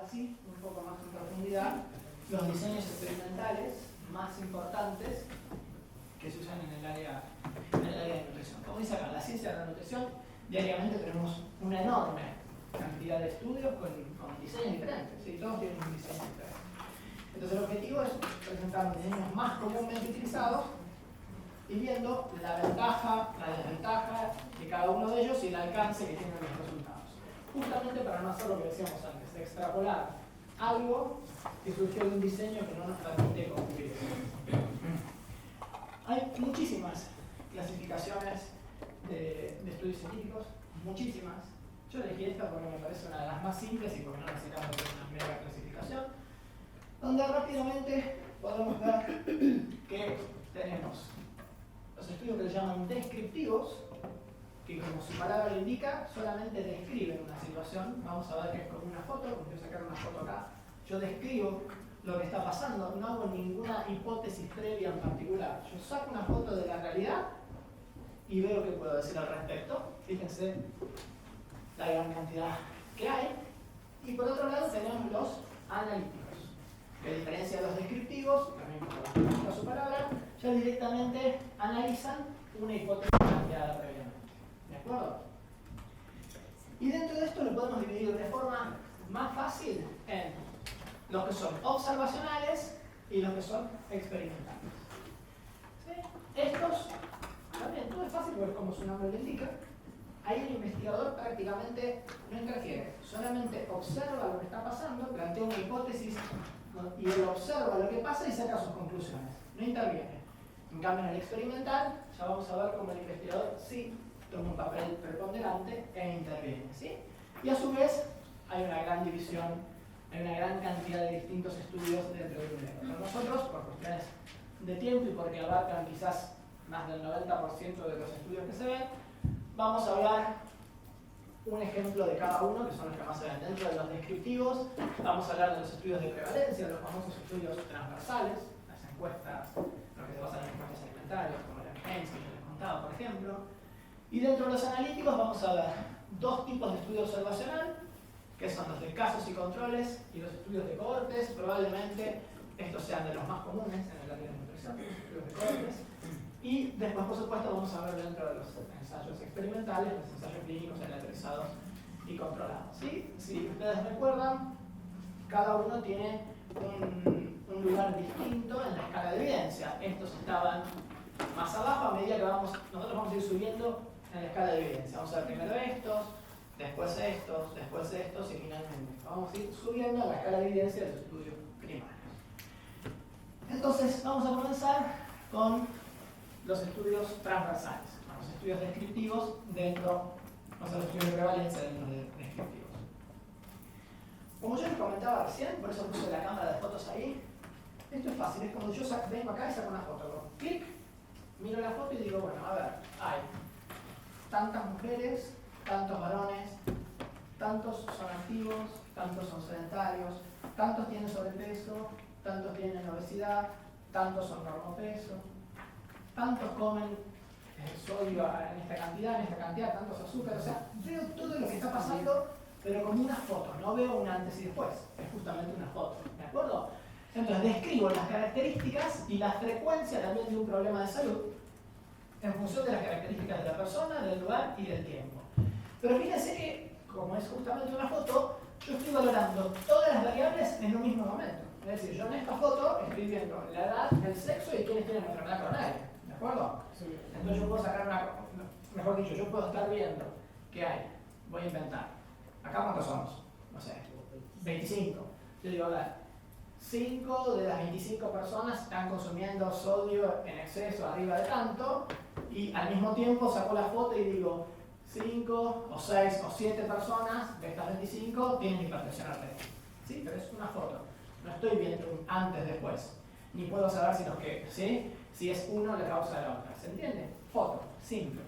así, un poco más en profundidad, los diseños experimentales más importantes que se usan en el área de nutrición. Como dice acá, en la ciencia de la nutrición, diariamente tenemos una enorme cantidad de estudios con diseños diferentes, ¿sí? Todos tienen un diseño diferente. Entonces el objetivo es presentar los diseños más comúnmente utilizados y viendo la ventaja, la desventaja de cada uno de ellos y el alcance que tienen los resultados. Justamente para no hacer lo que decíamos antes, de extrapolar algo que surgió de un diseño que no nos permite concluir. Hay muchísimas clasificaciones de estudios científicos, muchísimas. Yo elegí esta porque me parece una de las más simples y porque no necesitamos una mera clasificación, donde rápidamente podemos ver que tenemos los estudios que se llaman descriptivos, que como su palabra lo indica, solamente describen una situación. Vamos a ver que es como una foto, voy a sacar una foto acá. Yo describo lo que está pasando, no hago ninguna hipótesis previa en particular. Yo saco una foto de la realidad y veo qué puedo decir al respecto. Fíjense la gran cantidad que hay. Y por otro lado tenemos los analíticos, que a diferencia de los descriptivos, también como su palabra, ya directamente analizan una hipótesis planteada previamente. ¿De acuerdo? Y dentro de esto lo podemos dividir de forma más fácil en los que son observacionales y los que son experimentales. ¿Sí? Estos, también todo es fácil porque como su nombre lo indica, ahí el investigador prácticamente no interfiere, solamente observa lo que está pasando, plantea una hipótesis, ¿no? Y él observa lo que pasa y saca sus conclusiones, no interviene. En cambio en el experimental, ya vamos a ver cómo el investigador sí toma un papel preponderante e interviene, ¿sí? Y a su vez hay una gran división, hay una gran cantidad de distintos estudios dentro de un libro. Pero nosotros, por cuestiones de tiempo y porque abarcan quizás más del 90% de los estudios que se ven, vamos a hablar un ejemplo de cada uno, que son los que más se ven. Dentro de los descriptivos, vamos a hablar de los estudios de prevalencia, los famosos estudios transversales, las encuestas, lo que se basa en encuestas alimentarias, como la Agencia, que les contaba, por ejemplo. Y dentro de los analíticos vamos a ver dos tipos de estudio observacional, que son los de casos y controles y los estudios de cohortes. Probablemente estos sean de los más comunes en el área de nutrición, los estudios de cohortes. Y después, por supuesto, vamos a ver dentro de los ensayos experimentales, los ensayos clínicos aleatorizados y controlados. ¿Sí? Si ustedes recuerdan, cada uno tiene un lugar distinto en la escala de evidencia. Estos estaban más abajo a medida que nosotros vamos a ir subiendo en la escala de evidencia. Vamos a ver primero estos, después estos y finalmente vamos a ir subiendo a la escala de evidencia de los estudios primarios. Entonces, vamos a comenzar con los estudios transversales, los estudios descriptivos dentro, los estudios de prevalencia dentro de descriptivos. Como yo les comentaba recién, por eso puse la cámara de fotos ahí, esto es fácil, es como yo vengo acá y saco una foto, hago clic, miro la foto y digo, bueno, a ver, hay tantas mujeres, tantos varones, tantos son activos, tantos son sedentarios, tantos tienen sobrepeso, tantos tienen obesidad, tantos son normopeso, tantos comen sodio en esta cantidad, tantos azúcares. O sea, veo todo lo que está pasando, pero como una foto, no veo un antes y después, es justamente una foto, ¿de acuerdo? Entonces describo las características y la frecuencia también de un problema de salud en función de las características de la persona, del lugar y del tiempo. Pero fíjense que, como es justamente una foto, yo estoy valorando todas las variables en un mismo momento. Es decir, yo en esta foto estoy viendo la edad, el sexo y quiénes tienen enfermedad coronaria. ¿De acuerdo? Sí. Entonces yo puedo sacar mejor dicho, yo puedo estar viendo que hay, voy a inventar, acá cuántos somos, no sé, 25. Yo digo, a ver, 5 de las 25 personas están consumiendo sodio en exceso arriba de tanto, y al mismo tiempo saco la foto y digo, 5 o 6 o 7 personas de estas 25 tienen hipertensión arterial. ¿Sí? Pero es una foto, no estoy viendo un antes-después, ni puedo saber si es uno la causa de la otra. ¿Se entiende? Foto, simple.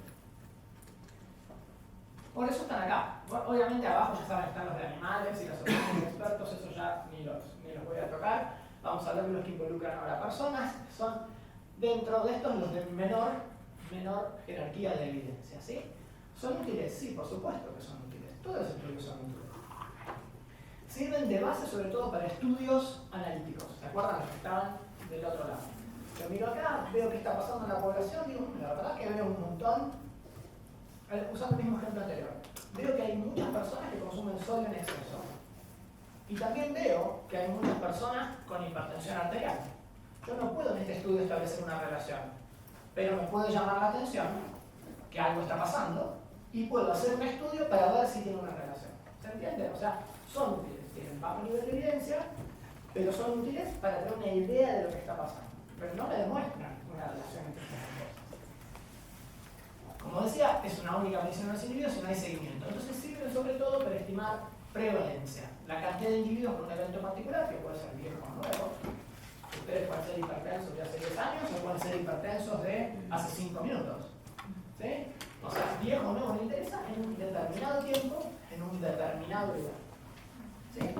Por eso están acá. Bueno, obviamente abajo ya saben, están los de animales y las opiniones de expertos, eso ya ni los voy a tocar. Vamos a hablar de los que involucran ahora personas, son dentro de estos los de menor jerarquía de evidencia, ¿sí? ¿Son útiles? Sí, por supuesto que son útiles. Todos los estudios son útiles. sirven de base sobre todo para estudios analíticos. ¿Se acuerdan los que estaban del otro lado? Yo miro acá, veo qué está pasando en la población, digo, la verdad que veo un montón, usando el mismo ejemplo anterior, veo que hay muchas personas que consumen sodio en exceso. Y también veo que hay muchas personas con hipertensión arterial. Yo no puedo en este estudio establecer una relación, pero me puede llamar la atención que algo está pasando y puedo hacer un estudio para ver si tiene una relación. ¿Se entiende? O sea, son útiles, tienen bajo nivel de evidencia, pero son útiles para tener una idea de lo que está pasando. Pero no me demuestran una relación entre estas cosas. Como decía, es una única medición de los individuos y no hay seguimiento. Entonces sirven sobre todo para estimar prevalencia, la cantidad de individuos con un evento particular, que puede ser viejo o nuevo. Ustedes pueden ser hipertensos de hace 10 años o pueden ser hipertensos de hace 5 minutos. ¿Sí? O sea, viejo o nuevo le interesa en un determinado tiempo, en un determinado lugar. ¿Sí?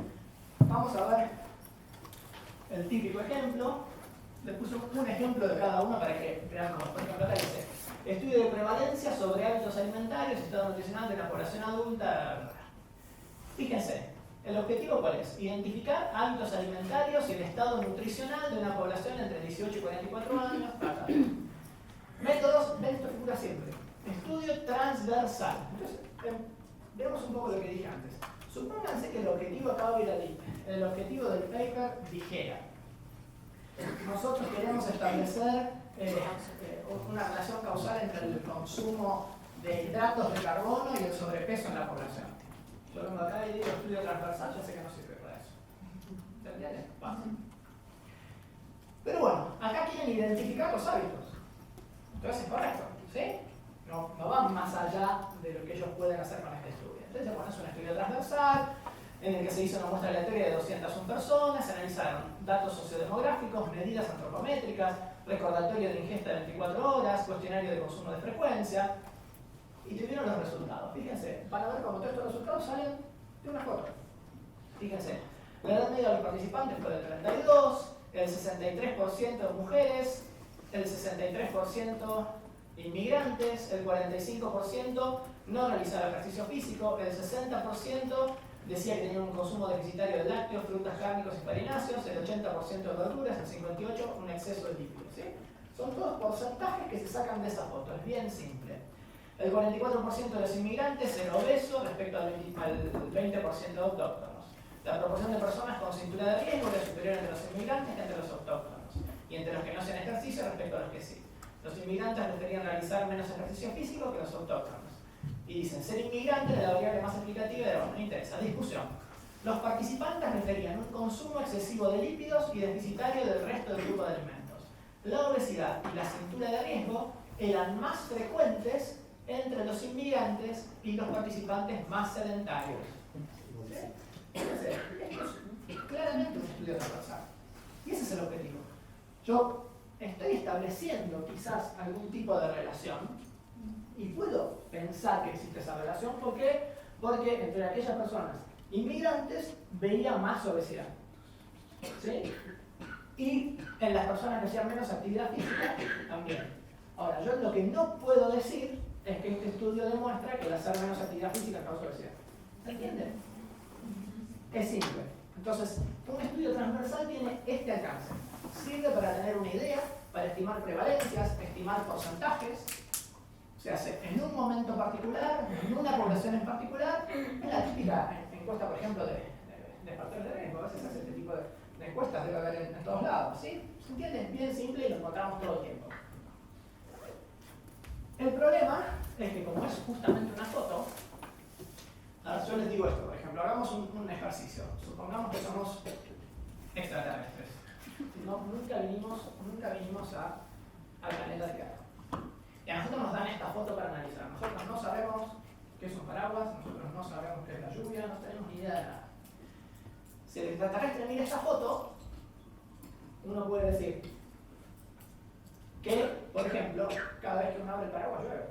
Vamos a ver el típico ejemplo. Les puse un ejemplo de cada uno para que vean cómo. Por ejemplo, acá dice: estudio de prevalencia sobre hábitos alimentarios, estado nutricional de la población adulta. Fíjense, ¿el objetivo cuál es? Identificar hábitos alimentarios y el estado nutricional de una población entre 18 y 44 años. Métodos, ven, esto figura siempre. Estudio transversal. Entonces, veamos un poco lo que dije antes. Supónganse que el objetivo acá era el objetivo del paper dijera: nosotros queremos establecer una relación causal entre el consumo de hidratos de carbono y el sobrepeso en la población. Yo vengo acá y digo estudio transversal, ya sé que no sirve para eso. ¿Se entiende? Fácil. Pero bueno, acá quieren identificar los hábitos. Entonces es correcto, ¿sí? No van más allá de lo que ellos pueden hacer con este estudio. Entonces, bueno, es un estudio transversal en el que se hizo una muestra aleatoria de 201 personas, se analizaron datos sociodemográficos, medidas antropométricas, recordatorio de ingesta de 24 horas, cuestionario de consumo de frecuencia, y tuvieron los resultados. Fíjense, van a ver cómo todos estos resultados salen de una foto. Fíjense, la edad media de los participantes fue de 32, el 63% de mujeres, el 63% inmigrantes, el 45% no realizaba ejercicio físico, el 60% decía que tenía un consumo deficitario de lácteos, frutas, cárnicos y farináceos, el 80% de verduras, el 58% un exceso de lípidos. ¿Sí? Son todos porcentajes que se sacan de esa foto, es bien simple. El 44% de los inmigrantes era obeso respecto al 20% de autóctonos. La proporción de personas con cintura de riesgo era superior entre los inmigrantes que entre los autóctonos, y entre los que no hacían ejercicio respecto a los que sí. Los inmigrantes preferían realizar menos ejercicio físico que los autóctonos. Y dicen, ser inmigrante era la variable más explicativa de, bueno, no interesa. Discusión. Los participantes referían un consumo excesivo de lípidos y deficitario del resto del grupo de alimentos. La obesidad y la cintura de riesgo eran más frecuentes entre los inmigrantes y los participantes más sedentarios. ¿Sí? Entonces, esto es claramente un estudio transversal. Y ese es el objetivo. Yo estoy estableciendo quizás algún tipo de relación y puedo pensar que existe esa relación. ¿Por qué? Porque entre aquellas personas inmigrantes veía más obesidad. ¿Sí? Y en las personas que hacían menos actividad física también. Ahora, yo lo que no puedo decir es que este estudio demuestra que el hacer menos actividad física causa obesidad. ¿Se entiende? Es simple. Entonces, un estudio transversal tiene este alcance. Sirve para tener una idea, para estimar prevalencias, estimar porcentajes. Se hace en un momento particular, en una población en particular, en la típica encuesta, por ejemplo, de factores de riesgo. A veces se hace este tipo de encuestas, debe haber en todos lados. ¿Sí? ¿Se entiende? Es bien simple y lo encontramos todo el tiempo. El problema es que como es justamente una foto, ahora yo les digo esto, por ejemplo, hagamos un ejercicio. Supongamos que somos extraterrestres. Nunca vinimos al planeta Tierra. Y a nosotros nos dan esta foto para analizar. Nosotros no sabemos qué es un paraguas, nosotros no sabemos qué es la lluvia, no tenemos ni idea de nada. Si el extraterrestre mira esta foto, uno puede decir que, por ejemplo, cada vez que uno abre el paraguas llueve.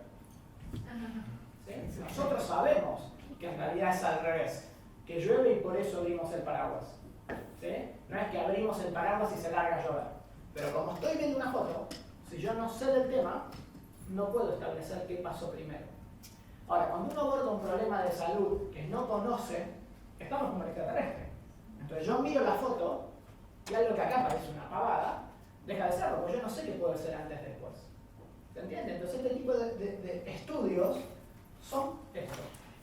¿Sí? Nosotros sabemos que en realidad es al revés, que llueve y por eso abrimos el paraguas. ¿Sí? No es que abrimos el paraguas y se larga a llover. Pero como estoy viendo una foto, si yo no sé del tema, no puedo establecer qué pasó primero. Ahora, cuando uno aborda un problema de salud que no conoce, estamos como el extraterrestre. Entonces yo miro la foto y algo que acá parece una pavada, deja de serlo, porque yo no sé qué puede ser antes y después. ¿Se entiende? Entonces este tipo de estudios son estos,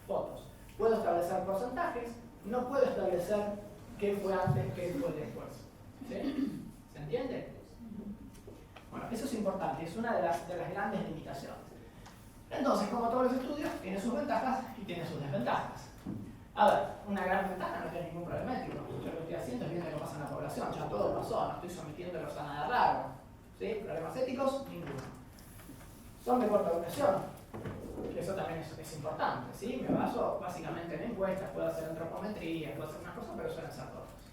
fotos. Puedo establecer porcentajes, no puedo establecer qué fue antes, qué fue después. ¿Sí? ¿Se entiende? Bueno, eso es importante, es una de las grandes limitaciones. Entonces, como todos los estudios, tiene sus ventajas y tiene sus desventajas. A ver, una gran ventaja no tiene ningún problema ético. Yo lo que estoy haciendo es viendo lo que pasa en la población, ya todo pasó, no estoy sometiéndolos a nada raro. ¿Sí? Problemas éticos, ninguno. Son de corta duración, eso también es importante. ¿Sí? Me baso básicamente en encuestas, puedo hacer antropometría, puedo hacer unas cosas, pero suelen ser cortas.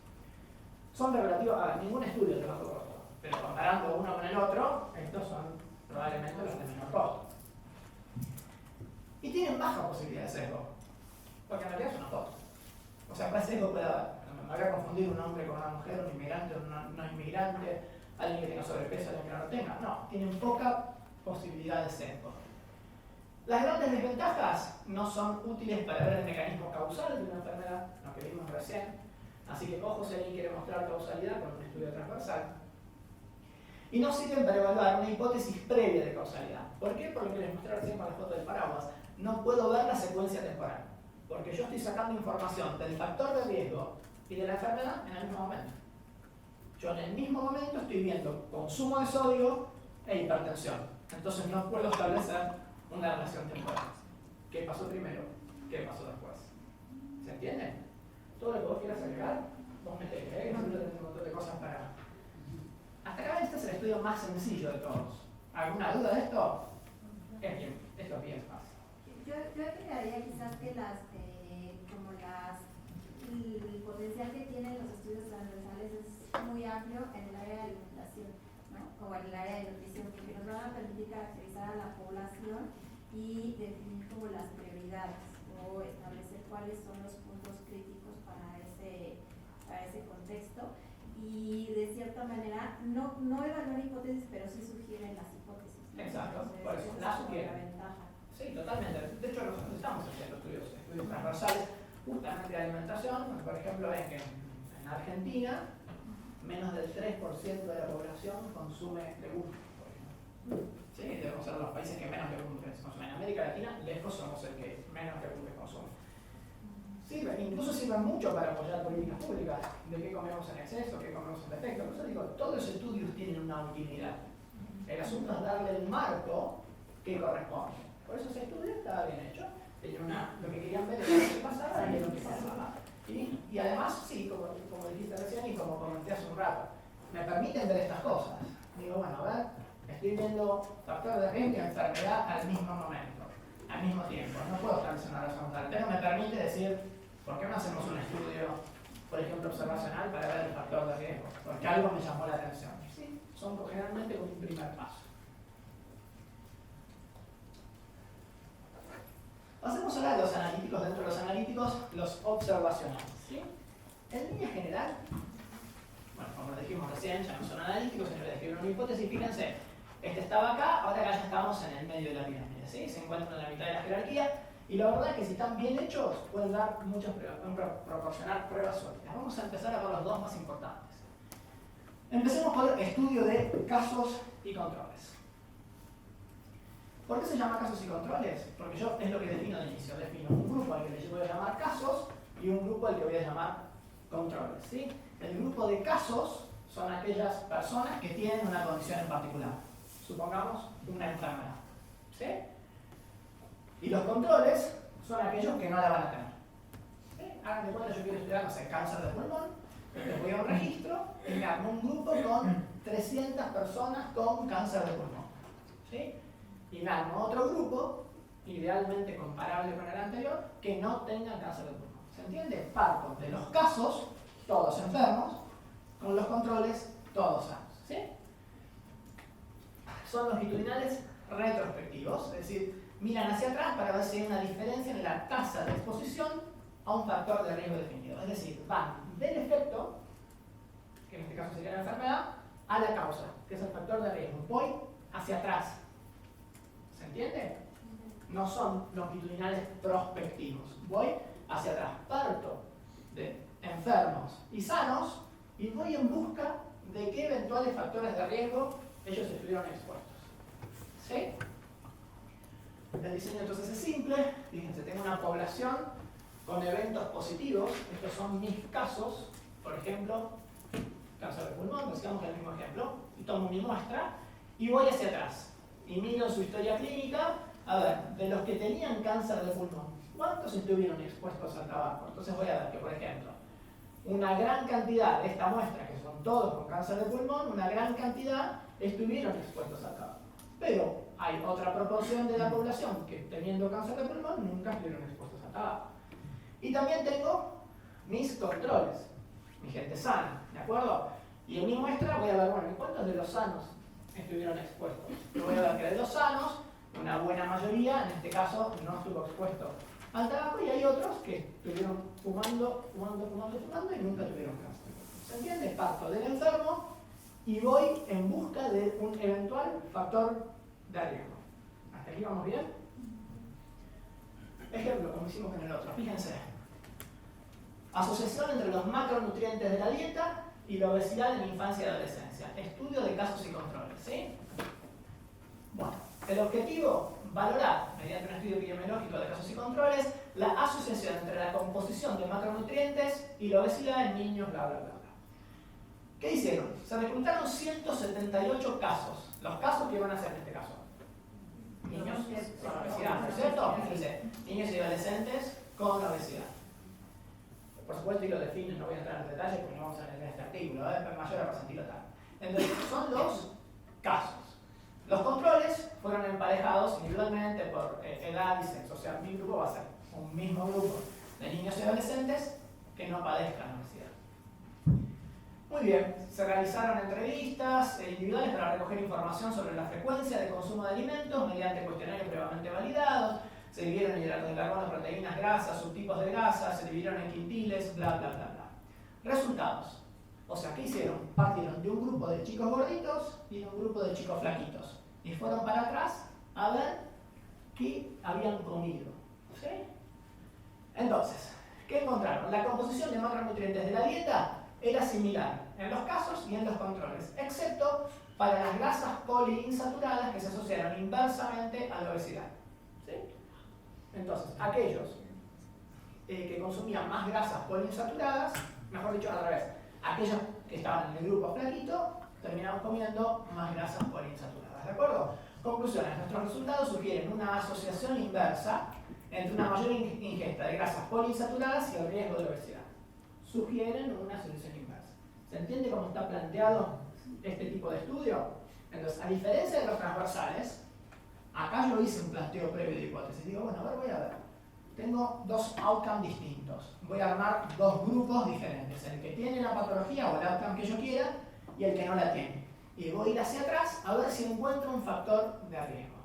Son de relativo a ningún estudio de bajo costo, pero comparando uno con el otro, estos son probablemente los de menor costo. Y tienen baja posibilidad de sesgo, porque en realidad es una foto. O sea, ¿cuál sesgo puede haber? Me voy a confundir un hombre con una mujer, un inmigrante, un no inmigrante, alguien que tenga sobrepeso, alguien que no lo tenga. No, tienen poca posibilidad de sesgo. Las grandes desventajas no son útiles para ver el mecanismo causal de una enfermedad, lo que vimos recién. Así que ojo si alguien quiere mostrar causalidad con un estudio transversal. Y no sirven para evaluar una hipótesis previa de causalidad. ¿Por qué? Por lo que les mostré recién con la foto del paraguas. No puedo ver la secuencia temporal, porque yo estoy sacando información del factor de riesgo y de la enfermedad en el mismo momento. Yo en el mismo momento estoy viendo consumo de sodio e hipertensión. Entonces no puedo establecer una relación temporal. ¿Qué pasó primero? ¿Qué pasó después? ¿Se entiende? Todo lo que vos quieras agregar, vos metés, que nosotros tenemos un montón de cosas para... Hasta acá este es el estudio más sencillo de todos. ¿Alguna duda de esto? Es bien, esto es bien fácil. Yo agregaría quizás que el potencial que tienen los estudios transversales es muy amplio en el área de alimentación, ¿no? O en el área de nutrición, porque nos van a permitir caracterizar a la población y definir como las prioridades o establecer cuáles son los puntos críticos para ese contexto y de cierta manera no evalúan hipótesis, pero sí sugieren las hipótesis, ¿no? Exacto, entonces, por eso la sugieren. la ventaja. Sí, totalmente. De hecho, nosotros estamos haciendo estudios transversales justamente de alimentación. Por ejemplo, ven que en Argentina menos del 3% de la población consume legumbres, por ejemplo. Sí, debemos ser los países que menos legumbres consumen. En América Latina, lejos somos el que menos legumbres consume. Incluso sirven mucho para apoyar políticas públicas de qué comemos en exceso, qué comemos en defecto. Por eso digo, todos los estudios tienen una utilidad. El asunto es darle el marco que corresponde. Por eso ese estudio estaba bien hecho. Lo que querían ver era lo que pasaba y lo que pasaba. Y además, sí, como dijiste recién y como comenté hace un rato, me permiten ver estas cosas. Digo, bueno, a ver, estoy viendo factor de riesgo y enfermedad al mismo momento, al mismo tiempo. No puedo establecer una razón tal. Pero me permite decir, ¿por qué no hacemos un estudio, por ejemplo, observacional para ver el factor de riesgo? Porque algo me llamó la atención. Sí, son generalmente un primer paso. Pasemos ahora a los analíticos. Dentro de los analíticos, los observacionales. ¿Sí? En línea general, bueno, como dijimos recién, ya no son analíticos, sino que describen una hipótesis. Fíjense, este estaba acá, ahora acá ya estamos en el medio de la pirámide. ¿Sí? Se encuentran en la mitad de la jerarquía. Y la verdad es que si están bien hechos, pueden dar muchas pruebas, pueden proporcionar pruebas sólidas. Vamos a empezar a ver los dos más importantes. Empecemos por el estudio de casos y controles. ¿Por qué se llama casos y controles? Porque yo es lo que defino de inicio. Defino un grupo al que le voy a llamar casos y un grupo al que voy a llamar controles. ¿Sí? El grupo de casos son aquellas personas que tienen una condición en particular. Supongamos una enfermedad. ¿Sí? Y los controles son aquellos que no la van a tener. ¿Sí? Hagan de cuenta, yo quiero estudiar, no sé, cáncer de pulmón, entonces voy a un registro y me armo un grupo con 300 personas con cáncer de pulmón. ¿Sí? Y me armo otro grupo, idealmente comparable con el anterior, que no tenga cáncer de pulmón. ¿Se entiende? Parto de los casos, todos enfermos, con los controles, todos sanos. ¿Sí? Son longitudinales retrospectivos, es decir, miran hacia atrás para ver si hay una diferencia en la tasa de exposición a un factor de riesgo definido. Es decir, van del efecto, que en este caso sería la enfermedad, a la causa, que es el factor de riesgo. Voy hacia atrás. ¿Se entiende? No son longitudinales prospectivos. Voy hacia atrás. Parto de enfermos y sanos y voy en busca de qué eventuales factores de riesgo ellos estuvieron expuestos. ¿Sí? El diseño entonces es simple. Fíjense, tengo una población con eventos positivos. Estos son mis casos. Por ejemplo, cáncer de pulmón, sigamos el mismo ejemplo. Y tomo mi muestra y voy hacia atrás. Y miro su historia clínica. A ver, de los que tenían cáncer de pulmón, ¿cuántos estuvieron expuestos al tabaco? Entonces voy a ver que, por ejemplo, una gran cantidad de esta muestra, que son todos con cáncer de pulmón, una gran cantidad estuvieron expuestos al tabaco. Pero hay otra proporción de la población que teniendo cáncer de pulmón nunca estuvieron expuestos al tabaco. Y también tengo mis controles, mi gente sana, ¿de acuerdo? Y en mi muestra voy a ver, bueno, ¿cuántos de los sanos estuvieron expuestos? Yo voy a ver que de los sanos, una buena mayoría, en este caso, no estuvo expuesto al tabaco y hay otros que estuvieron fumando y nunca tuvieron cáncer. ¿Se entiende? Parto del enfermo y voy en busca de un eventual factor de riesgo. ¿Hasta aquí vamos bien? Ejemplo, como hicimos en el otro. Fíjense. Asociación entre los macronutrientes de la dieta y la obesidad en infancia y adolescencia. Estudio de casos y controles. ¿Sí? Bueno, el objetivo, valorar, mediante un estudio epidemiológico de casos y controles, la asociación entre la composición de macronutrientes y la obesidad en niños, bla, bla, bla. ¿Qué hicieron? Se reclutaron 178 casos. Los casos que van a hacer en este caso. Niños con obesidad, ¿no es cierto? Fíjense, niños y adolescentes con obesidad. Por supuesto, y lo definen, no voy a entrar en detalle porque no vamos a leer este artículo, mayor a percentilo tal. Entonces, son los casos. Los controles fueron emparejados individualmente por edad y sexo. O sea, mi grupo va a ser un mismo grupo de niños y adolescentes que no padezcan obesidad. Muy bien, se realizaron entrevistas individuales para recoger información sobre la frecuencia de consumo de alimentos mediante cuestionarios previamente validados. Se dividieron en hidratos de carbono, proteínas, grasas, subtipos de grasas, se dividieron en quintiles, bla, bla, bla, bla. Resultados. O sea, ¿qué hicieron? Partieron de un grupo de chicos gorditos y de un grupo de chicos flaquitos. Y fueron para atrás a ver qué habían comido. ¿Sí? Entonces, ¿qué encontraron? La composición de macronutrientes de la dieta era similar en los casos y en los controles, excepto para las grasas poliinsaturadas que se asociaron inversamente a la obesidad. ¿Sí? Entonces, aquellos que consumían más grasas poliinsaturadas, mejor dicho, al revés, aquellos que estaban en el grupo flaquito, terminaban comiendo más grasas poliinsaturadas. ¿De acuerdo? Conclusiones. Nuestros resultados sugieren una asociación inversa entre una mayor ingesta de grasas poliinsaturadas y el riesgo de obesidad. Sugieren una asociación inversa. ¿Se entiende cómo está planteado este tipo de estudio? Entonces, a diferencia de los transversales, acá yo hice un planteo previo de hipótesis. Digo, bueno, a ver, voy a ver. Tengo dos outcomes distintos. Voy a armar dos grupos diferentes. El que tiene la patología o el outcome que yo quiera y el que no la tiene. Y voy a ir hacia atrás a ver si encuentro un factor de riesgo.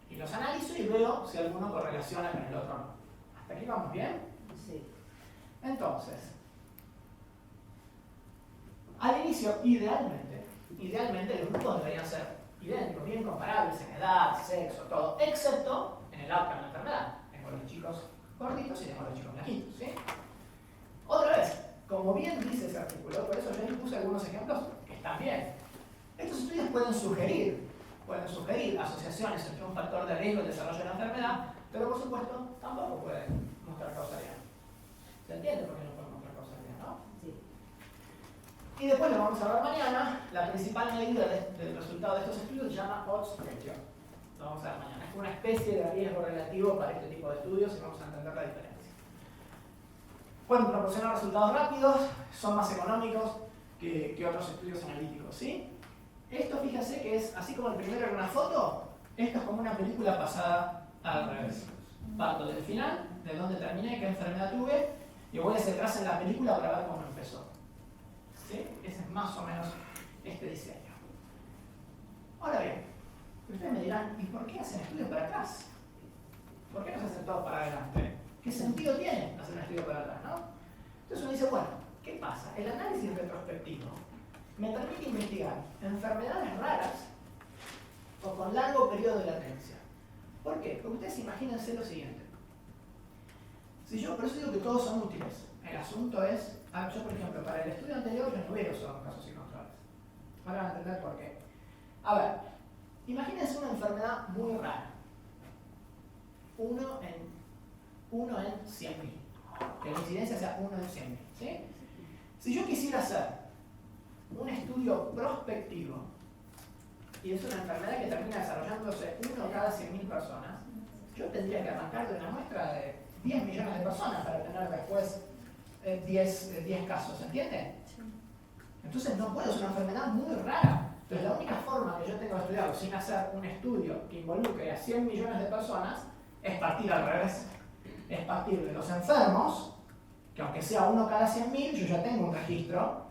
Y los analizo y veo si alguno correlaciona con el otro o no. ¿Hasta aquí vamos bien? Sí. Entonces, al inicio, idealmente los grupos deberían ser idénticos, bien comparables en edad, sexo, todo, excepto en el outcome de la enfermedad. Tengo los chicos gorditos y tengo los chicos flaquitos, ¿sí? Otra vez, como bien dice ese artículo, por eso yo les puse algunos ejemplos que están bien. Estos estudios pueden sugerir asociaciones entre un factor de riesgo y el desarrollo de la enfermedad, pero por supuesto tampoco pueden mostrar causalidad. ¿Se entiende por qué no pueden mostrar causalidad, no? Sí. Y después lo vamos a ver mañana. La principal medida del resultado de estos estudios se llama odds ratio. Lo vamos a ver mañana. Es una especie de riesgo relativo para este tipo de estudios y vamos a entender la diferencia. Pueden proporcionar resultados rápidos, son más económicos que otros estudios analíticos, ¿sí? Esto, fíjense que es, así como el primero era una foto, esto es como una película pasada al revés. Parto del final, de dónde terminé, qué enfermedad tuve, y voy hacia atrás en la película para ver cómo empezó. ¿Sí? Ese es más o menos este diseño. Ahora bien, ustedes me dirán, ¿y por qué hacen estudios para atrás? ¿Por qué no se hacen todos para adelante? ¿Qué sentido tiene hacer un estudio para atrás, no? Entonces uno dice, bueno, ¿qué pasa? El análisis retrospectivo me permite investigar enfermedades raras o con largo periodo de latencia. ¿Por qué? Porque ustedes imagínense lo siguiente. Si yo, por eso digo que todos son útiles. el asunto es, yo por ejemplo, para el estudio anterior yo no hubiera usado casos y controles. Ahora van a entender por qué. A ver, imagínense una enfermedad muy rara. 1 en 100.000. Que la incidencia sea 1 en 100.000. ¿Sí? Si yo quisiera hacer un estudio prospectivo, y es una enfermedad que termina desarrollándose 1 cada 100.000 personas, yo tendría que arrancar de una muestra de 10 millones de personas para tener después 10 casos, ¿entiende? Entonces no puedo, es una enfermedad muy rara. Entonces la única forma que yo tengo de estudiarlo sin hacer un estudio que involucre a 100 millones de personas es partir al revés. Es partir de los enfermos, que aunque sea 1 cada 100.000, yo ya tengo un registro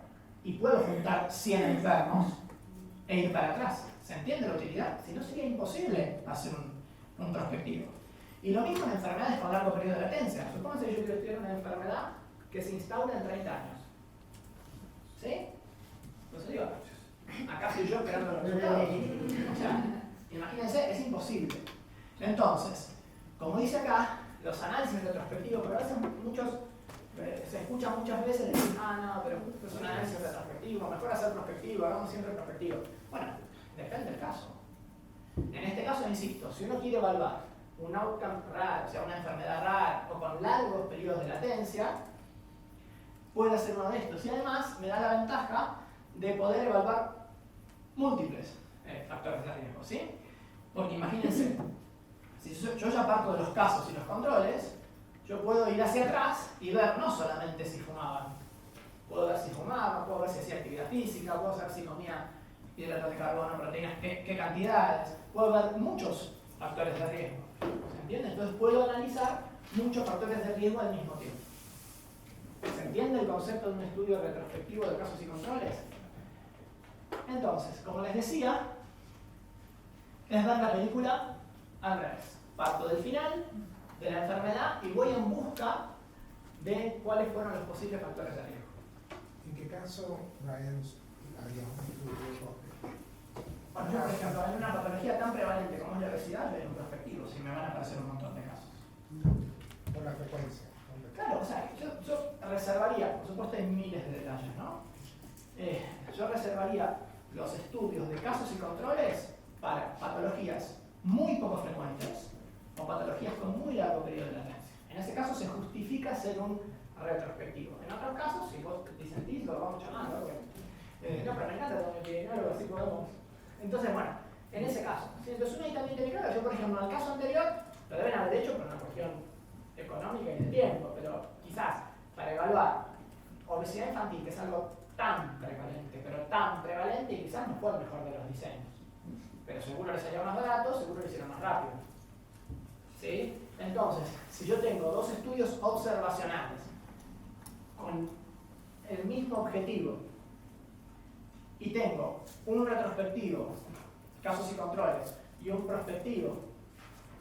y puedo juntar 100 enfermos e ir para atrás. ¿Se entiende la utilidad? Si no, sería imposible hacer un prospectivo. Y lo mismo en enfermedades con largo periodo de latencia. Supónganse que yo quiero estudiar una enfermedad que se instaura en 30 años. ¿Sí? Entonces digo, acá estoy yo esperando los resultados. O sea, imagínense, es imposible. Entonces, como dice acá, los análisis retrospectivos, pero a veces se escucha muchas veces decir, no, pero es un análisis retrospectivo, mejor hacer prospectivo, hagamos siempre prospectivo. Bueno, depende del caso. En este caso, insisto, si uno quiere evaluar un outcome raro, o sea, una enfermedad rara o con largos periodos de latencia, puede hacer uno de estos. Y además me da la ventaja de poder evaluar múltiples factores de riesgo, ¿sí? Porque imagínense, si yo ya parto de los casos y los controles, yo puedo ir hacia atrás y ver no solamente si fumaban, puedo ver si fumaban, puedo ver si hacía actividad física, puedo ver si comía hidratos de carbono, proteínas, qué cantidades, puedo ver muchos factores de riesgo, ¿se entiende? Entonces puedo analizar muchos factores de riesgo al mismo tiempo. ¿Se entiende el concepto de un estudio retrospectivo de casos y controles? Entonces, como les decía, es ver la película al revés. Parto del final de la enfermedad y voy en busca de cuáles fueron los posibles factores de riesgo. ¿En qué caso, Brian, haría un estudio? Bueno, yo, por ejemplo, en una patología tan prevalente como es la obesidad, yo haría un prospectivo, si me van a aparecer un montón de casos. Por la frecuencia. Claro, o sea, yo reservaría, por supuesto hay miles de detalles, ¿no? Yo reservaría los estudios de casos y controles para patologías muy poco frecuentes o patologías con muy largo periodo de latencia. En ese caso se justifica hacer un retrospectivo. En otros casos, si vos disentís, lo vamos llamando. No, pero me encanta el epidemiólogo, así podemos. Entonces, bueno, en ese caso. Entonces uno ahí también tiene claro, yo por ejemplo, en el caso anterior, lo deben haber hecho por una cuestión económica y de tiempo, pero quizás para evaluar obesidad infantil, que es algo tan prevalente, pero tan prevalente, y quizás no fue el mejor de los diseños. Pero seguro les salió más barato, seguro lo hicieron más rápido. ¿Sí? Entonces, si yo tengo dos estudios observacionales con el mismo objetivo y tengo un retrospectivo, casos y controles, y un prospectivo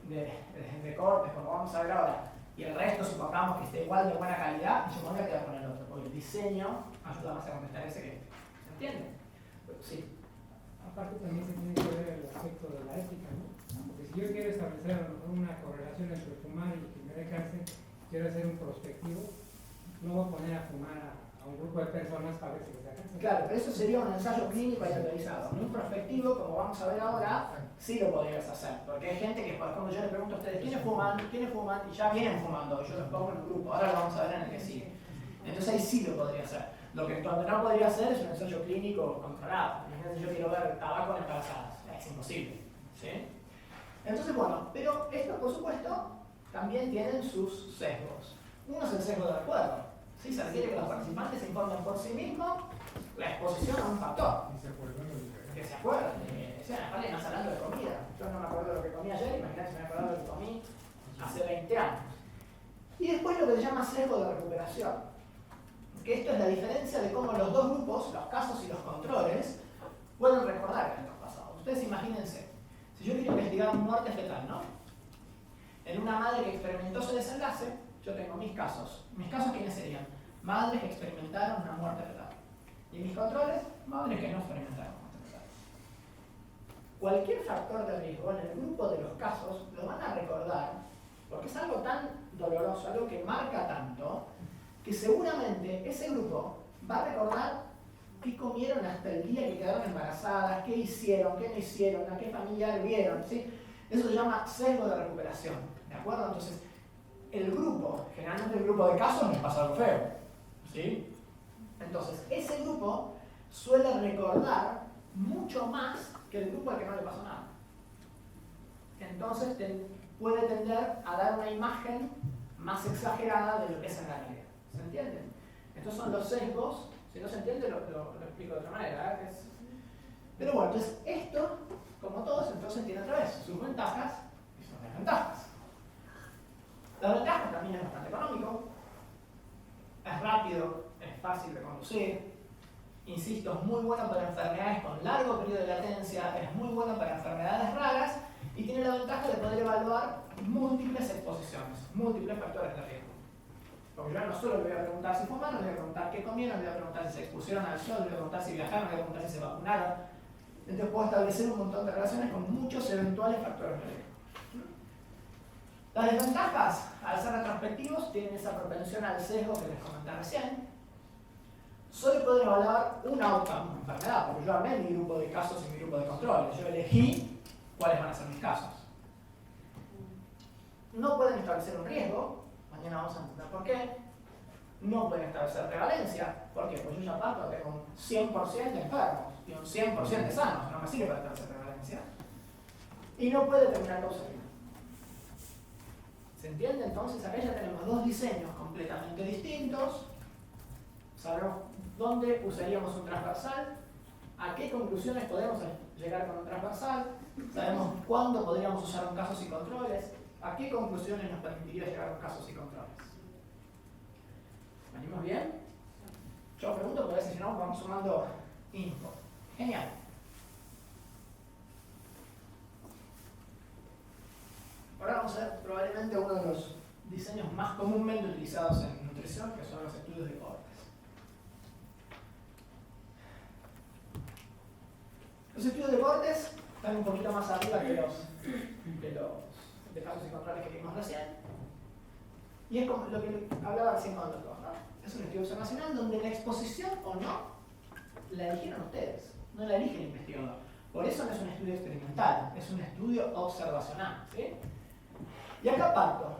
de cortes, como vamos a ver ahora, y el resto supongamos que esté igual de buena calidad, yo me voy a quedar con el otro, porque el diseño ayuda más a contestar ese que este. ¿Se entiende? Sí. Aparte también se tiene que ver el aspecto de la ética, ¿no? Porque si yo quiero establecer a lo mejor una correlación entre fumar y que me dé cáncer, quiero hacer un prospectivo, no voy a poner a fumar a un grupo de personas para ver si les da cáncer. Claro, pero eso sería un ensayo clínico y autorizado. En un prospectivo, como vamos a ver ahora, sí lo podrías hacer. Porque hay gente que, cuando yo les pregunto a ustedes, ¿quiénes fuman? Y ya vienen fumando, yo los pongo en un grupo, ahora lo vamos a ver en el que sigue. Entonces ahí sí lo podría hacer. Lo que cuando no podría hacer es un ensayo clínico controlado. Imagínense, yo quiero ver tabaco en embarazadas. Es imposible. ¿Sí? Entonces, bueno, pero estos, por supuesto, también tienen sus sesgos. Uno es el sesgo de recuerdo. ¿Sí? Se requiere que los participantes se informen por sí mismos la exposición a un factor. Y se acuerdan de lo Que se acuerdan. Vale, no hablando de comida. Yo no me acuerdo de lo que comí ayer, imagínate si me acuerdo de lo que comí hace 20 años. Y después lo que se llama sesgo de recuperación. Que esto es la diferencia de cómo los dos grupos, los casos y los controles, pueden recordar eventos pasados. Ustedes imagínense, si yo quiero investigar muerte fetal, ¿no? En una madre que experimentó ese desenlace, yo tengo mis casos. ¿Mis casos quiénes serían? Madres que experimentaron una muerte fetal. Y mis controles, madres que no experimentaron muerte fetal. Cualquier factor de riesgo en el grupo de los casos lo van a recordar, porque es algo tan doloroso, algo que marca tanto, que seguramente ese grupo va a recordar qué comieron hasta el día que quedaron embarazadas, qué hicieron, qué no hicieron, a qué familiar vieron, ¿sí? Eso se llama sesgo de recuperación, ¿de acuerdo? Entonces, el grupo, generalmente el grupo de casos les pasa algo feo, ¿sí? Entonces, ese grupo suele recordar mucho más que el grupo al que no le pasó nada. Entonces, puede tender a dar una imagen más exagerada de lo que es en realidad. ¿Se entiende? Estos son los sesgos. Si no se entiende, lo explico de otra manera. Pero bueno, entonces esto, como todos, entonces tiene otra vez sus ventajas y sus desventajas. Las ventajas también es bastante económico, es rápido, es fácil de conducir, insisto, es muy bueno para enfermedades con largo periodo de latencia, es muy bueno para enfermedades raras y tiene la ventaja de poder evaluar múltiples exposiciones, múltiples factores de riesgo. Porque yo no solo le voy a preguntar si fumaron, le voy a preguntar qué comieron, le voy a preguntar si se expusieron al sol, le voy a preguntar si viajaron, le voy a preguntar si se vacunaron. Entonces puedo establecer un montón de relaciones con muchos eventuales factores de riesgo. Las desventajas, al ser retrospectivos, tienen esa propensión al sesgo que les comenté recién. Solo poder evaluar un outcome, una enfermedad, porque yo armé mi grupo de casos y mi grupo de controles. Yo elegí cuáles van a ser mis casos. No pueden establecer un riesgo, mañana vamos a entender por qué. No pueden establecer prevalencia, ¿por qué? Pues yo ya parto, tengo un 100% de enfermos y un 100% de sanos, no me sirve para establecer prevalencia. Y no puede determinar causalidad. ¿Se entiende? Entonces acá ya tenemos dos diseños completamente distintos. Sabemos dónde usaríamos un transversal, a qué conclusiones podemos llegar con un transversal, sabemos cuándo podríamos usar un casos y controles, a qué conclusiones nos permitiría llegar a un casos y controles. ¿Venimos bien? Yo pregunto porque a veces si no vamos sumando info. Genial. Ahora vamos a ver probablemente uno de los diseños más comúnmente utilizados en nutrición, que son los estudios de cortes. Los estudios de cortes están un poquito más arriba que los de casos y controles que vimos recién. Y es como lo que hablaba recién con el doctor, ¿no? Es un estudio observacional donde la exposición o no la eligieron ustedes, no la elige el investigador. Por eso no es un estudio experimental, es un estudio observacional, ¿sí? Y acá parto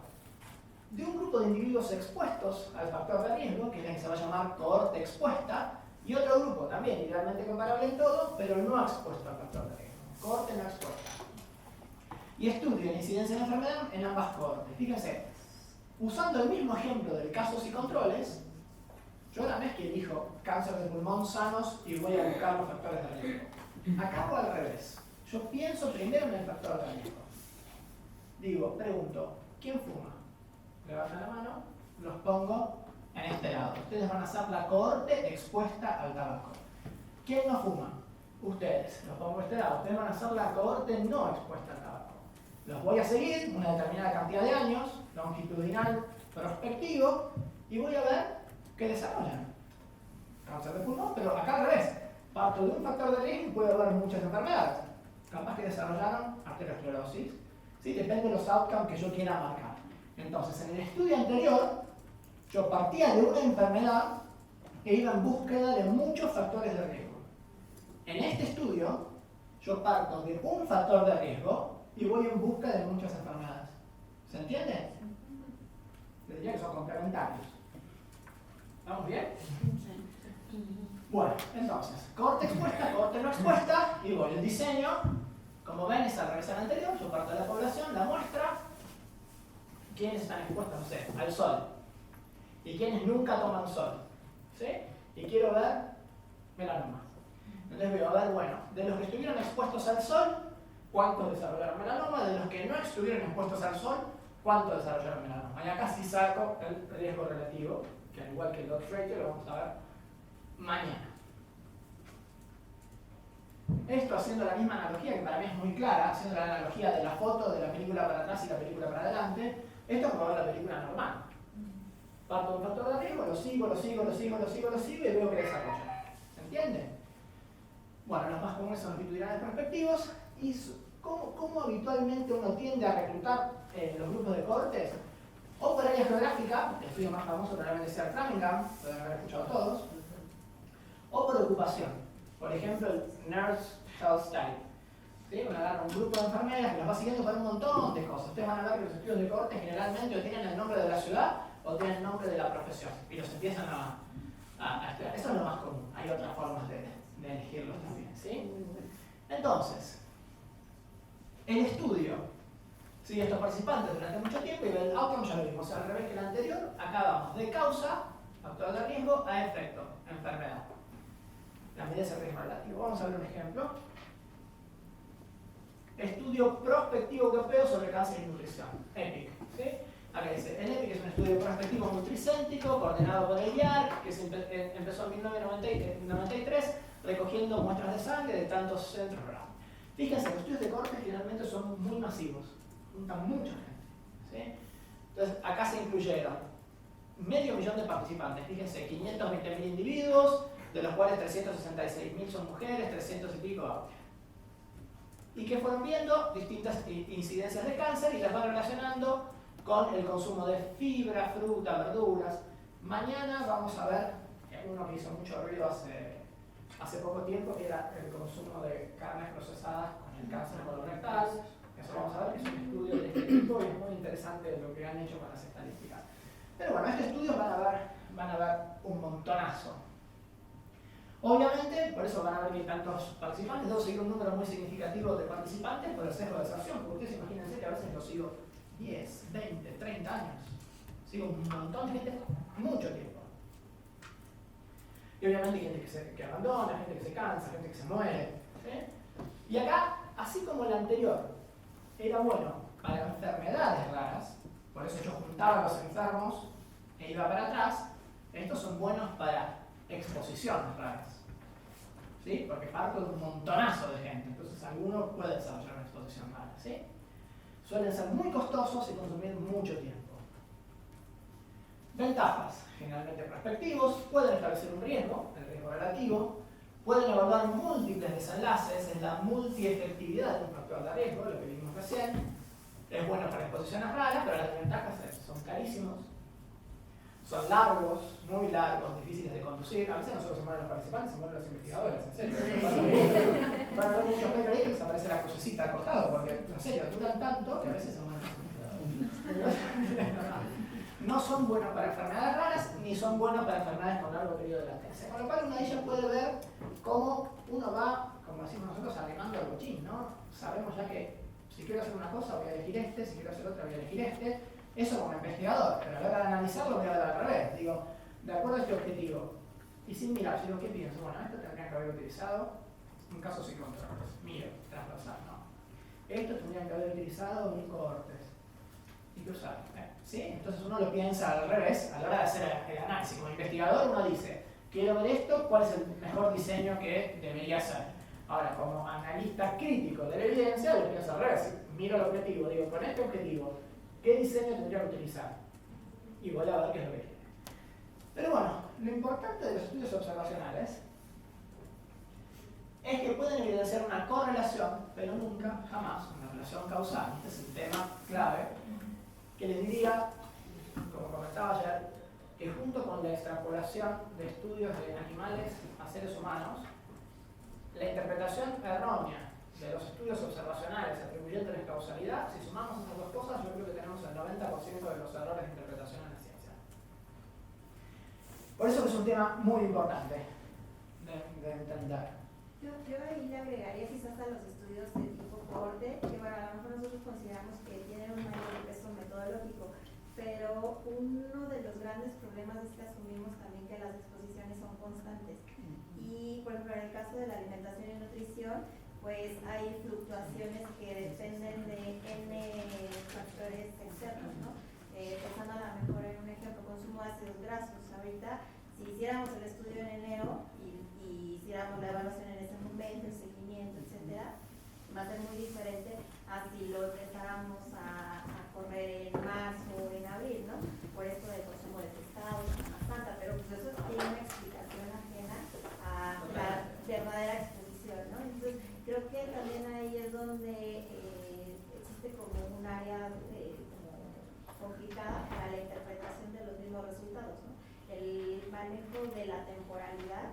de un grupo de individuos expuestos al factor de riesgo, que es la que se va a llamar cohorte expuesta, y otro grupo también, idealmente comparable en todo, pero no expuesto al factor de riesgo, cohorte no expuesta. Y estudio la incidencia de la enfermedad en ambas cohortes. Fíjense, usando el mismo ejemplo del casos y controles, yo ahora no es que elijo cáncer de pulmón sanos y voy a buscar los factores de riesgo. Acá hago al revés. Yo pienso primero en el factor de riesgo. Digo, pregunto, ¿quién fuma? Levantan la mano, los pongo en este lado. Ustedes van a hacer la cohorte expuesta al tabaco. ¿Quién no fuma? Ustedes. Los pongo en este lado. Ustedes van a hacer la cohorte no expuesta al tabaco. Los voy a seguir una determinada cantidad de años, longitudinal, prospectivo, y voy a ver qué desarrollan. Cáncer de pulmón, pero acá al revés. Parto de un factor de riesgo y puedo ver muchas enfermedades. Capaz que desarrollaron arteriosclerosis. ¿Sí? Depende de los outcomes que yo quiera marcar. Entonces, en el estudio anterior, yo partía de una enfermedad e iba en búsqueda de muchos factores de riesgo. En este estudio, yo parto de un factor de riesgo y voy en busca de muchas enfermedades. ¿Se entiende? Te diría que son complementarios. ¿Vamos bien? Bueno, entonces, cohorte expuesta, cohorte no expuesta, y voy el diseño. Como ven, es al revés al anterior. Yo parto de la población, la muestra. ¿Quiénes están expuestos? No sé, al sol. ¿Y quiénes nunca toman sol? ¿Sí? Y quiero ver melanoma. Entonces veo, a ver, bueno, de los que estuvieron expuestos al sol, ¿cuántos desarrollaron melanoma? De los que no estuvieron expuestos al sol, ¿cuántos desarrollaron melanoma? Y acá sí saco el riesgo relativo, que al igual que el odds ratio lo vamos a ver mañana. Esto haciendo la misma analogía, que para mí es muy clara, haciendo la analogía de la foto, de la película para atrás y la película para adelante, esto es como ver la película normal. Parto de un factor de riesgo, lo sigo y veo que desarrolla. ¿Se entiende? Bueno, los más comunes son longitudinales prospectivos. ¿Y cómo habitualmente uno tiende a reclutar los grupos de cortes? O por área geográfica, el estudio más famoso probablemente sea el Framingham, lo deben haber escuchado todos. O por ocupación, por ejemplo el Nurse Health Study. ¿Sí? Van a agarrar un grupo de enfermeras que los va siguiendo para un montón de cosas. Ustedes van a ver que los estudios de cohorte generalmente o tienen el nombre de la ciudad o tienen el nombre de la profesión y los empiezan a estudiar. Eso es lo más común, hay otras formas de elegirlos también. ¿Sí? Entonces, el estudio sigue a estos participantes durante mucho tiempo y el outcome ya lo vimos, al revés que el anterior. Acá vamos de causa, factor de riesgo, a efecto, enfermedad. La medida es el riesgo relativo. Vamos a ver un ejemplo. Estudio prospectivo europeo sobre cáncer y nutrición, EPIC. ¿Sí? Acá dice, el EPIC es un estudio prospectivo nutricéntrico coordinado por el IARC, que empezó en 1993, recogiendo muestras de sangre de tantos centros. Fíjense, los estudios de cohorte generalmente son muy masivos, juntan mucha gente. ¿Sí? Entonces, acá se incluyeron 500.000 de participantes, fíjense, 520.000 individuos, de los cuales 366.000 son mujeres, 300 y pico hombres. Y que fueron viendo distintas incidencias de cáncer y las van relacionando con el consumo de fibra, fruta, verduras. Mañana vamos a ver uno que hizo mucho ruido hace poco tiempo, que era el consumo de carnes procesadas con el cáncer colorectal. Eso vamos a ver, que es un estudio de este tipo y es muy interesante lo que han hecho con las estadísticas. Pero bueno, este estudio van a ver un montonazo. Obviamente, por eso van a ver que hay tantos participantes. Debo seguir un número muy significativo de participantes por el sesgo de deserción, porque ustedes imagínense que a veces lo sigo 10, 20, 30 años. Sigo un montón de gente mucho tiempo. Y obviamente hay gente que abandona, gente que se cansa, gente que se muere. ¿Sí? Y acá, así como el anterior era bueno para enfermedades raras, por eso yo juntaba a los enfermos e iba para atrás, estos son buenos para exposiciones raras. ¿Sí? Porque parto de un montonazo de gente, entonces alguno puede desarrollar una exposición rara. ¿Sí? Suelen ser muy costosos y consumir mucho tiempo. Ventajas, generalmente prospectivos, pueden establecer un riesgo, el riesgo relativo, pueden evaluar múltiples desenlaces, es la multiefectividad de un factor de riesgo, lo que vimos recién. Es bueno para exposiciones raras, pero las desventajas son carísimos, son largos, muy largos, difíciles de conducir. A veces no solo se mueren los participantes, se mueren los investigadores, en serio. Van a ver muchos papers ahí que les aparece la crucecita al costado, porque en serio, duran tanto que a veces se mueren los investigadores. No son buenos para enfermedades raras, ni son buenos para enfermedades con largo periodo de latencia. Con lo cual una de ellas puede ver cómo uno va, como decimos nosotros, arrimando el bochín, ¿no? Sabemos ya que si quiero hacer una cosa voy a elegir este, si quiero hacer otra voy a elegir este. Eso como investigador, pero a la hora de analizarlo voy a ver al revés. Digo, de acuerdo a este objetivo, y sin mirar, digo, ¿qué pienso? Bueno, esto tendría que haber utilizado un caso sin controles, miro, transversal, no. Esto tendría que haber utilizado un cohortes. ¿Y qué usar? ¿Sí? Entonces uno lo piensa al revés, a la hora de hacer el análisis. Como investigador uno dice, quiero ver esto, ¿cuál es el mejor diseño que debería ser? Ahora, como analista crítico de la evidencia, lo pienso al revés. Miro el objetivo, digo, con este objetivo, ¿qué diseño tendría que utilizar? Y voy a ver qué es lo que quiere. Pero bueno, lo importante de los estudios observacionales es que pueden evidenciar una correlación, pero nunca, jamás, una relación causal. Este es el tema clave, que les diría, como comentaba ayer, que junto con la extrapolación de estudios de animales a seres humanos, la interpretación errónea de los estudios observacionales atribuyéndoles causalidad, si sumamos esas dos cosas, yo creo que tenemos el 90% de los errores de interpretación en la ciencia. Por eso es un tema muy importante de entender. Yo ahí le agregaría quizás a los estudios de tipo cohorte, que bueno, a lo mejor nosotros consideramos que tienen un mayor peso metodológico, pero uno de los grandes problemas es que asumimos también que las exposiciones son constantes. Y por ejemplo, en el caso de la alimentación y nutrición, pues hay fluctuaciones que dependen de N factores externos, ¿no? Pensando a lo mejor en un ejemplo, consumo de ácidos grasos. Ahorita, si hiciéramos el estudio en enero y hiciéramos la evaluación en ese momento, el seguimiento, etcétera, va a ser muy diferente a si lo empezáramos a correr en marzo o en abril, ¿no? Por esto del consumo de pescado, Semana Santa, pero pues eso tiene una explicación ajena a la verdadera exposición, ¿no? Entonces, creo que también ahí es donde existe como un área como complicada para la manejo de la temporalidad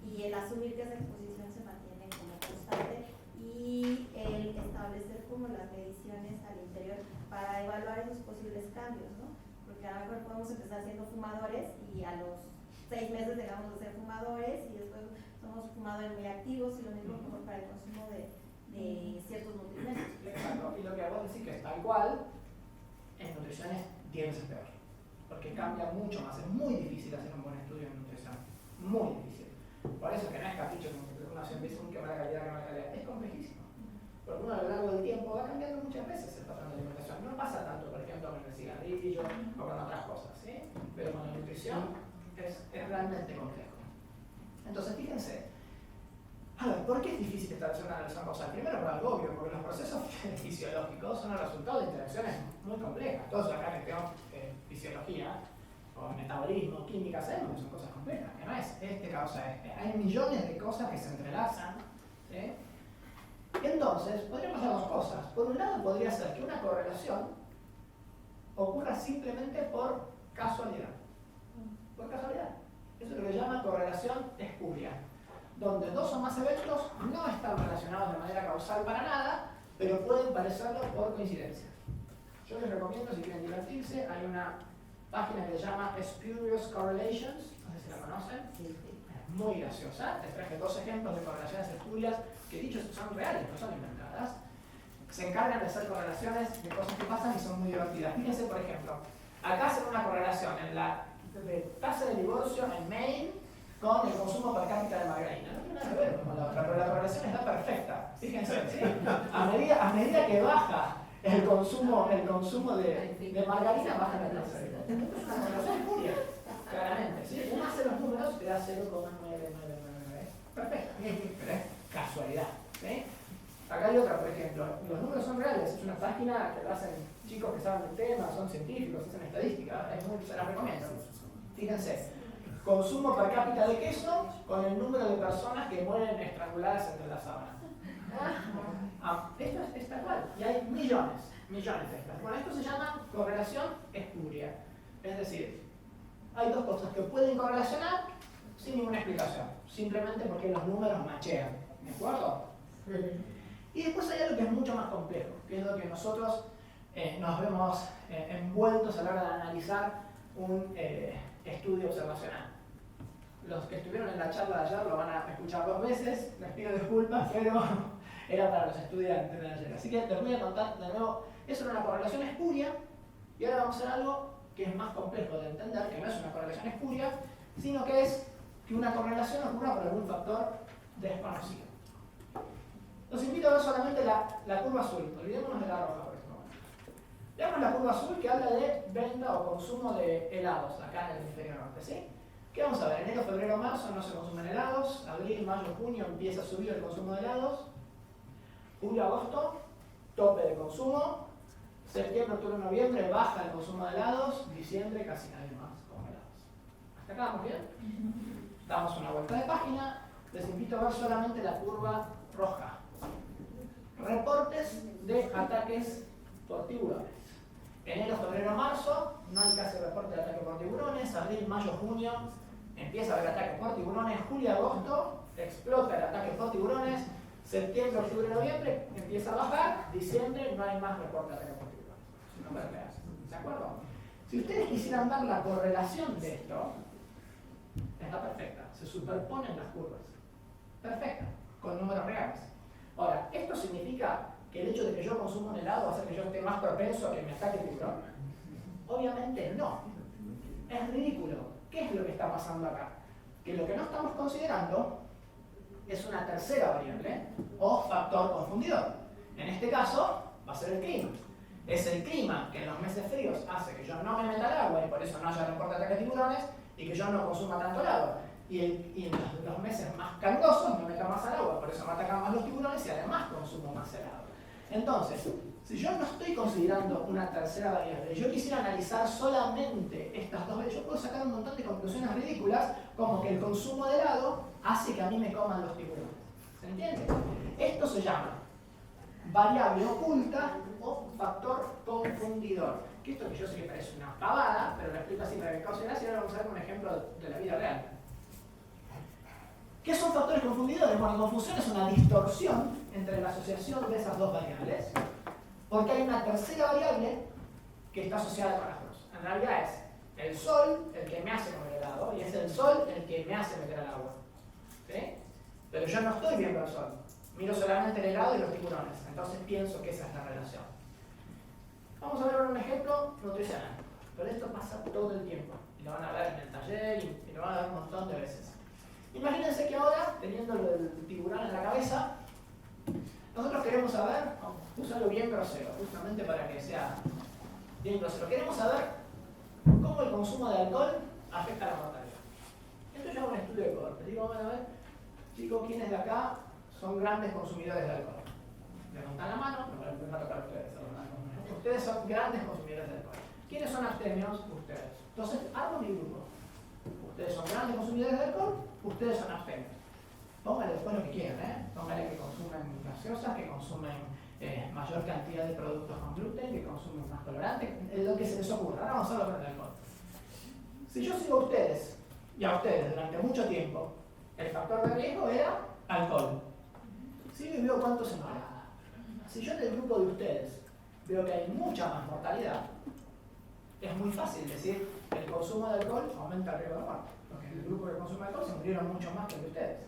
y el asumir que esa exposición se mantiene como constante y el establecer como las mediciones al interior para evaluar esos posibles cambios, ¿no? Porque a lo mejor podemos empezar siendo fumadores y a los 6 meses dejamos de ser fumadores y después somos fumadores muy activos y lo mismo como para el consumo de ciertos nutrientes. Exacto, y lo que vos decís que es tal cual, en nutrición es 10 veces peor, porque cambia mucho más, es muy difícil hacer un buen estudio en nutrición, muy difícil. Por eso que no es capricho, como que uno siempre dice que mala calidad, que mala calidad, es complejísimo. Porque uno a lo largo del tiempo va cambiando muchas veces el patrón de alimentación. No pasa tanto, por ejemplo, con el cigarrillo o con otras cosas, ¿sí? Pero con la nutrición es realmente complejo. Entonces, fíjense, a ver, ¿por qué es difícil establecer una relación causal? Primero por algo obvio, porque los procesos fisiológicos son el resultado de interacciones muy complejas. Todos acá que tenemos fisiología, o metabolismo, química, sabemos que son cosas complejas, que no es este causa este. Hay millones de cosas que se entrelazan, ¿sí? Entonces, podrían pasar dos cosas. Por un lado, podría ser que una correlación ocurra simplemente por casualidad. Por casualidad. Eso es lo que se llama correlación espuria, donde dos o más eventos no están relacionados de manera causal para nada, pero pueden parecerlo por coincidencia. Yo les recomiendo, si quieren divertirse, hay una página que se llama Spurious Correlations, no sé si la conocen, es muy graciosa. Les traje 2 ejemplos de correlaciones espurias que dichos son reales, no son inventadas. Se encargan de hacer correlaciones de cosas que pasan y son muy divertidas. Fíjense, por ejemplo, acá hacen una correlación en la tasa de divorcio en Maine con el consumo per cápita de margarina. No tiene nada que ver con la otra, pero la correlación está perfecta. Fíjense, ¿sí? A medida que baja el consumo de margarina, baja la tasa de divorcio. Es una correlación espuria, claramente. ¿Sí? Uno hace los números y te da 0,9999. Perfecto, pero es casualidad. ¿Sí? Acá hay otra, por ejemplo. Los números son reales. Es una página que lo hacen chicos que saben del tema, son científicos, hacen estadística. Se las recomiendo. Fíjense. Consumo per cápita de queso con el número de personas que mueren estranguladas entre las sábanas. Esto es tal cual. Y hay millones de estas. Bueno, esto se llama correlación espuria. Es decir, hay dos cosas que pueden correlacionar sin ninguna explicación. Simplemente porque los números machean. ¿De acuerdo? Y después hay algo que es mucho más complejo, que es lo que nosotros nos vemos envueltos a la hora de analizar un estudio observacional. Los que estuvieron en la charla de ayer lo van a escuchar 2 veces, les pido disculpas, pero era para los estudiantes de ayer. Así que les voy a contar de nuevo, eso era una correlación espuria, y ahora vamos a hacer algo que es más complejo de entender, que no es una correlación espuria, sino que es que una correlación ocurra por algún factor desconocido. Los invito a ver solamente la curva azul, olvidémonos de la roja por este momento. Veamos la curva azul que habla de venta o consumo de helados acá en el hemisferio norte, ¿sí? ¿Qué vamos a ver? Enero, febrero, marzo no se consumen helados, abril, mayo, junio empieza a subir el consumo de helados, julio, agosto, tope de consumo, septiembre, octubre, noviembre baja el consumo de helados, diciembre casi nadie más come helados. ¿Hasta acá vamos bien? Damos una vuelta de página, les invito a ver solamente la curva roja. Reportes de ataques por tiburones. Enero, febrero, marzo, no hay casi reporte de ataque por tiburones. Abril, mayo, junio, empieza a haber ataques por tiburones. Julio, agosto, explota el ataque por tiburones. Septiembre, octubre, noviembre, empieza a bajar. Diciembre, no hay más reporte de ataque por tiburones. ¿De acuerdo? Si ustedes quisieran ver la correlación de esto, está perfecta. Se superponen las curvas. Perfecta, con números reales. Ahora, ¿esto significa que el hecho de que yo consuma un helado va a hacer que yo esté más propenso a que me ataque el tiburón? Obviamente no. Es ridículo. ¿Qué es lo que está pasando acá? Que lo que no estamos considerando es una tercera variable o factor confundidor. En este caso, va a ser el clima. Es el clima que en los meses fríos hace que yo no me meta al agua y por eso no haya reporte de ataque de tiburones y que yo no consuma tanto helado. Y en los meses más calurosos me meto más al agua, por eso me atacan más los tiburones y además consumo más helado. Entonces, si yo no estoy considerando una tercera variable, yo quisiera analizar solamente estas dos variables, yo puedo sacar un montón de conclusiones ridículas, como que el consumo de helado hace que a mí me coman los tiburones. ¿Se entiende? Esto se llama variable oculta o factor confundidor, que esto que yo sé que parece una pavada, pero lo explico así para que cause gracia, y ahora vamos a ver un ejemplo de la vida real. ¿Qué son factores confundidores? Bueno, confusión es una distorsión entre la asociación de esas dos variables, porque hay una tercera variable que está asociada con las dos. En realidad es el sol el que me hace comer helado y es el sol el que me hace meter al agua. ¿Sí? Pero yo no estoy viendo el sol, miro solamente el helado y los tiburones, entonces pienso que esa es la relación. Vamos a ver ahora un ejemplo nutricional, pero esto pasa todo el tiempo y lo van a ver en el taller y lo van a ver un montón de veces. Imagínense que ahora, teniendo el tiburón en la cabeza, nosotros queremos saber, vamos a usarlo bien grosero, justamente para que sea bien grosero, queremos saber cómo el consumo de alcohol afecta a la mortalidad. Entonces yo hago un estudio de cohorte, digo, bueno, a ver, chicos, ¿quiénes de acá son grandes consumidores de alcohol? Levantan la mano, no me va a tocar a ustedes. Ustedes son grandes consumidores de alcohol. ¿Quiénes son abstemios? Ustedes. Entonces, hago mi grupo. Ustedes son grandes consumidores de alcohol, ustedes son abstemios. Pónganle después lo que quieran, Pónganle que consumen gaseosas, que consumen mayor cantidad de productos con gluten, que consumen más tolerantes, lo que se les ocurra. Ahora vamos a hablar con el alcohol. Si yo sigo a ustedes y a ustedes durante mucho tiempo, el factor de riesgo era alcohol. Sigo y veo cuánto se muere. Si yo en el grupo de ustedes veo que hay mucha más mortalidad, es muy fácil decir que el consumo de alcohol aumenta el riesgo de muerte, porque en el grupo que consume alcohol se murieron mucho más que el de ustedes.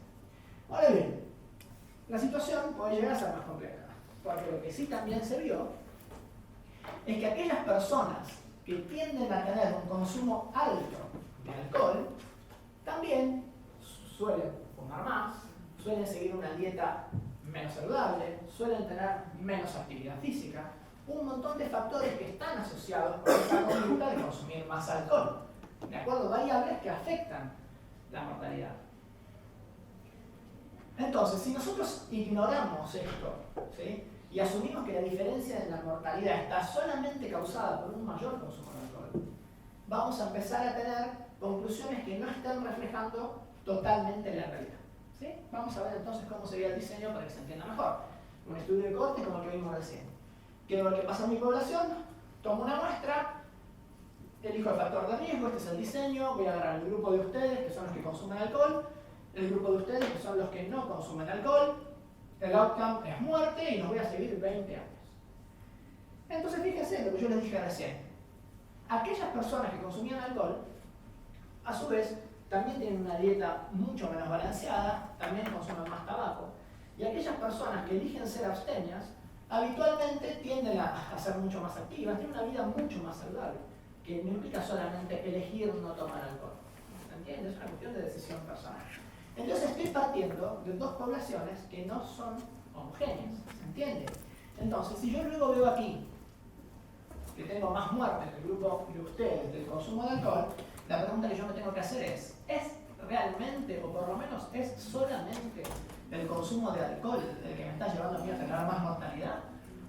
Ahora bien, la situación puede llegar a ser más compleja, porque lo que sí también se vio es que aquellas personas que tienden a tener un consumo alto de alcohol también suelen fumar más, suelen seguir una dieta menos saludable, suelen tener menos actividad física, un montón de factores que están asociados con esa conducta de consumir más alcohol, ¿de acuerdo? Variables que afectan la mortalidad. Entonces, si nosotros ignoramos esto, ¿sí? Y asumimos que la diferencia en la mortalidad está solamente causada por un mayor consumo de alcohol, vamos a empezar a tener conclusiones que no están reflejando totalmente la realidad. ¿Sí? Vamos a ver entonces cómo sería el diseño para que se entienda mejor. Un estudio de cohorte como el que vimos recién. Quiero ver qué pasa en mi población, tomo una muestra, elijo el factor de riesgo, este es el diseño, voy a agarrar el grupo de ustedes, que son los que consumen alcohol, el grupo de ustedes, que son los que no consumen alcohol, el outcome es muerte y nos voy a seguir 20 años. Entonces fíjense lo que yo les dije recién. Aquellas personas que consumían alcohol, a su vez, también tienen una dieta mucho menos balanceada, también consumen más tabaco. Y aquellas personas que eligen ser abstemias, habitualmente tienden a ser mucho más activas, tienen una vida mucho más saludable, que no implica solamente elegir no tomar alcohol. ¿Se entiende? Es una cuestión de decisión personal. Entonces estoy partiendo de dos poblaciones que no son homogéneas. ¿Se entiende? Entonces, si yo luego veo aquí que tengo más muertes en el grupo de ustedes del consumo de alcohol, la pregunta que yo me tengo que hacer ¿es realmente, o por lo menos es solamente el consumo de alcohol el que me está llevando a mí a tener más mortalidad?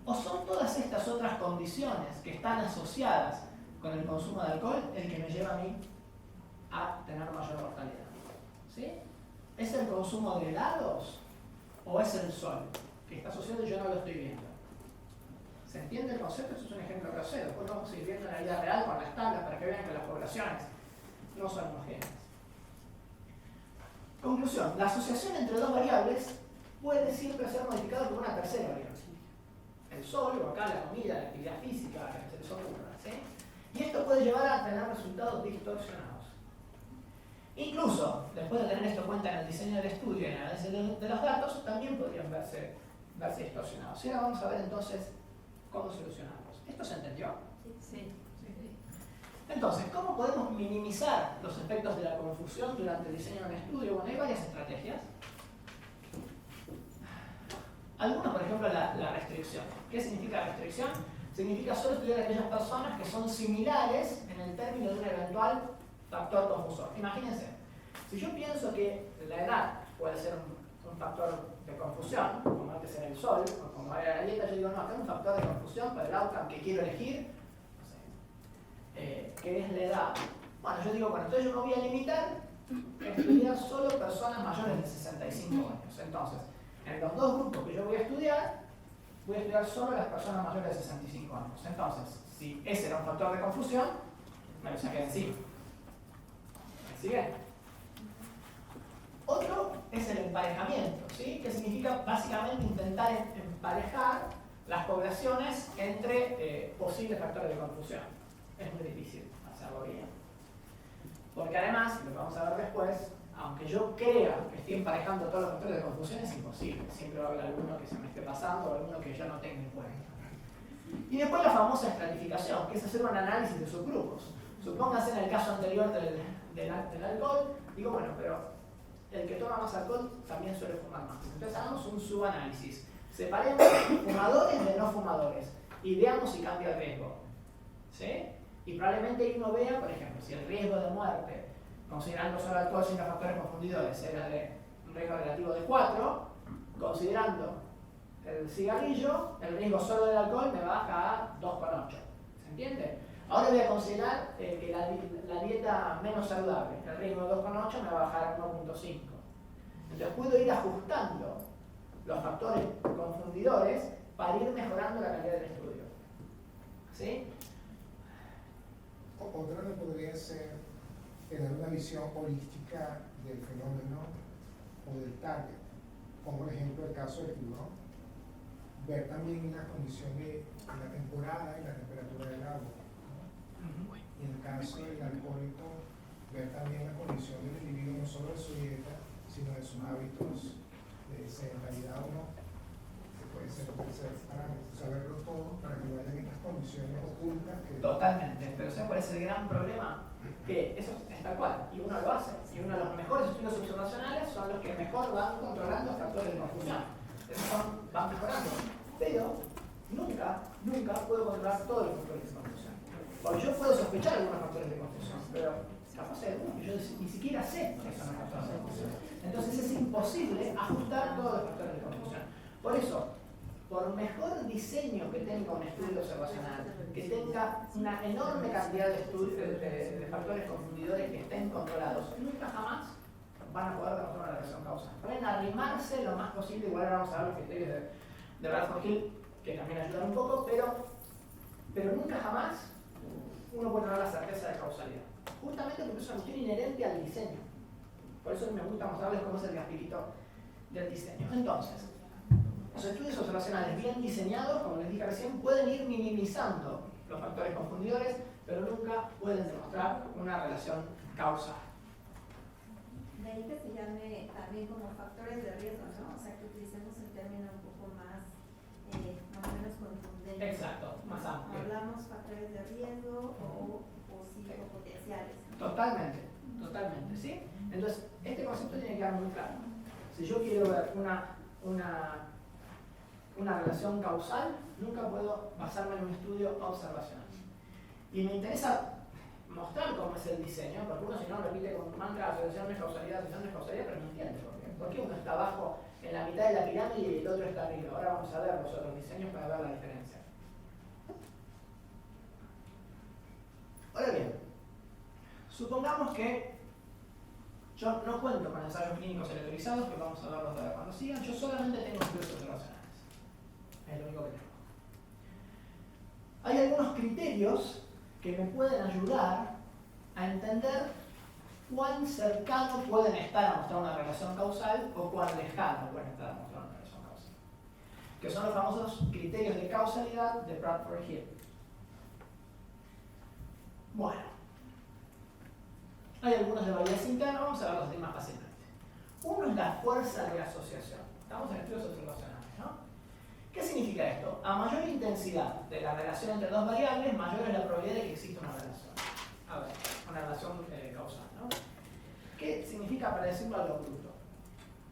¿O son todas estas otras condiciones que están asociadas con el consumo de alcohol el que me lleva a mí a tener mayor mortalidad? ¿Sí? ¿Es el consumo de helados o es el sol que está asociado y yo no lo estoy viendo? ¿Se entiende el concepto? Esto es un ejemplo grosero. Después vamos a ir viendo en la vida real con las tablas para que vean que las poblaciones no son homogéneas. Conclusión. La asociación entre dos variables puede siempre ser modificada por una tercera variable. El sol, o acá la comida, la actividad física, la que se les ocurra, ¿sí? Y esto puede llevar a tener resultados distorsionados. Incluso, después de tener esto en cuenta en el diseño del estudio y en el análisis de los datos, también podrían verse distorsionados. Y ahora vamos a ver entonces cómo solucionarlos. ¿Esto se entendió? Sí. Entonces, ¿cómo podemos minimizar los efectos de la confusión durante el diseño de un estudio? Bueno, hay varias estrategias. Algunas, por ejemplo, la restricción. ¿Qué significa restricción? Significa solo estudiar a aquellas personas que son similares en el término de un eventual factor confusor. Imagínense, si yo pienso que la edad puede ser un factor de confusión, como antes era el sol, o como era la dieta, yo digo, no, acá hay un factor de confusión para el outcome que quiero elegir, no sé, ¿qué es la edad? Bueno, yo digo, bueno, entonces yo me voy a limitar a estudiar solo personas mayores de 65 años. Entonces, en los dos grupos que yo voy a estudiar solo a las personas mayores de 65 años. Entonces, Si ese era un factor de confusión, me lo saqué de encima. ¿Me sigue? Otro es el emparejamiento, ¿sí? Que significa básicamente intentar emparejar las poblaciones entre posibles factores de confusión. Es muy difícil hacerlo bien. Porque además, lo que vamos a ver después, aunque yo crea que estoy emparejando todos los factores de confusión, es imposible. Siempre va a haber alguno que se me esté pasando o alguno que yo no tenga en cuenta. Y después la famosa estratificación, que es hacer un análisis de subgrupos. Supóngase en el caso anterior del alcohol, digo, bueno, pero el que toma más alcohol también suele fumar más. Entonces hagamos un subanálisis. Separemos fumadores de no fumadores y veamos si cambia el riesgo. ¿Sí? Y probablemente uno vea, por ejemplo, si el riesgo de muerte, considerando solo alcohol sin los factores confundidores, era de un riesgo relativo de 4, considerando el cigarrillo, el riesgo solo del alcohol me baja a 2,8. ¿Se entiende? Ahora voy a considerar que la dieta menos saludable, el riesgo de 2,8 me va a bajar a 1,5. Entonces puedo ir ajustando los factores confundidores para ir mejorando la calidad del estudio. ¿Sí? Otra no podría ser tener una visión holística del fenómeno o del target, como por ejemplo el caso del tiburón, ver también la condición de la temporada y la temperatura del agua, ¿no? Y en el caso del alcohólico, ver también la condición del individuo no solo de su dieta, sino de sus hábitos de sedentariedad o no, que puede ser para saberlo todo, para que no hayan estas condiciones ocultas. Totalmente, pero ¿sabes cuál es el gran problema? Que eso es tal cual, y uno lo hace, y uno de los mejores estudios observacionales son los que mejor van controlando factores de confusión. Esos van mejorando, pero nunca puedo controlar todos los factores de confusión. Porque yo puedo sospechar algunos factores de confusión, pero capaz hay algunos que yo ni siquiera sé que son los factores de confusión. Entonces es imposible ajustar todos los factores de confusión. Por eso, por mejor diseño que tenga un estudio observacional, que tenga una enorme cantidad de factores confundidores que estén controlados, nunca jamás van a poder demostrar una relación causal. Pueden arrimarse lo más posible, igual ahora vamos a ver los criterios de Radford Hill, que también ayudan un poco, pero nunca jamás uno puede tener la certeza de causalidad. Justamente porque es una cuestión inherente al diseño. Por eso me gusta mostrarles cómo es el gaspirito del diseño. Entonces, los estudios observacionales bien diseñados, como les dije recién, pueden ir minimizando los factores confundidores, pero nunca pueden demostrar una relación causal. De ahí que se llame también como factores de riesgo, ¿no? O sea, que utilicemos el término un poco más o menos contundente. Exacto, más amplio. Hablamos factores de riesgo o potenciales, ¿no? Totalmente, ¿sí? Entonces, este concepto tiene que quedar muy claro. Si yo quiero ver una relación causal, nunca puedo basarme en un estudio observacional. Y me interesa mostrar cómo es el diseño, porque uno si no repite con mantra asociación de causalidad, pero no entiende por qué uno está abajo en la mitad de la pirámide y el otro está arriba. Ahora vamos a ver los otros diseños para ver la diferencia. Ahora bien, supongamos que yo no cuento con ensayos clínicos electrovisados, que vamos a verlos de cuando sigan, yo solamente tengo estudios observacionales. Es lo único que tengo. Hay algunos criterios que me pueden ayudar a entender cuán cercano pueden estar a mostrar una relación causal o cuán lejano pueden estar a mostrar una relación causal, que son los famosos criterios de causalidad de Radford Hill. Bueno, hay algunos de validez interna, vamos a verlos así más fácilmente. Uno es la fuerza de asociación. Estamos en estudios observacionales, ¿no? ¿Qué significa esto? A mayor intensidad de la relación entre dos variables, mayor es la probabilidad de que exista una relación. A ver, una relación causal, ¿no? ¿Qué significa, para decirlo a lo bruto?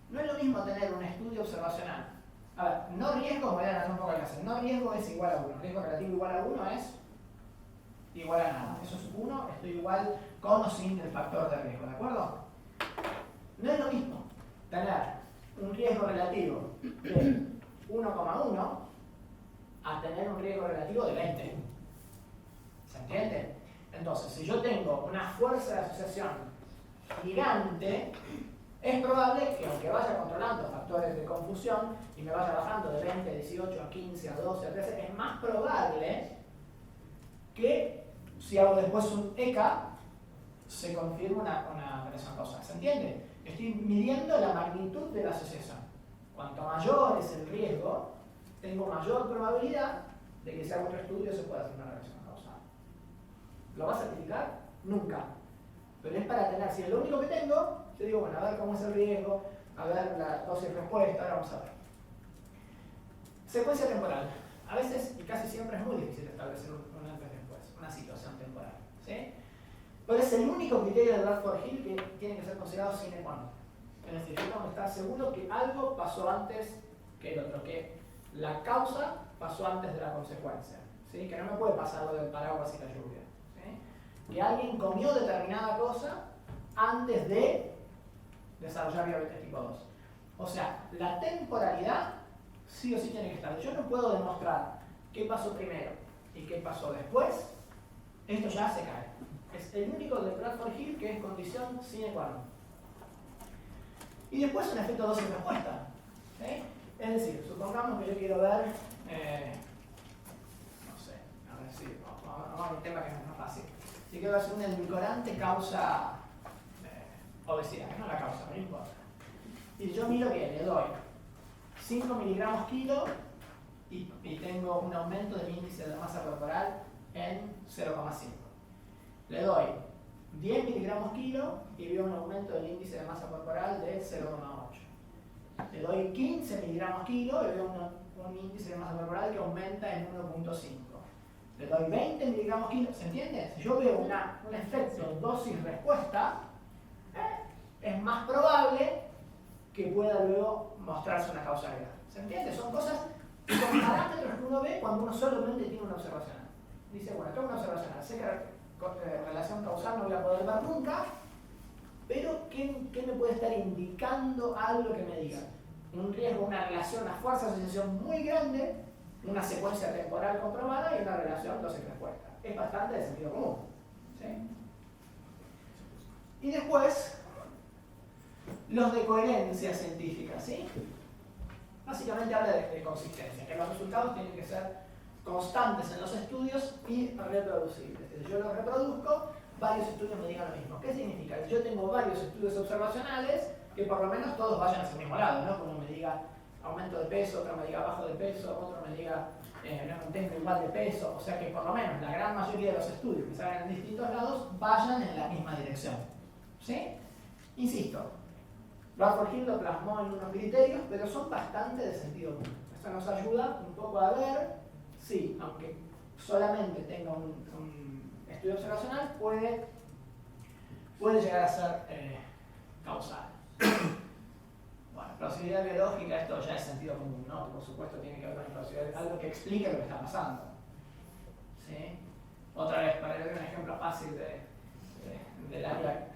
No es lo mismo tener un estudio observacional. A ver, no riesgo, voy a dar un poco el caso. No riesgo es igual a 1. Riesgo relativo igual a 1 es igual a nada. Eso es 1, estoy igual con o sin el factor de riesgo, ¿de acuerdo? No es lo mismo tener un riesgo relativo de 1,1 a tener un riesgo relativo de 20. ¿Se entiende? Entonces, si yo tengo una fuerza de asociación gigante, es probable que aunque vaya controlando factores de confusión y me vaya bajando de 20 a 18 a 15 a 12 a 13, es más probable que si hago después un ECA, se confirma una relación causal. ¿Se entiende? Estoy midiendo la magnitud de la asociación. Cuanto mayor es el riesgo, tengo mayor probabilidad de que si hago otro estudio se pueda hacer una relación causal. ¿Lo va a certificar? Nunca. Pero es para tener, si es lo único que tengo, yo digo, bueno, a ver cómo es el riesgo, a ver la dosis respuesta, ahora vamos a ver. Secuencia temporal. A veces, y casi siempre, es muy difícil establecer un antes y después, una situación temporal. ¿Sí? Pero es el único criterio de Bradford-Hill que tiene que ser considerado sine qua non. Es decir, yo tengo que estar seguro que algo pasó antes que el otro, que la causa pasó antes de la consecuencia. ¿Sí? Que no me puede pasar lo del paraguas y la lluvia. ¿Sí? Que alguien comió determinada cosa antes de desarrollar diabetes tipo 2. O sea, la temporalidad sí o sí tiene que estar. Yo no puedo demostrar qué pasó primero y qué pasó después. Esto ya se cae. Es el único de Bradford-Hill que es condición sine qua non. Y después un efecto dosis-respuesta. ¿Sí? Es decir, supongamos que yo quiero ver, no sé, a ver si, vamos a un tema que es más fácil. Si quiero ver si un edulcorante causa obesidad, que no la causa, no importa. Y yo miro que le doy 5 miligramos kilo y tengo un aumento del índice de masa corporal en 0,5. Le doy 10 miligramos kilo y veo un aumento del índice de masa corporal de 0,8. Le doy 15 miligramos kilo y veo un índice de masa corporal que aumenta en 1,5. Le doy 20 miligramos kilo, ¿se entiende? Si yo veo un efecto dosis-respuesta, es más probable que pueda luego mostrarse una causalidad. ¿Se entiende? Son cosas, son parámetros que uno ve cuando uno solamente tiene una observacional. Dice, bueno, tengo una observacional, sé que relación causal no voy a poder ver nunca, pero ¿qué me puede estar indicando algo que me diga? Un riesgo, una relación, una fuerza de asociación muy grande, una secuencia temporal comprobada y una relación dosis-respuesta. Es bastante de sentido común. ¿Sí? Y después, los de coherencia científica, ¿sí? Básicamente habla de consistencia, que los resultados tienen que ser constantes en los estudios y reproducibles. Es decir, yo los reproduzco, varios estudios me digan lo mismo. ¿Qué significa? Yo tengo varios estudios observacionales que por lo menos todos vayan hacia el mismo lado, ¿no? Que uno me diga aumento de peso, otro me diga bajo de peso, otro me diga no mantengo igual de peso, o sea que por lo menos la gran mayoría de los estudios que se hagan en distintos lados vayan en la misma dirección. ¿Sí? Insisto, Bradford-Hill lo plasmó en unos criterios, pero son bastante de sentido común. Esto nos ayuda un poco a ver si, aunque solamente tenga un estudio observacional, puede llegar a ser causal. Bueno, plausibilidad biológica, esto ya es sentido común, ¿no? Por supuesto tiene que haber una plausibilidad, algo que explique lo que está pasando. ¿Sí? Otra vez, para dar un ejemplo fácil del área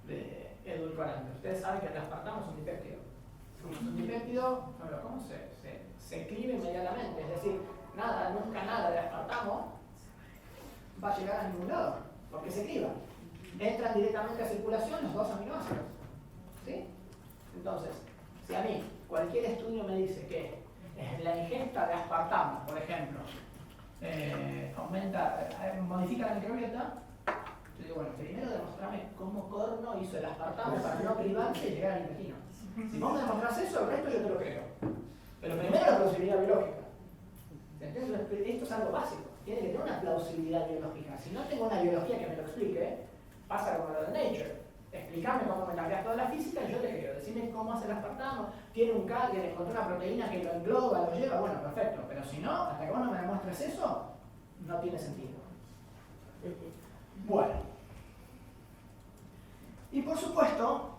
de edulcorante. Ustedes saben que el aspartamo es un dipéptido. Un dipéptido, ¿cómo se escribe inmediatamente? Es decir, nunca nada de aspartamo va a llegar a ningún lado, porque se escriba. Entran directamente a circulación los dos aminoácidos. ¿Sí? Entonces, si a mí cualquier estudio me dice que la ingesta de aspartamo, por ejemplo, modifica la microbiota, yo digo, bueno, primero demostrame cómo Corno hizo el aspartamo para no privarse y llegar al intestino. Si vos me demostrás eso, el resto yo te lo creo. Pero primero la plausibilidad biológica. Entonces, esto es algo básico. Tiene que tener una plausibilidad biológica. Si no tengo una biología que me lo explique, pasa como lo de Nature. Explícame cómo me cambias toda la física y yo te creo. Decime cómo hace el aspartamo. Tiene un carga, le encontré una proteína que lo engloba, lo lleva. Bueno, perfecto. Pero si no, hasta que vos no me demuestres eso, no tiene sentido. Bueno. Y por supuesto,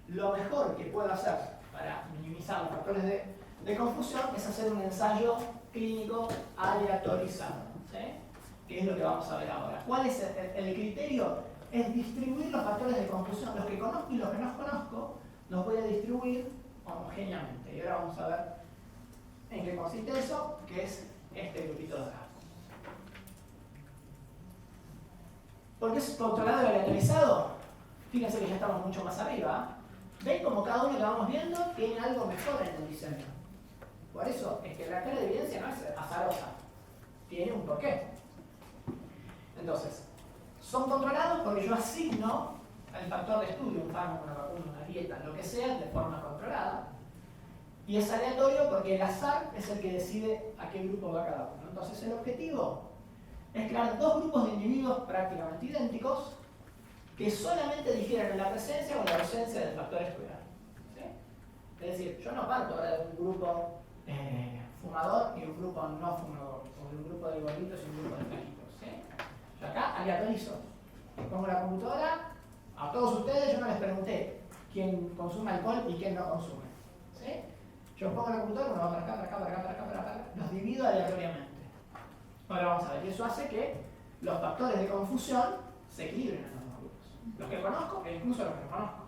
lo mejor que puedo hacer para minimizar los factores de confusión es hacer un ensayo clínico aleatorizado. ¿Sí? Que es lo que vamos a ver ahora. ¿Cuál es el criterio? Es distribuir los factores de confusión. Los que conozco y los que no conozco, los voy a distribuir homogéneamente. Y ahora vamos a ver en qué consiste eso, que es este grupito de acá. ¿Por qué es controlado y aleatorizado? Fíjense que ya estamos mucho más arriba. ¿Ven como cada uno que vamos viendo tiene algo mejor en el diseño? Por eso es que la cara de evidencia no es azarosa. tiene un porqué. Entonces, son controlados porque yo asigno al factor de estudio, un fármaco, una vacuna, una dieta, lo que sea, de forma controlada. Y es aleatorio porque el azar es el que decide a qué grupo va cada uno. Entonces, el objetivo es crear dos grupos de individuos prácticamente idénticos que solamente difieren en la presencia o la ausencia del factor estudiado. ¿Sí? Es decir, yo no parto ahora de un grupo fumador y un grupo no fumador, o de un grupo de gorditos y un grupo de flaquitos. ¿Sí? Yo acá aleatorizo. Pongo la computadora, a todos ustedes yo no les pregunté quién consume alcohol y quién no consume. ¿Sí? Yo pongo la computadora, uno va para acá, para acá, para acá, para acá, para acá, los divido aleatoriamente. Ahora vamos a ver, y eso hace que los factores de confusión se equilibren en los dos grupos. Los que conozco e incluso los que no conozco.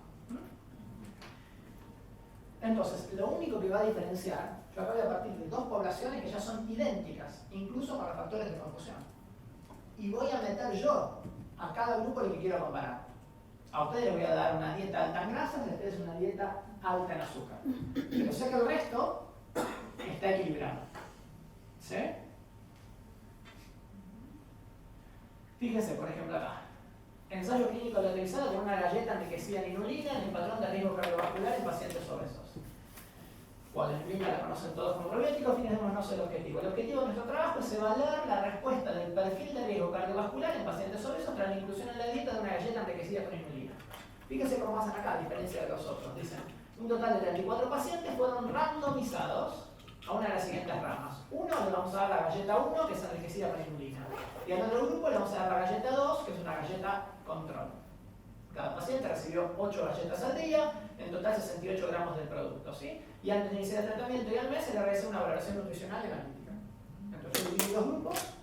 Entonces, lo único que va a diferenciar, yo acá voy a partir de dos poblaciones que ya son idénticas, incluso para factores de confusión. Y voy a meter yo a cada grupo lo que quiero comparar. A ustedes les voy a dar una dieta alta en grasas y a ustedes una dieta alta en azúcar. Pero sé que el resto está equilibrado. ¿Sí? Fíjense, por ejemplo, acá. Ensayo clínico aleatorizado con una galleta enriquecida en inulina en el patrón de riesgo cardiovascular en pacientes obesos. Bueno, la inulina la conocen todos como probióticos, fijémonos el objetivo. El objetivo de nuestro trabajo es evaluar la respuesta del perfil de riesgo cardiovascular en pacientes obesos tras la inclusión en la dieta de una galleta enriquecida con inulina. Fíjense cómo hacen acá, a diferencia de los otros. Dicen, un total de 34 pacientes fueron randomizados a una de las siguientes ramas. Uno le vamos a dar la galleta 1, que es enriquecida con inulina. Y al otro grupo le vamos a dar la galleta 2, que es una galleta control. Cada paciente recibió 8 galletas al día, en total 68 gramos del producto, ¿sí? Y antes de iniciar el tratamiento y al mes se le realiza una valoración nutricional y analítica. Entonces yo dividí dos grupos,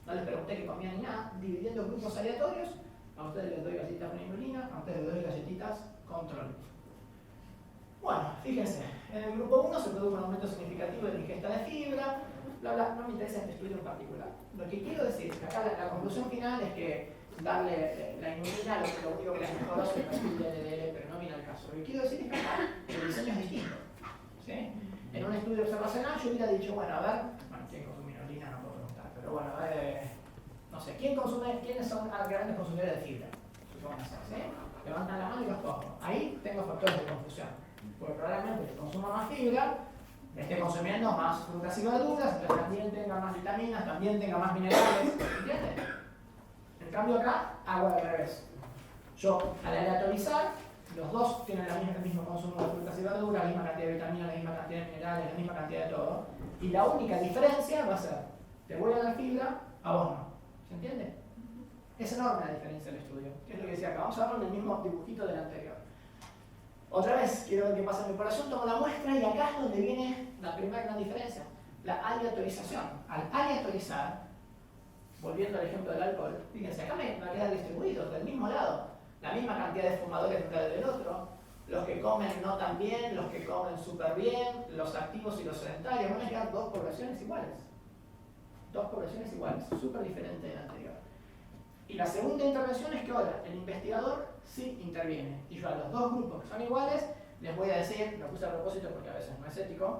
no les pregunté qué comían ni nada, dividí en dos grupos aleatorios, a ustedes les doy galletitas con inulina, a ustedes les doy galletitas control. Bueno, fíjense, en el grupo 1 se produjo un aumento significativo de la ingesta de fibra, bla, bla, no me interesa este estudio en particular. Lo que quiero decir es que acá la conclusión final es que darle la inulina lo único que les mejoró es el perfil de LDL, pero no viene al caso. Lo que quiero decir es que acá el diseño es distinto. ¿Sí? En un estudio observacional yo hubiera dicho, bueno, a ver, ¿quién consume inulina? No puedo preguntar, pero bueno, no sé, ¿quiénes son grandes consumidores de fibra? Supongo que ¿sí? Levantan la mano y los cojo. Ahí tengo factores de confusión. Porque probablemente el que consuma más fibra esté consumiendo más frutas y verduras, entonces también tenga más vitaminas, también tenga más minerales, ¿entiendes? En cambio acá hago al revés. Yo al aleatorizar, los dos tienen el mismo consumo de frutas y verduras, la misma cantidad de vitaminas, la misma cantidad de minerales, la misma cantidad de todo. Y la única diferencia va a ser, te voy a dar fibra, a vos no. ¿Se entiende? Es enorme la diferencia del estudio. ¿Qué es lo que decía acá? Vamos a verlo en el mismo dibujito del anterior. Otra vez, quiero ver qué pasa en mi población, tomo la muestra y acá es donde viene la primera gran diferencia, la aleatorización. Al aleatorizar, volviendo al ejemplo del alcohol, fíjense, acá me va a quedar distribuido del mismo lado, la misma cantidad de fumadores dentro del otro, los que comen no tan bien, los que comen súper bien, los activos y los sedentarios, van a quedar dos poblaciones iguales. Dos poblaciones iguales, súper diferente de la anterior. Y la segunda intervención es que ahora el investigador sí interviene. Y yo a los dos grupos que son iguales les voy a decir, lo puse a propósito porque a veces no es ético,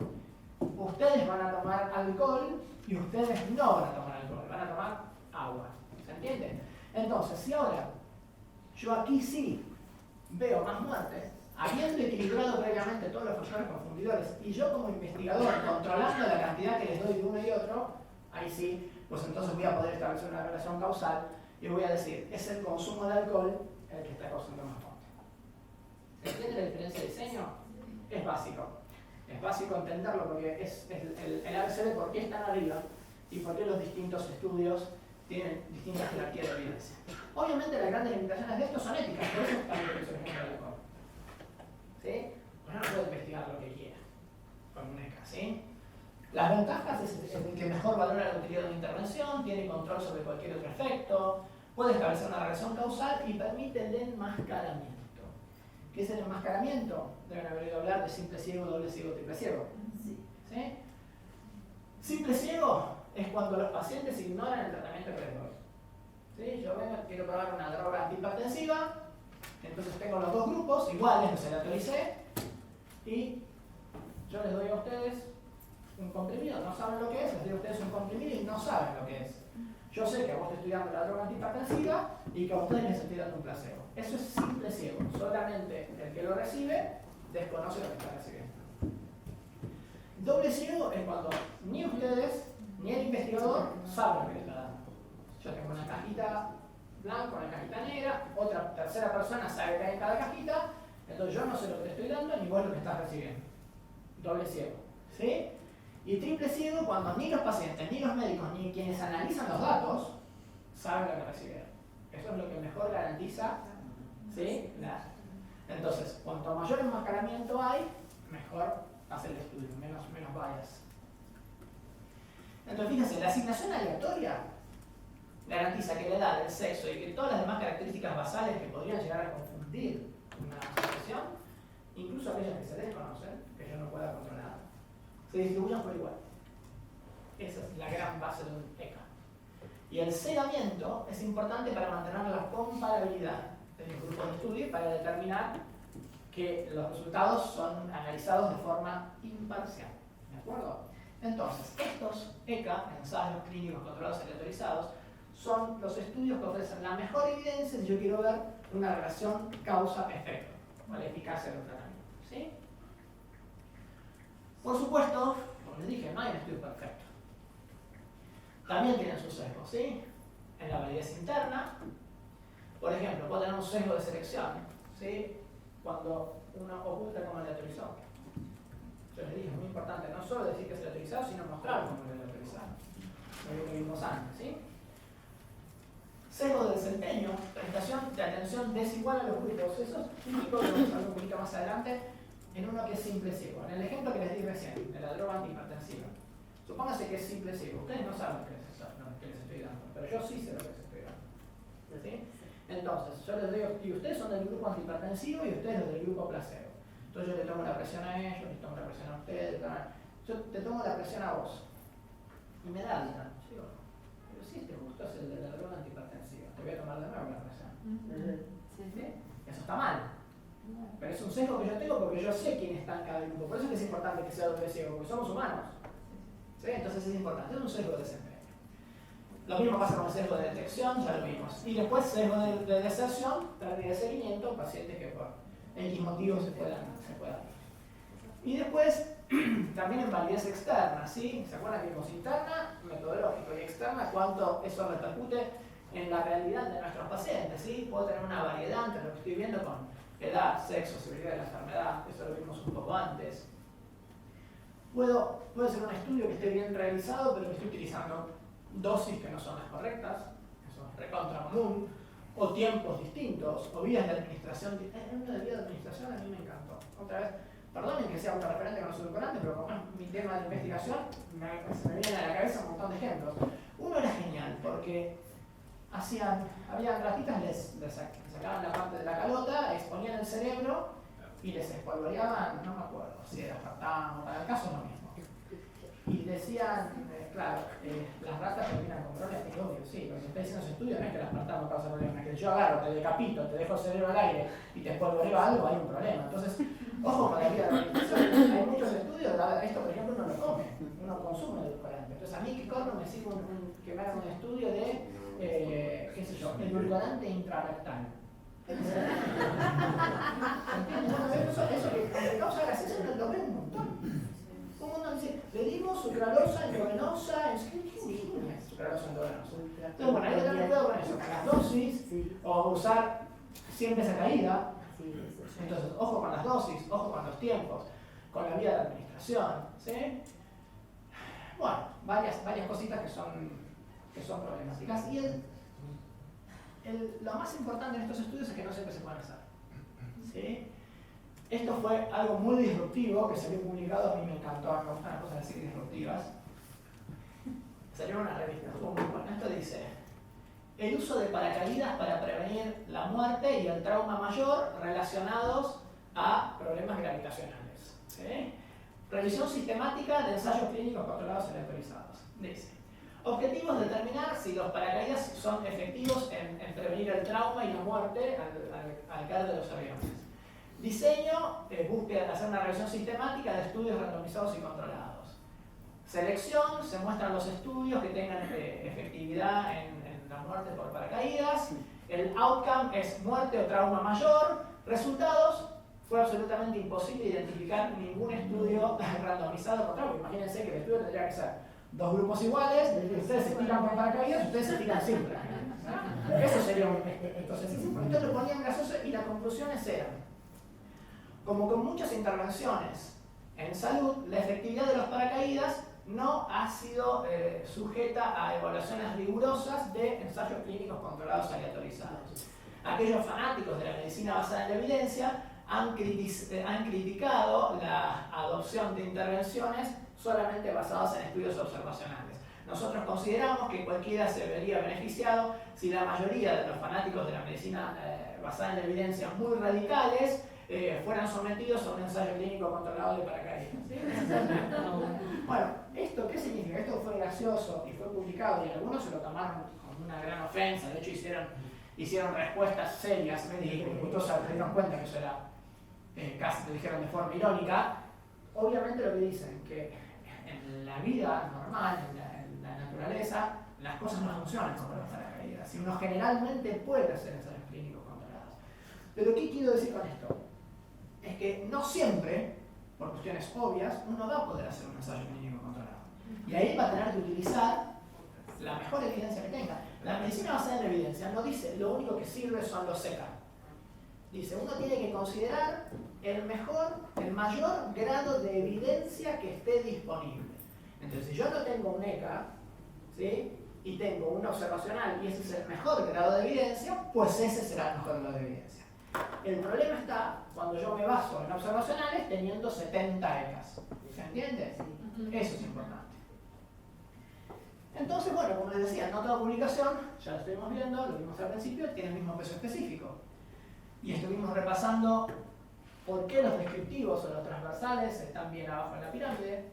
ustedes van a tomar alcohol y ustedes no van a tomar alcohol, van a tomar agua. ¿Se entiende? Entonces, si ahora yo aquí sí veo más muertes, habiendo equilibrado previamente todos los factores confundidores, y yo como investigador controlando la cantidad que les doy de uno y otro, ahí sí, pues entonces voy a poder establecer una relación causal y voy a decir, es el consumo de alcohol el que está causando más muerte. ¿Se entiende la diferencia de diseño? Es básico. Es básico entenderlo porque es el ABC de por qué están arriba y por qué los distintos estudios tienen distintas jerarquías de evidencia. Obviamente las grandes limitaciones de esto son éticas, por eso están los ejemplos del alcohol. ¿Sí? Pues no puede investigar lo que quiera con un ECA, ¿sí? Las ventajas es el que mejor valora la utilidad de una intervención, tiene control sobre cualquier otro efecto, puede establecer una relación causal y permite el enmascaramiento. ¿Qué es el enmascaramiento? Deben haber oído hablar de simple ciego, doble ciego, triple ciego. Sí. ¿Sí? Simple ciego es cuando los pacientes ignoran el tratamiento que les doy. ¿Sí? Yo quiero probar una droga antihipertensiva, entonces tengo los dos grupos iguales, los aleatoricé, y yo les doy a ustedes un comprimido, no saben lo que es, les digo a ustedes un comprimido y no saben lo que es. Yo sé que a vos te estoy dando la droga antihipertensiva y que a ustedes les estoy dando un placebo. Eso es simple ciego. Solamente el que lo recibe desconoce lo que está recibiendo. Doble ciego es cuando ni ustedes ni el investigador saben lo que le está dando. Yo tengo una cajita blanca, una cajita negra, otra tercera persona sabe que hay en cada cajita, entonces yo no sé lo que te estoy dando ni vos lo que estás recibiendo. Doble ciego. ¿Sí? Y triple ciego cuando ni los pacientes, ni los médicos, ni quienes analizan los datos saben lo que recibieron. Eso es lo que mejor garantiza, ¿sí? Entonces, cuanto mayor enmascaramiento hay, mejor hace el estudio, menos bias. Entonces, fíjense, la asignación aleatoria garantiza que la edad, el sexo y que todas las demás características basales que podrían llegar a confundir una asociación, incluso aquellas que se desconocen, que yo no pueda controlar, se distribuyan por igual. Esa es la gran base de un ECA. Y el cegamiento es importante para mantener la comparabilidad de los grupos de estudio y para determinar que los resultados son analizados de forma imparcial. ¿De acuerdo? Entonces, estos ECA, ensayos clínicos controlados aleatorizados, son los estudios que ofrecen la mejor evidencia si yo quiero ver una relación causa-efecto, o la eficacia del tratamiento. ¿Sí? Por supuesto, como les dije, no hay un estudio perfecto. También tienen sus sesgos, ¿sí? En la validez interna, por ejemplo, puede tener un sesgo de selección, ¿sí? Cuando uno oculta como aleatorizó. Yo les dije, es muy importante no solo decir que es aleatorizado, sino mostrar cómo es aleatorizado. Lo vimos antes, ¿sí? Sesgo de desempeño, prestación de atención desigual a los grupos. Eso es típico, lo vamos a ver un poquito más adelante, en uno que es simple ciego. En el ejemplo que les di recién, de la droga antihipertensiva. Supóngase que es simple ciego. Ustedes no saben qué les estoy dando, pero yo sí sé lo que les estoy dando. ¿Sí? Entonces, yo les digo, y ustedes son del grupo antihipertensivo y ustedes los del grupo placebo. Entonces yo le tomo la presión a ellos, les tomo la presión a ustedes, yo te tomo la presión a vos. Y me da alta. Yo digo, pero si este justo es el de la droga antihipertensiva, te voy a tomar de nuevo la presión. ¿Sí? Eso está mal. Pero es un sesgo que yo tengo porque yo sé quién está en cada grupo. Por eso es que es importante que sea doble ciego, porque somos humanos. ¿Sí? Entonces es importante, es un sesgo de desempeño. Lo mismo pasa con el sesgo de detección, ya lo vimos. Y después sesgo de deserción, pérdida de seguimiento, pacientes que por X motivos se puedan. Y después, también en validez externa, ¿sí? ¿Se acuerdan que vimos interna, metodológico, y externa, cuánto eso repercute en la realidad de nuestros pacientes, ¿sí? Puedo tener una variedad entre lo que estoy viendo con edad, sexo, severidad de la enfermedad, eso lo vimos un poco antes. Puede ser un estudio que esté bien realizado, pero que esté utilizando dosis que no son las correctas, eso es recontra común, o tiempos distintos, o vías de administración. Una de vías de administración a mí me encantó. Otra vez, perdonen que sea un referente con los edulcorantes, pero como es mi tema de investigación, se me vienen a la cabeza un montón de ejemplos. Uno era genial, porque había ratitas, les sacaban la parte de la calota, exponían el cerebro y les espolvoreaban, no me acuerdo si era aspartamo, para el caso es lo mismo. Y decían, claro, las ratas terminan con problemas, y obvio, sí, lo que está diciendo ese estudio no es que el aspartamo causa problemas, es que yo agarro, te decapito, te dejo el cerebro al aire y te espolvoreo algo, hay un problema. Entonces, ojo con la vida de la administración. Hay muchos estudios, esto por ejemplo uno lo come, uno consume edulcorante. Entonces a mí que corro me sirve que me hagan un estudio de, qué sé yo, edulcorante intrarrectal. ¿Entiendes? Bueno, eso que causa gracia, eso lo veo un montón. Como uno dice, le dimos sucralosa endovenosa, ¿qué es sucralosa endovenosa? Entonces, bueno, hay que tener cuidado con eso, con las dosis, o usar siempre esa caída. Entonces, ojo con las dosis, ojo con los tiempos, con la vía de administración, ¿sí? Bueno, varias cositas que son problemáticas. Y lo más importante en estos estudios es que no siempre se pueden hacer, ¿sí? Esto fue algo muy disruptivo que salió publicado, a mí me encantó, me gustan las cosas así disruptivas. Salió en una revista, estuvo muy bueno. Esto dice, el uso de paracaídas para prevenir la muerte y el trauma mayor relacionados a problemas gravitacionales. ¿Sí? Revisión sistemática de ensayos clínicos controlados y aleatorizados. Dice, objetivos determinar si los paracaídas son efectivos en prevenir el trauma y la muerte al caer de los aviones. Diseño, búsqueda de hacer una revisión sistemática de estudios randomizados y controlados. selección, se muestran los estudios que tengan efectividad en la muerte por paracaídas. El outcome es muerte o trauma mayor. Resultados, fue absolutamente imposible identificar ningún estudio randomizado contra algo. Imagínense que el estudio tendría que ser dos grupos iguales, ustedes se tiran por paracaídas, ustedes se tiran sin paracaídas. Eso sería un escocesismo. Entonces lo ponían gaseoso y las conclusiones eran, como con muchas intervenciones en salud, la efectividad de los paracaídas no ha sido sujeta a evaluaciones rigurosas de ensayos clínicos controlados aleatorizados. Aquellos fanáticos de la medicina basada en la evidencia han criticado la adopción de intervenciones solamente basadas en estudios observacionales. Nosotros consideramos que cualquiera se vería beneficiado si la mayoría de los fanáticos de la medicina basada en la evidencia muy radicales fueran sometidos a un ensayo clínico controlado de paracaídas. ¿Sí? Bueno, ¿esto qué significa? Esto fue gracioso y fue publicado y algunos se lo tomaron como una gran ofensa. De hecho hicieron respuestas serias médicos y justo se dieron cuenta que eso era casi lo dijeron de forma irónica. Obviamente lo que dicen que en la vida normal, en la naturaleza, las cosas no funcionan como los paracaídas y uno generalmente puede hacer ensayos clínicos controlados. Pero ¿qué quiero decir con esto? Es que no siempre, por cuestiones obvias, uno va a poder hacer un ensayo clínico controlado. Y ahí va a tener que utilizar la mejor evidencia que tenga. La medicina basada en la evidencia no dice lo único que sirve son los ECA. Dice, uno tiene que considerar el mayor grado de evidencia que esté disponible. Entonces, si yo no tengo un ECA, ¿sí? Y tengo un observacional y ese es el mejor grado de evidencia, pues ese será el mejor grado de evidencia. El problema está cuando yo me baso en observacionales teniendo 70 ECAs. ¿Se entiende? Eso es importante. Entonces, bueno, como les decía, no toda publicación, ya lo estuvimos viendo, lo vimos al principio, tiene el mismo peso específico. Y estuvimos repasando por qué los descriptivos o los transversales están bien abajo en la pirámide,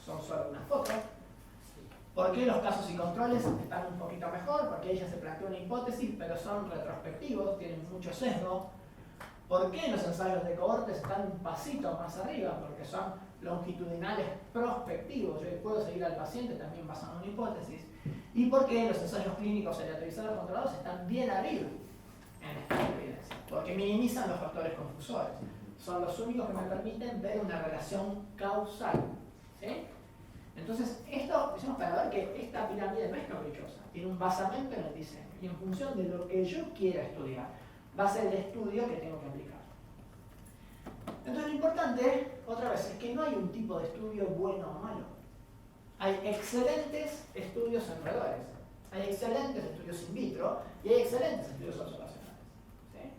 son solo una foto. ¿Por qué los casos y controles están un poquito mejor? Porque ella se planteó una hipótesis, pero son retrospectivos, tienen mucho sesgo. ¿Por qué los ensayos de cohortes están un pasito más arriba? Porque son longitudinales prospectivos. Yo puedo seguir al paciente también basando en una hipótesis. ¿Y por qué los ensayos clínicos aleatorizados controlados están bien arriba en esta evidencia? Porque minimizan los factores confusores. Son los únicos que me permiten ver una relación causal. ¿Sí? Entonces, esto hicimos para ver que esta pirámide no es caprichosa, tiene un basamento en el diseño y en función de lo que yo quiera estudiar, va a ser el estudio que tengo que aplicar. Entonces, lo importante, otra vez, es que no hay un tipo de estudio bueno o malo. Hay excelentes estudios en roedores, hay excelentes estudios in vitro y hay excelentes estudios observacionales. ¿Sí?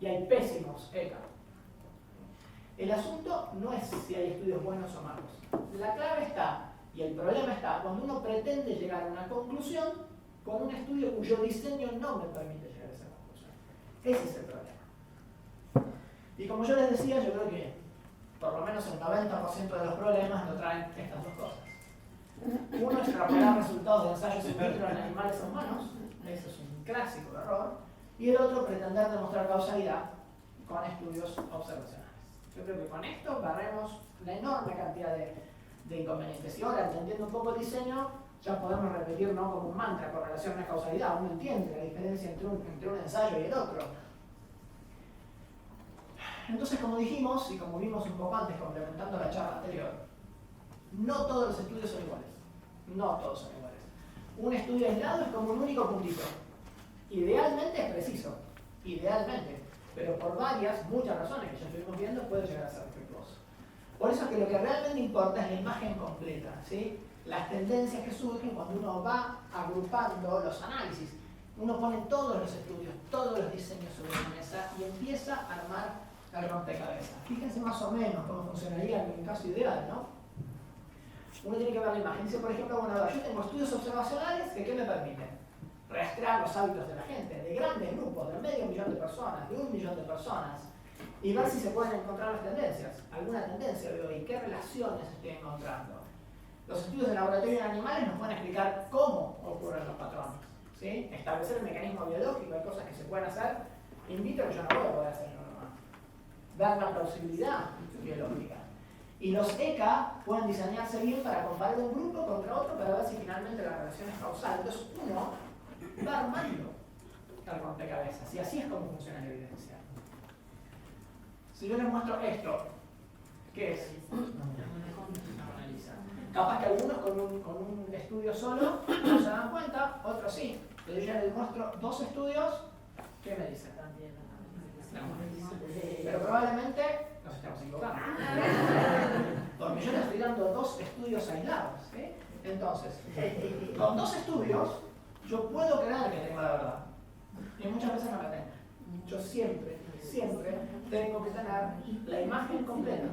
Y hay pésimos ECA. El asunto no es si hay estudios buenos o malos. La clave está, y el problema está, cuando uno pretende llegar a una conclusión con un estudio cuyo diseño no me permite llegar a esa conclusión. Ese es el problema. Y como yo les decía, yo creo que por lo menos el 90% de los problemas lo traen estas dos cosas. Uno, extrapolar resultados de ensayos in vitro en animales a humanos, eso es un clásico error. Y el otro, pretender demostrar causalidad con estudios observacionales. Yo creo que con esto barremos la enorme cantidad de inconvenientes. Y ahora, entendiendo un poco el diseño, ya podemos repetir, ¿no?, como un mantra, correlación a causalidad. Uno entiende la diferencia entre un ensayo y el otro. Entonces, como dijimos, y como vimos un poco antes, complementando la charla anterior, no todos los estudios son iguales. No todos son iguales. Un estudio aislado es como un único puntito. Idealmente es preciso. Idealmente. Pero por muchas razones que ya estuvimos viendo, puede llegar a ser defectuoso. Por eso es que lo que realmente importa es la imagen completa, ¿sí? Las tendencias que surgen cuando uno va agrupando los análisis. Uno pone todos los estudios, todos los diseños sobre la mesa y empieza a armar el rompecabezas. Fíjense más o menos cómo funcionaría en el caso ideal, ¿no? Uno tiene que ver la imagen. Dice, por ejemplo, bueno, yo tengo estudios observacionales que ¿qué me permiten? Rastrear los hábitos de la gente, de grandes grupos, de 500.000 de personas, de 1.000.000 de personas, y ver si se pueden encontrar las tendencias. ¿Alguna tendencia veo y qué relaciones estoy encontrando? Los estudios de laboratorio en animales nos pueden explicar cómo ocurren los patrones, ¿sí? Establecer el mecanismo biológico, hay cosas que se pueden hacer in vitro que yo no voy a poder hacer en lo normal. Ver la plausibilidad biológica. Y los ECA pueden diseñarse bien para comparar un grupo contra otro para ver si finalmente la relación es causal. Entonces uno va armando el rompecabezas y así es como funciona la evidencia. Si yo les muestro esto, ¿qué es? Analiza. Capaz que algunos con un estudio solo no se dan cuenta, otros sí. Pero yo ya les muestro 2 estudios, ¿qué me dicen? Pero probablemente nos estamos equivocando. Porque yo les estoy dando 2 estudios aislados. ¿Sí? Entonces, con 2 estudios, yo puedo creer que tengo la verdad. Y muchas veces no la tengo. Yo siempre tengo que tener la imagen completa.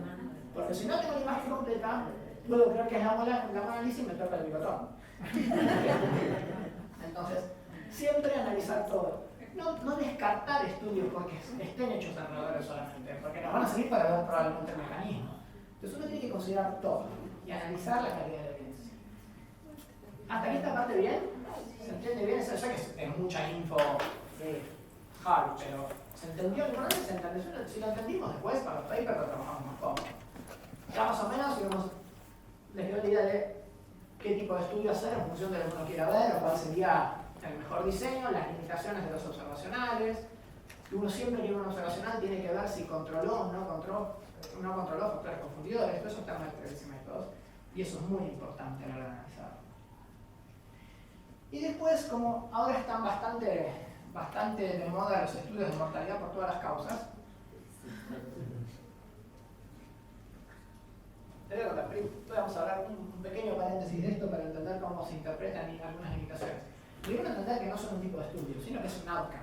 Porque si no tengo la imagen completa, puedo creer que es la mala análisis y me toca el bigotón. Entonces, siempre analizar todo. No descartar estudios porque estén hechos alrededor solamente, porque nos van a servir para ver probablemente el mecanismo. Entonces uno tiene que considerar todo y analizar la calidad de la evidencia. ¿Hasta aquí esta parte bien? ¿Se entiende bien? Yo sé que es mucha info hard, pero ¿se entendió? ¿Se entendió? Si lo entendimos después, para los papers lo trabajamos más cómodo. Ya más o menos les dio la idea de qué tipo de estudio hacer en función de lo que uno quiera ver, o cuál sería el mejor diseño, las limitaciones de los observacionales. Uno siempre que un observacional tiene que ver si controló o no controló factores confundidores. Todo eso está en la experiencia y métodos, y eso es muy importante a la hora de analizarlo. Y después, como ahora están bastante de moda los estudios de mortalidad por todas las causas, vamos a hablar un pequeño paréntesis de esto para entender cómo se interpretan algunas limitaciones. Primero entender que no son un tipo de estudio, sino que es un outcome,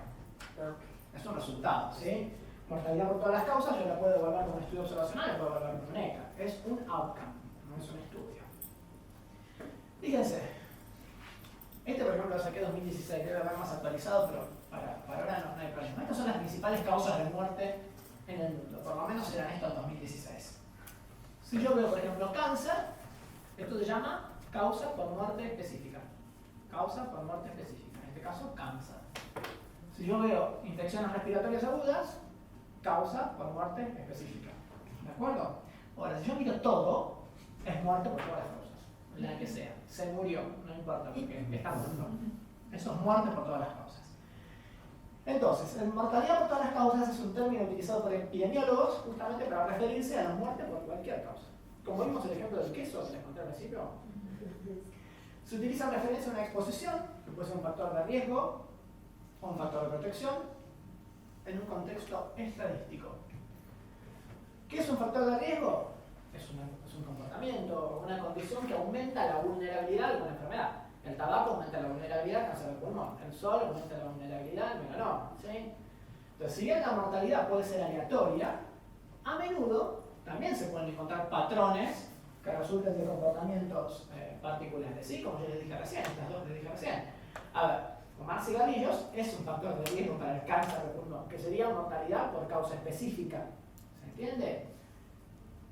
es un resultado, ¿sí? Mortalidad por todas las causas, yo la puedo evaluar como un estudio observacional, la puedo evaluar como un ECA. Es un outcome, no es un estudio. Fíjense, este por ejemplo lo saqué en 2016, debe haber más actualizado, pero para ahora no hay problema. Estas son las principales causas de muerte en el mundo, por lo menos eran esto en 2016. Si yo veo, por ejemplo, cáncer, esto se llama causa por muerte específica. Causa por muerte específica, en este caso cáncer. Si yo veo infecciones respiratorias agudas, causa por muerte específica. ¿De acuerdo? Ahora, si yo miro todo, es muerte por todas las causas. La que sea. Se murió, no importa, porque está muerto. Eso es muerte por todas las causas. Entonces, mortalidad por todas las causas es un término utilizado por epidemiólogos justamente para referirse a la muerte por cualquier causa. Como vimos el ejemplo del queso, que les conté al principio, se utiliza en referencia a una exposición, que puede ser un factor de riesgo o un factor de protección, en un contexto estadístico. ¿Qué es un factor de riesgo? Es un comportamiento, una condición que aumenta la vulnerabilidad de alguna enfermedad. El tabaco aumenta la vulnerabilidad al cáncer de pulmón, el sol aumenta la vulnerabilidad al melanoma, ¿sí? Entonces, si bien la mortalidad puede ser aleatoria, a menudo también se pueden encontrar patrones que resulten de comportamientos particulares, ¿sí? Como yo les dije recién, estas dos les dije recién. A ver, fumar cigarrillos es un factor de riesgo para el cáncer de pulmón, que sería mortalidad por causa específica, ¿se entiende?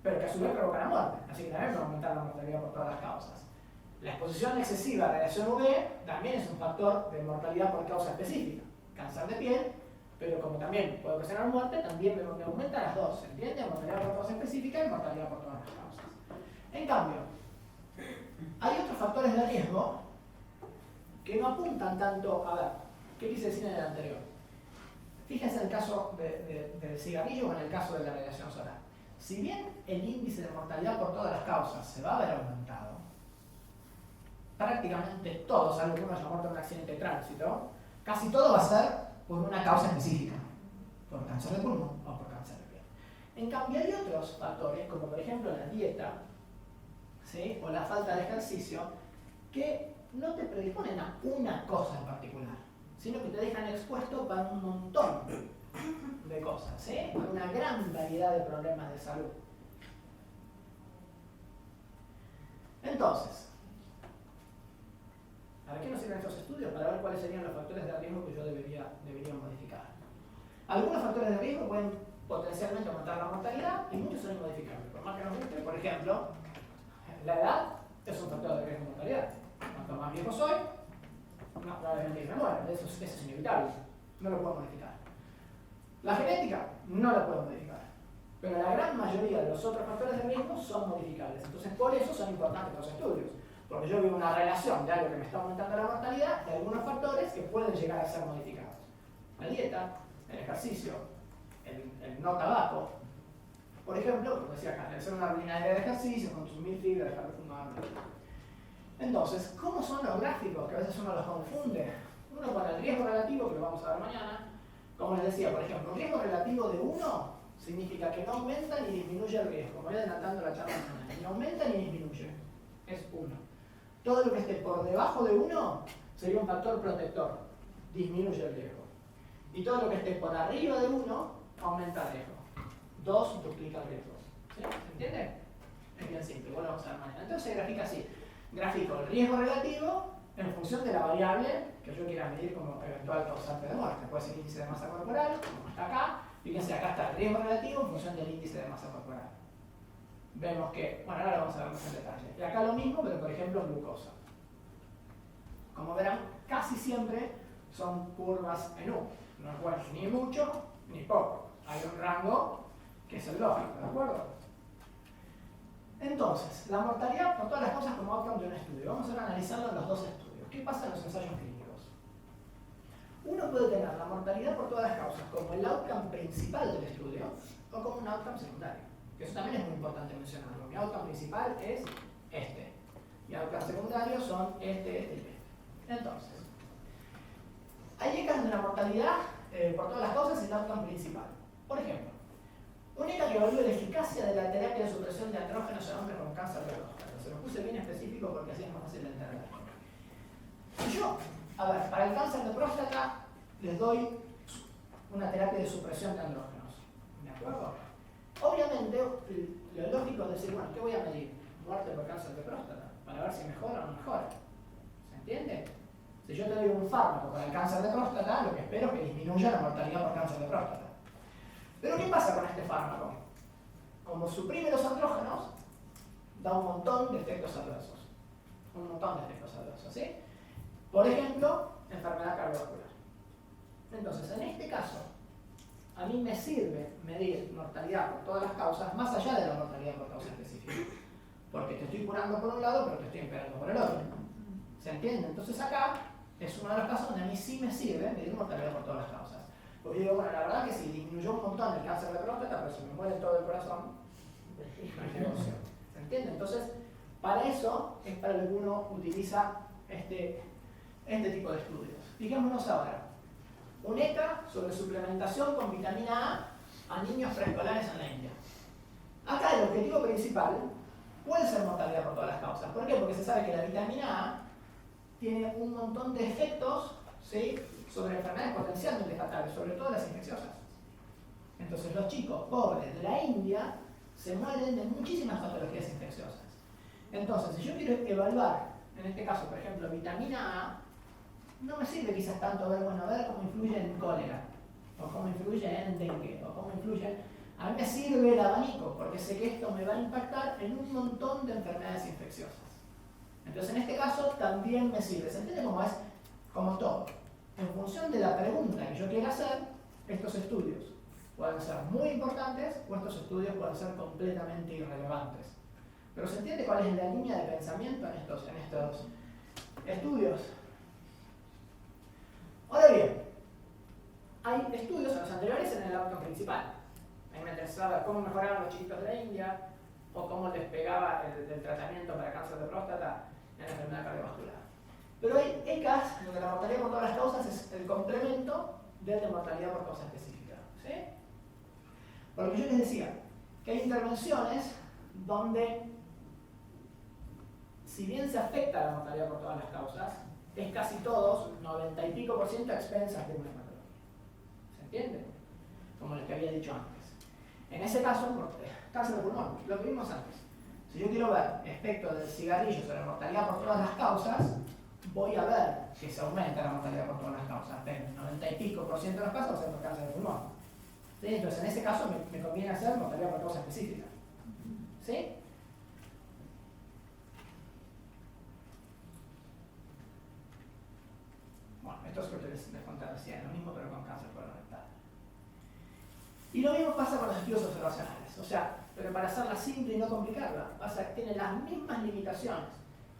Pero que a su vez provoca la muerte, así que también puede aumentar la mortalidad por todas las causas. La exposición excesiva a radiación UV también es un factor de mortalidad por causa específica, cáncer de piel, pero como también puede ocasionar muerte, también me aumenta las dos, ¿se entiende? Mortalidad por causa específica y mortalidad por todas las causas. En cambio, hay otros factores de riesgo que no apuntan tanto a ver, ¿qué quise decir en el anterior? Fíjense en el caso del cigarrillo o en el caso de la radiación solar. Si bien el índice de mortalidad por todas las causas se va a ver aumentado, prácticamente todo, salvo que uno haya muerto en un accidente de tránsito, casi todo va a ser por una causa específica, por cáncer de pulmón o por cáncer de piel. En cambio hay otros factores, como por ejemplo la dieta, ¿sí? O la falta de ejercicio, que no te predisponen a una cosa en particular, sino que te dejan expuesto para un montón de cosas, ¿sí? Para una gran variedad de problemas de salud. Entonces, ¿para qué nos sirven estos estudios? Para ver cuáles serían los factores de riesgo que yo debería modificar. Algunos factores de riesgo pueden potencialmente aumentar la mortalidad y muchos son inmodificables. Por más que nos guste, por ejemplo, la edad es un factor de riesgo de mortalidad. Cuanto más viejo soy, más probablemente me muero. Eso es inevitable. No lo puedo modificar. La genética no la puedo modificar. Pero la gran mayoría de los otros factores de riesgo son modificables. Entonces, por eso son importantes los estudios. Porque yo veo una relación de algo que me está aumentando la mortalidad de algunos factores que pueden llegar a ser modificados. La dieta, el ejercicio, el no tabaco. Por ejemplo, como decía acá, hacer una rutinaria de ejercicio, consumir fibra, dejar de fumar. Entonces, ¿cómo son los gráficos? Que a veces uno los confunde. Uno con el riesgo relativo, que lo vamos a ver mañana. Como les decía, por ejemplo, un riesgo relativo de 1 significa que no aumenta ni disminuye el riesgo. Voy adelantando la charla mañana. Ni aumenta ni disminuye. Es 1. Todo lo que esté por debajo de 1 sería un factor protector. Disminuye el riesgo. Y todo lo que esté por arriba de 1 aumenta el riesgo. 2 duplica el riesgo. ¿Sí? ¿Se entiende? Es bien simple. Bueno, vamos a ver mañana. Entonces se grafica así. Grafico el riesgo relativo en función de la variable que yo quiera medir como eventual causante de muerte. Puede ser el índice de masa corporal, como está acá. Fíjense, acá está el riesgo relativo en función del índice de masa corporal. Vemos que, bueno, ahora lo vamos a ver más en detalle. Y acá lo mismo, pero por ejemplo glucosa. Como verán, casi siempre son curvas en U. No es bueno ni mucho ni poco. Hay un rango que es el lógico, ¿de acuerdo? Entonces, la mortalidad por todas las cosas como outcome de un estudio. Vamos a analizarlo en los dos estudios. ¿Qué pasa en los ensayos clínicos? Uno puede tener la mortalidad por todas las causas como el outcome principal del estudio o como un outcome secundario. Que eso también es muy importante mencionarlo. Mi outcome principal es este. Y outcome secundario son este y este. Entonces, hay ECAs donde la mortalidad por todas las causas es el outcome principal. Por ejemplo, un ECA que evalúa la eficacia de la terapia de supresión de andrógenos en hombres con cáncer de próstata. Se lo puse bien específico porque así es más fácil de entender. Yo, a ver, para el cáncer de próstata les doy una terapia de supresión de andrógenos. ¿De acuerdo? Obviamente, lo lógico es decir, bueno, ¿qué voy a medir? Muerte por cáncer de próstata, para ver si mejora o no mejora. ¿Se entiende? Si yo te doy un fármaco para el cáncer de próstata, lo que espero es que disminuya la mortalidad por cáncer de próstata. Pero ¿qué pasa con este fármaco? Como suprime los andrógenos, da un montón de efectos adversos. Un montón de efectos adversos, ¿sí? Por ejemplo, enfermedad cardiovascular. Entonces, en este caso, a mí me sirve medir mortalidad por todas las causas, más allá de la mortalidad por causa específica. Porque te estoy curando por un lado, pero te estoy empeorando por el otro. ¿Se entiende? Entonces acá es uno de los casos donde a mí sí me sirve medir mortalidad por todas las causas. Porque digo, bueno, la verdad que si disminuyó un montón el cáncer de próstata, pero si me muere todo el corazón, no hay negocio. ¿Se entiende? Entonces, para eso es para lo que uno utiliza este tipo de estudios. Fijémonos ahora. Un ECA sobre suplementación con vitamina A niños preescolares en la India. Acá el objetivo principal puede ser mortalidad por todas las causas. ¿Por qué? Porque se sabe que la vitamina A tiene un montón de efectos, ¿sí?, sobre enfermedades potencialmente fatales, sobre todo las infecciosas. Entonces los chicos pobres de la India se mueren de muchísimas patologías infecciosas. Entonces, si yo quiero evaluar, en este caso, por ejemplo, vitamina A, no me sirve quizás tanto ver, bueno, ver cómo influye en cólera, o cómo influye en dengue, o cómo influye... A mí me sirve el abanico, porque sé que esto me va a impactar en un montón de enfermedades infecciosas. Entonces, en este caso, también me sirve. ¿Se entiende cómo es? Como todo. En función de la pregunta que yo quiera hacer, estos estudios pueden ser muy importantes o estos estudios pueden ser completamente irrelevantes. Pero ¿se entiende cuál es la línea de pensamiento en estos estudios? Ahora bien, hay estudios en los anteriores en el outcome principal. A mí me interesaba cómo mejoraban los chiquitos de la India o cómo les pegaba el tratamiento para cáncer de próstata en la enfermedad cardiovascular. Pero hay ECAs donde la mortalidad por todas las causas es el complemento de la mortalidad por causa específica. ¿Sí? Por lo que yo les decía, que hay intervenciones donde, si bien se afecta la mortalidad por todas las causas, es casi todos, 90 y pico % a expensas de una patología. ¿Se entiende? Como les que había dicho antes. En ese caso, cáncer de pulmón, lo que vimos antes. Si yo quiero ver efecto del cigarrillo sobre la mortalidad por todas las causas, voy a ver que se aumenta la mortalidad por todas las causas. En 90 y pico % de los casos va a ser por cáncer de pulmón. ¿Sí? Entonces, en ese caso me conviene hacer mortalidad por causa específica. ¿Sí? Bueno, esto es lo que les conté recién, lo mismo pero con cáncer colorectal. Y lo mismo pasa con los estudios observacionales. O sea, pero para hacerla simple y no complicarla, tiene las mismas limitaciones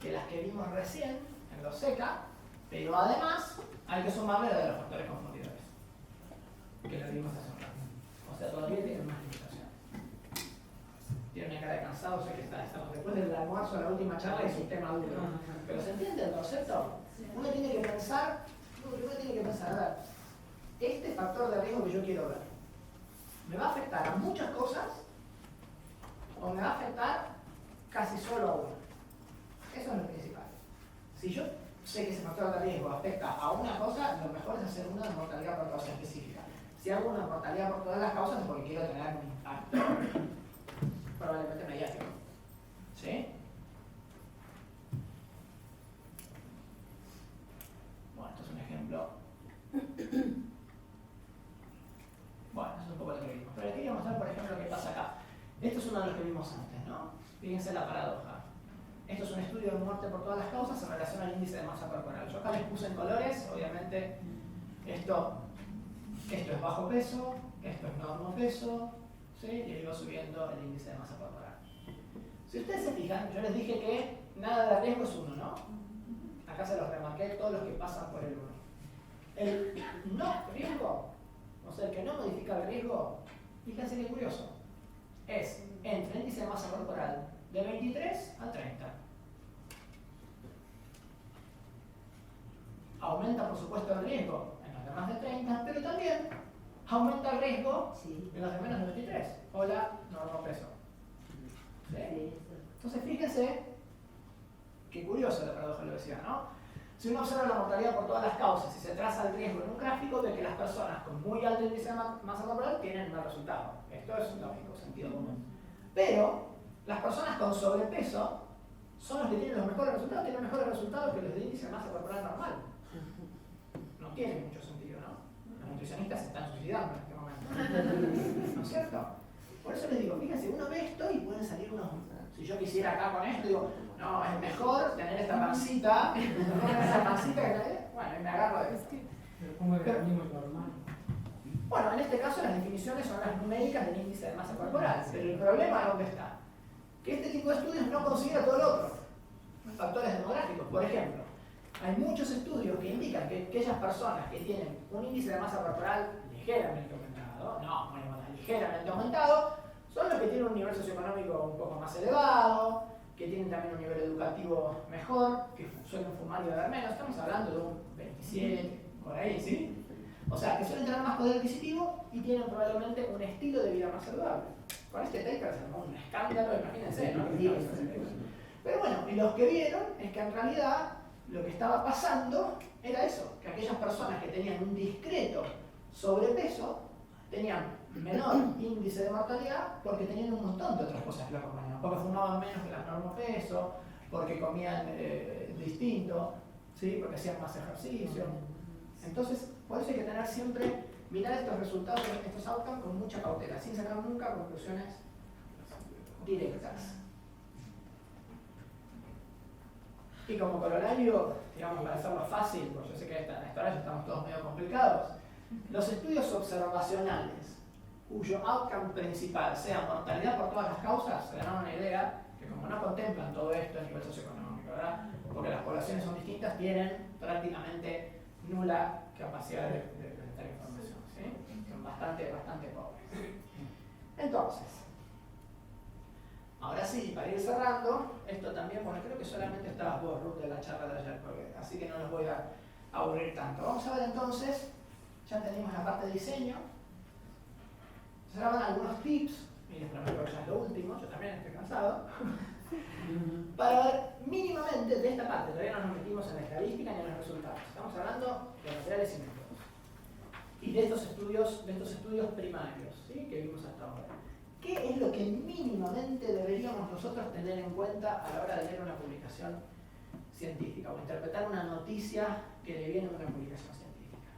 que las que vimos recién en los SECA, pero además hay que sumarle la de los factores confundidores, que la vimos hace un rato. O sea, todavía tienen más limitaciones. Tiene una cara de cansado, sé que estamos después del almuerzo de la última charla y es un tema duro. Pero ¿se entiende el concepto? Uno tiene que pensar, a ver, este factor de riesgo que yo quiero ver, ¿me va a afectar a muchas cosas o me va a afectar casi solo a una? Eso es lo principal. Si yo sé que ese factor de riesgo afecta a una cosa, lo mejor es hacer una de mortalidad por causa específica. Si hago una mortalidad por todas las causas es porque quiero tener un impacto probablemente mediático. ¿Sí? Bueno, esto es un ejemplo. Bueno, eso es un poco lo que vimos. Pero les quería mostrar, por ejemplo, qué pasa acá. Esto es uno de los que vimos antes, ¿no? Fíjense la paradoja. Esto es un estudio de muerte por todas las causas en relación al índice de masa corporal. Yo acá les puse en colores, obviamente, esto es bajo peso, esto es normo peso, ¿sí? Y ahí va subiendo el índice de masa corporal. Si ustedes se fijan, yo les dije que nada de riesgo es 1, ¿no? Acá se los remarqué todos los que pasan por el 1. El no riesgo, o sea, el que no modifica el riesgo, fíjense qué curioso, es entre el índice de masa corporal de 23 a 30. Aumenta, por supuesto, el riesgo en los de más de 30, pero también aumenta el riesgo en los de menos de 23. Hola, normo peso. ¿Sí? Entonces, fíjense qué curioso la paradoja de la obesidad, ¿no? Si uno observa la mortalidad por todas las causas y se traza el riesgo en un gráfico, ve que las personas con muy alto índice de masa corporal tienen mal resultado. Esto es un lógico, sentido común. Pero las personas con sobrepeso son los que tienen los mejores resultados, tienen mejores resultados que los de índice de masa corporal normal. No tiene mucho sentido, ¿no? Los nutricionistas se están suicidando en este momento. ¿No es cierto? Por eso les digo, fíjense, uno ve esto y pueden salir unos... Si yo quisiera acá con esto, digo, no, es mejor tener esta pancita, esa pancita que nadie... Bueno, me agarro de esto. Pero ¿cómo es el mismo normal? Bueno, en este caso las definiciones son las numéricas del índice de masa corporal, pero el problema ¿dónde está? Que este tipo de estudios no considera todo lo otro. Factores demográficos, por ejemplo. Hay muchos estudios que indican que aquellas personas que tienen un índice de masa corporal ligeramente aumentado, ligeramente aumentado, son los que tienen un nivel socioeconómico un poco más elevado, que tienen también un nivel educativo mejor, que suelen fumar y beber menos. Estamos hablando de un 27, por ahí, ¿sí? O sea, que suelen tener más poder adquisitivo y tienen probablemente un estilo de vida más saludable. Con este paper se armó un escándalo, imagínense, ¿no? Pero bueno, y los que vieron es que en realidad lo que estaba pasando era eso, que aquellas personas que tenían un discreto sobrepeso tenían menor índice de mortalidad porque tenían un montón de otras cosas que lo acompañaban, porque fumaban menos que las normas peso, porque comían distinto, ¿sí? Porque hacían más ejercicio. Entonces, por eso hay que tener siempre, mirar estos resultados, estos outcomes con mucha cautela, sin sacar nunca conclusiones directas. Y como corolario, digamos, para hacerlo fácil, porque yo sé que a esta hora ya estamos todos medio complicados, los estudios observacionales, cuyo outcome principal sea mortalidad por todas las causas, se dan una idea que como no contemplan todo esto a nivel socioeconómico, ¿verdad? Porque las poblaciones son distintas, tienen prácticamente nula capacidad de presentar información, ¿sí? Son bastante pobres. Entonces, ahora sí, para ir cerrando, esto también, bueno, creo que solamente estabas vos, Ruth, de la charla de ayer, así que no los voy a aburrir tanto. Vamos a ver entonces, ya tenemos la parte de diseño, se daban algunos tips, y les prometo que ya es lo último, yo también estoy cansado, para ver mínimamente de esta parte, todavía no nos metimos en la estadística ni en los resultados, estamos hablando de materiales y métodos, y de estos estudios primarios, ¿sí? Que vimos hasta ahora. ¿Qué es lo que mínimamente deberíamos nosotros tener en cuenta a la hora de leer una publicación científica o interpretar una noticia que le viene de una publicación científica?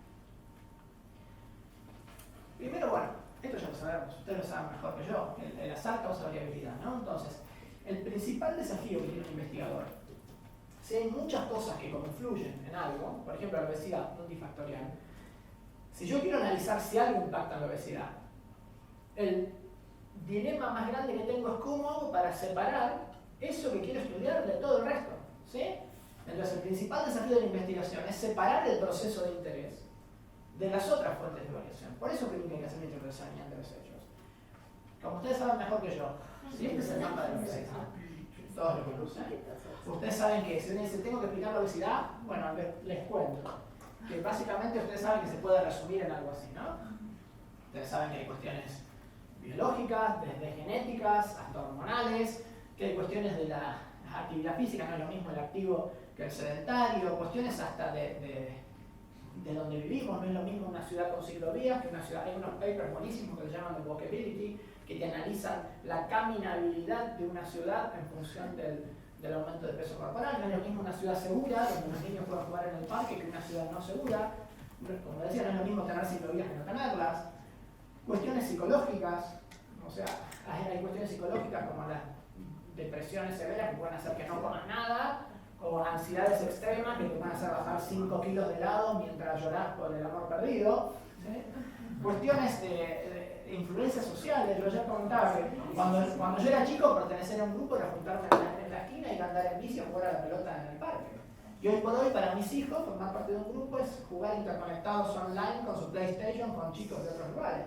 Primero, bueno, esto ya lo sabemos, ustedes lo saben mejor que yo, el azar causa variabilidad, ¿no? Entonces, el principal desafío que tiene un investigador, si hay muchas cosas que confluyen en algo, por ejemplo la obesidad multifactorial, si yo quiero analizar si algo impacta en la obesidad, el dilema más grande que tengo es cómo hago para separar eso que quiero estudiar de todo el resto, ¿sí? Entonces, el principal desafío de la investigación es separar el proceso de interés de las otras fuentes de evaluación. Por eso creo que hay que hacer una introducción de los hechos. Como ustedes saben mejor que yo, ¿sí? Este es el mapa de la obesidad. Todos lo conocen. Ustedes saben que si uno dice, tengo que explicar la obesidad, bueno, les cuento. Que básicamente ustedes saben que se puede resumir en algo así, ¿no? Ustedes saben que hay cuestiones biológicas, desde genéticas hasta hormonales, que hay cuestiones de la actividad física, no es lo mismo el activo que el sedentario, cuestiones hasta de donde vivimos, no es lo mismo una ciudad con ciclovías que una ciudad. Hay unos papers buenísimos que se llaman de walkability, que te analizan la caminabilidad de una ciudad en función del aumento de peso corporal. No es lo mismo una ciudad segura, donde los niños pueden jugar en el parque, que una ciudad no segura. Como decía, no es lo mismo tener ciclovías que no tenerlas. Cuestiones psicológicas, o sea, hay cuestiones psicológicas como las depresiones severas que pueden hacer que no comas nada, o ansiedades extremas que te pueden hacer bajar 5 kilos de helado mientras llorás por el amor perdido, ¿sí? Cuestiones de influencias sociales. Yo ya comentaba que cuando yo era chico, pertenecer a un grupo era juntarme en la esquina y andar en bici o jugar a la pelota en el parque. Y hoy por hoy, para mis hijos, formar parte de un grupo es jugar interconectados online con su PlayStation con chicos de otros lugares,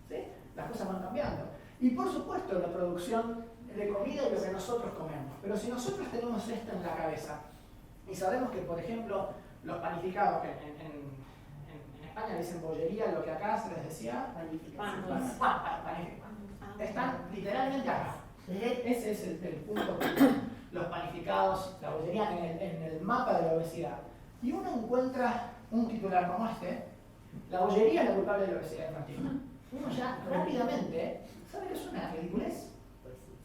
¿sí? Las cosas van cambiando. Y por supuesto, la producción de comida y lo que nosotros comemos. Pero si nosotros tenemos esto en la cabeza y sabemos que, por ejemplo, los panificados, que en España dicen bollería, lo que acá se les decía, están literalmente acá. Ese es el punto. Los panificados, la bollería en el mapa de la obesidad. Y uno encuentra un titular como este: la bollería es la culpable de la obesidad infantil. Uno ya rápidamente sabe que es una ridiculez.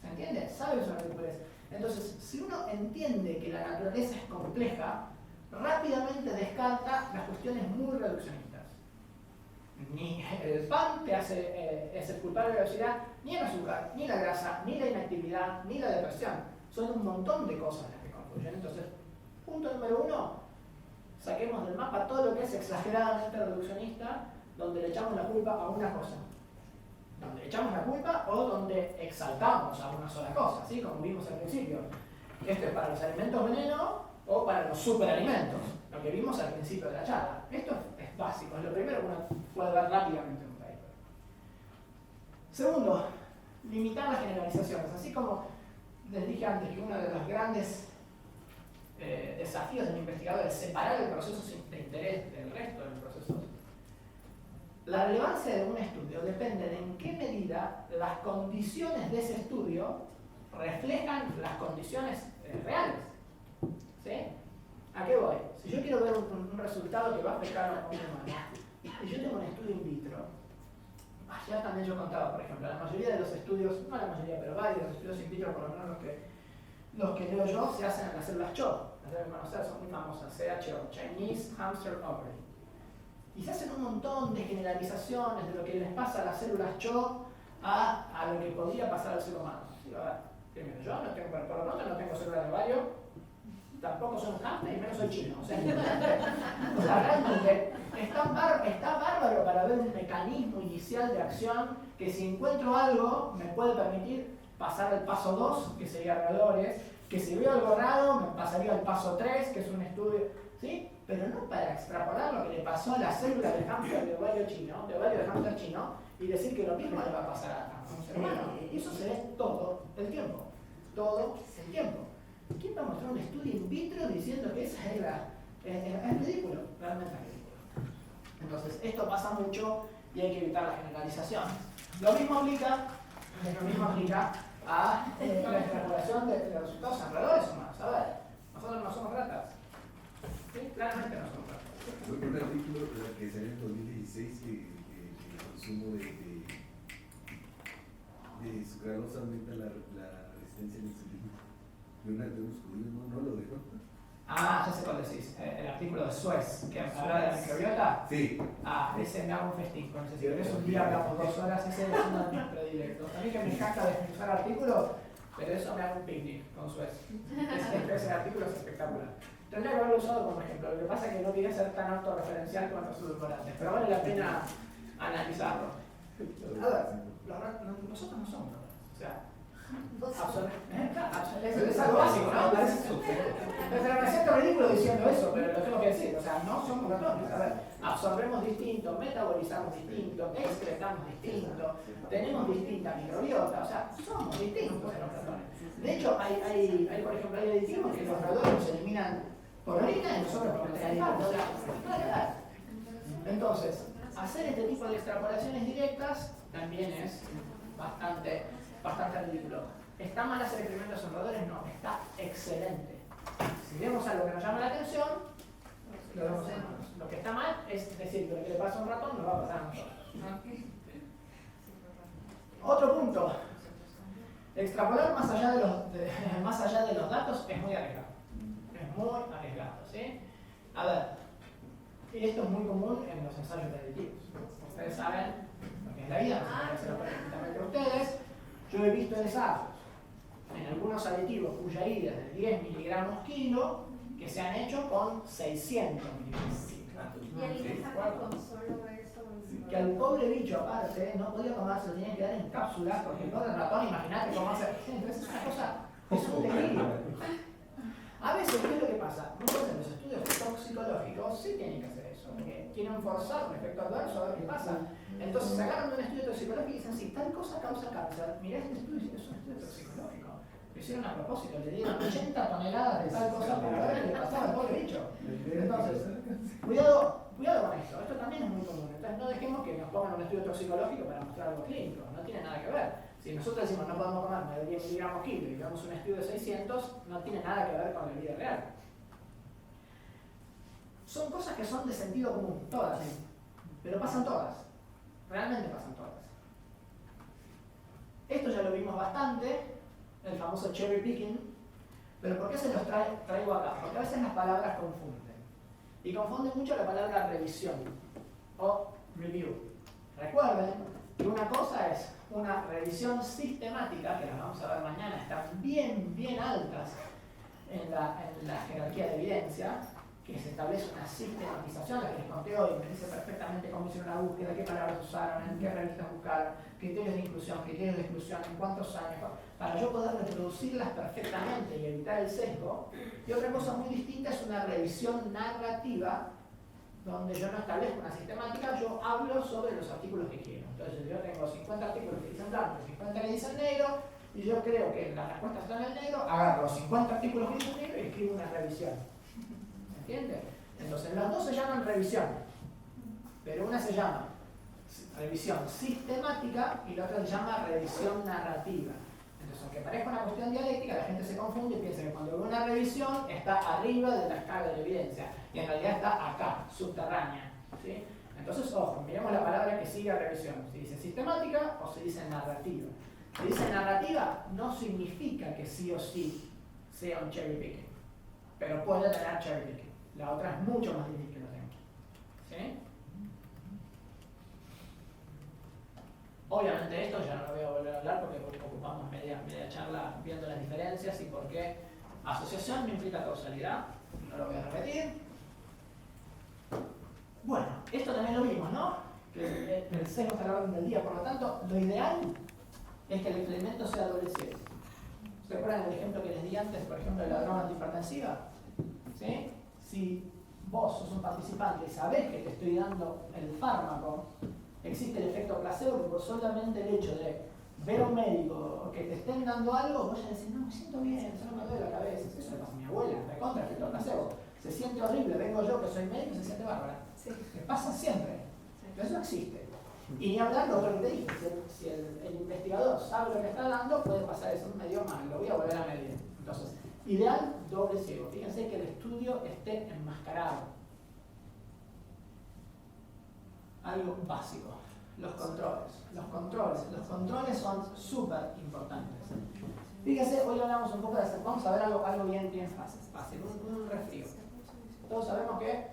¿Se entiende? Sabe que es una ridiculez. Entonces, si uno entiende que la naturaleza es compleja, rápidamente descarta las cuestiones muy reduccionistas. Ni el pan es el culpable de la obesidad, ni el azúcar, ni la grasa, ni la inactividad, ni la depresión. Son un montón de cosas las que confluyen. Entonces, punto número 1, saquemos del mapa todo lo que es exageradamente reduccionista, donde le echamos la culpa a una cosa. Donde le echamos la culpa o donde exaltamos a una sola cosa, ¿sí? Como vimos al principio. Esto es para los alimentos veneno o para los superalimentos, lo que vimos al principio de la charla. Esto es básico, es lo primero que uno puede ver rápidamente en un paper. Segundo, limitar las generalizaciones. Así como les dije antes que uno de los grandes desafíos del investigador es separar el proceso de interés del resto de los procesos. La relevancia de un estudio depende de en qué medida las condiciones de ese estudio reflejan las condiciones reales. ¿Sí? ¿A qué voy? Si yo quiero ver un resultado que va a afectar a un humano, y yo tengo un estudio in vitro, ya también yo contaba, por ejemplo, la mayoría de los estudios, no la mayoría, pero varios de los estudios in vitro, por lo menos los que leo yo, se hacen en las células CHO. Las deben conocer, son muy famosas, CHO, Chinese Hamster Ovary. Y se hacen un montón de generalizaciones de lo que les pasa a las células CHO a lo que podría pasar al ser humano. ¿Sí? A ver, primero, yo no tengo, por lo pronto no tengo células de ovario, tampoco soy un hamster y menos soy chino. O sea, realmente está bárbaro para ver un mecanismo inicial de acción que si encuentro algo me puede permitir pasar al paso 2, que sería errores, que si veo algo raro me pasaría al paso 3, que es un estudio, ¿sí? Pero no para extrapolar lo que le pasó a la célula del hámster de ovario chino, de ovario de hámster chino, y decir que lo mismo le va a pasar a un ser humano. Y eso se ve todo el tiempo. Todo el tiempo. ¿Quién va a mostrar un estudio in vitro diciendo que esa es ridículo? Realmente es ridículo. Entonces, esto pasa mucho y hay que evitar las generalizaciones. Lo mismo aplica a la extrapolación de los resultados en roedores humanos. A ver, nosotros no somos ratas. ¿Sí? Claramente no somos ratas. Un artículo que salió en 2016 que el consumo de sucralosa aumenta la resistencia a la insulina. De unos judíos, no lo dejo. Ah, ya sé cuál decís. El artículo de Suez, que habla de la microbiota. Sí. Ah, ese me hago un festín con ese. Si querés un día hablamos 2 horas, ese es uno de mis predilectos. A mí que me encanta desmenuzar artículos, pero eso me hago un picnic con Suez. Ese artículo es espectacular. Tendría que haberlo usado como ejemplo. Lo que pasa es que no quería ser tan autorreferencial con los edulcorantes, pero vale la pena analizarlo. A ver. nosotros no somos ratones. O sea, es algo básico, ¿no? Me siento ridículo diciendo eso, pero lo tengo que decir. O sea, no somos ratones. A ver, absorbemos distinto, metabolizamos distinto, excretamos distinto, tenemos distinta microbiota. O sea, somos distintos de los ratones. De hecho, hay por ejemplo, hay aditivos que los ratones se eliminan por orina y nosotros por metanol. O sea, nada que ver. Entonces, hacer este tipo de extrapolaciones directas también es bastante ridículo. ¿Está mal hacer experimentos en roedores? No, está excelente. Si vemos algo que nos llama la atención, lo vemos en humanos. Lo que está mal es decir que lo que le pasa a un ratón nos va a pasar a nosotros. Otro punto. Extrapolar más allá de los datos es muy arriesgado. Es muy arriesgado, ¿sí? A ver, y esto es muy común en los ensayos predictivos. Ustedes saben lo que es la vida, no sé si se lo preguntan a ustedes. Yo he visto ensayos en algunos aditivos cuya ida es de 10 miligramos kilo que se han hecho con 600 miligramos kilo. Y el mensaje con solo eso. Que al pobre bicho aparte no podía tomarse, lo tenía que dar en cápsulas porque el pobre ratón, imagínate cómo hacer. Entonces es una cosa, es un delirio. A veces, ¿qué es lo que pasa? Muchas veces los estudios toxicológicos sí tienen que hacer eso, porque quieren forzar un efecto adverso a ver qué pasa. Entonces agarran un estudio toxicológico y dicen, si tal cosa causa cáncer, mirá este estudio, es un estudio toxicológico. Lo hicieron a propósito, le dieron 80 toneladas de tal cosa para ver qué le pasaba al pobre bicho. Entonces, cuidado con esto, esto también es muy común. Entonces no dejemos que nos pongan un estudio toxicológico para mostrar algo clínico, no tiene nada que ver. Si nosotros decimos no podemos comer más de 10 miligramos kilo y vemos un estudio de 600, no tiene nada que ver con la vida real. Son cosas que son de sentido común, todas, pero pasan todas, realmente pasan todas. Esto ya lo vimos bastante, el famoso cherry picking, pero ¿por qué se los traigo acá? Porque a veces las palabras confunden. Y confunden mucho la palabra revisión o review. Recuerden que una cosa es una revisión sistemática, que las vamos a ver mañana, están bien altas en la jerarquía de evidencia, que se establece una sistematización, la que les conté hoy, me dice perfectamente cómo hicieron la búsqueda, qué palabras usaron, en qué revistas buscaron, criterios de inclusión, criterios de exclusión, en cuántos años, para yo poder reproducirlas perfectamente y evitar el sesgo. Y otra cosa muy distinta es una revisión narrativa, donde yo no establezco una sistemática, yo hablo sobre los artículos que quiero. Entonces yo tengo 50 artículos que dicen blanco, 50 que dicen negro, y yo creo que las respuestas están en el negro, agarro los 50 artículos que dicen negro y escribo una revisión. ¿Entiendes? Entonces las dos se llaman revisión, pero una se llama revisión sistemática y la otra se llama revisión narrativa. Entonces, aunque parezca una cuestión dialéctica, la gente se confunde y piensa que cuando ve una revisión está arriba de la escala de evidencia y en realidad está acá, subterránea, ¿sí? Entonces, ojo, miremos la palabra que sigue a revisión. Si dice sistemática o se dice narrativa. Si dice narrativa, no significa que sí o sí sea un cherry picking, pero puede tener cherry picking. La otra es mucho más difícil que lo tenga. ¿Sí? Obviamente esto ya no lo voy a volver a hablar porque ocupamos media charla viendo las diferencias y por qué asociación no implica causalidad. No lo voy a repetir. Bueno, esto también lo vimos, ¿no? Que el sesgo está a la orden del día, por lo tanto, lo ideal es que el experimento sea doble ciego. ¿Se acuerdan del ejemplo que les di antes, por ejemplo, de la droga antihipertensiva? ¿Sí? Si vos sos un participante y sabés que te estoy dando el fármaco, existe el efecto placebo, que por solamente el hecho de ver a un médico o que te estén dando algo, vos ya decís, no, me siento bien, solo me duele la cabeza. Eso le pasa a mi abuela, me contra efecto placebo. Se siente horrible, vengo yo que soy médico y se siente bárbara. Sí. Me pasa siempre. Pero eso existe. Y ni hablar lo otro que te dije, si el investigador sabe lo que está dando, puede pasar eso, me dio mal, lo voy a volver a medir. Entonces, ideal, doble ciego. Fíjense que el estudio esté enmascarado. Algo básico. Los controles son súper importantes. Fíjense, hoy hablamos un poco de hacer, vamos a ver algo bien fácil, un resfrío. Todos sabemos que,